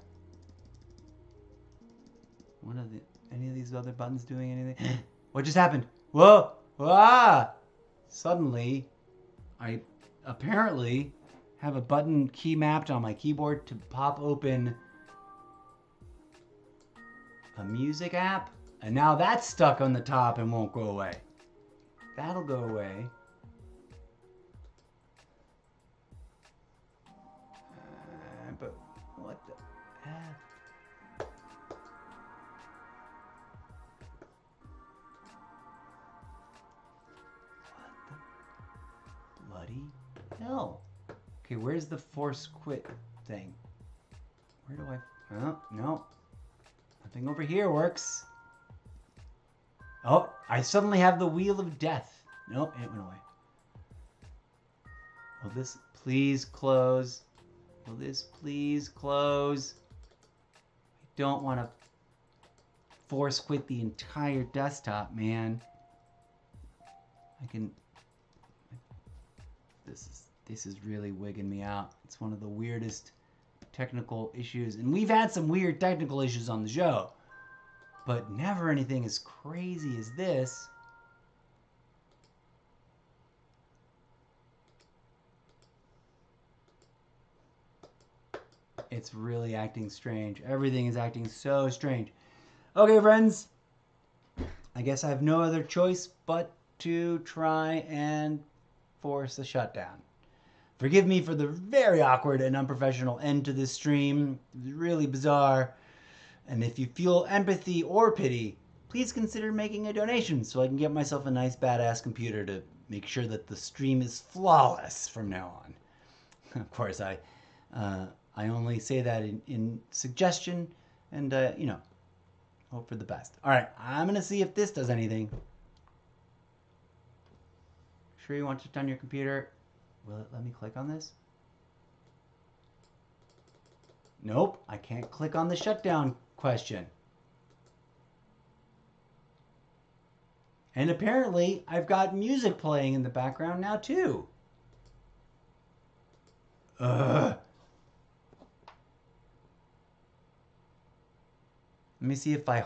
What are any of these other buttons doing anything? What just happened? Whoa! Ah! Suddenly, I apparently have a button key mapped on my keyboard to pop open a music app, and now that's stuck on the top and won't go away. That'll go away. But what the heck? Bloody hell. Okay, where's the force quit thing? Where do I... Oh, no. Nothing over here works. Oh, I suddenly have the wheel of death. Nope, it went away. Will this please close? Will this please close? I don't want to force quit the entire desktop, man. I can... This is really wigging me out. It's one of the weirdest technical issues. And we've had some weird technical issues on the show, but never anything as crazy as this. It's really acting strange. Everything is acting so strange. Okay, friends. I guess I have no other choice but to try and force a shutdown. Forgive me for the very awkward and unprofessional end to this stream. It was really bizarre. And if you feel empathy or pity, please consider making a donation so I can get myself a nice badass computer to make sure that the stream is flawless from now on. Of course, I only say that in suggestion and, hope for the best. All right, I'm going to see if this does anything. Sure you want to turn on your computer? Will it let me click on this? Nope, I can't click on the shutdown question. And apparently, I've got music playing in the background now too. Ugh. Let me see if I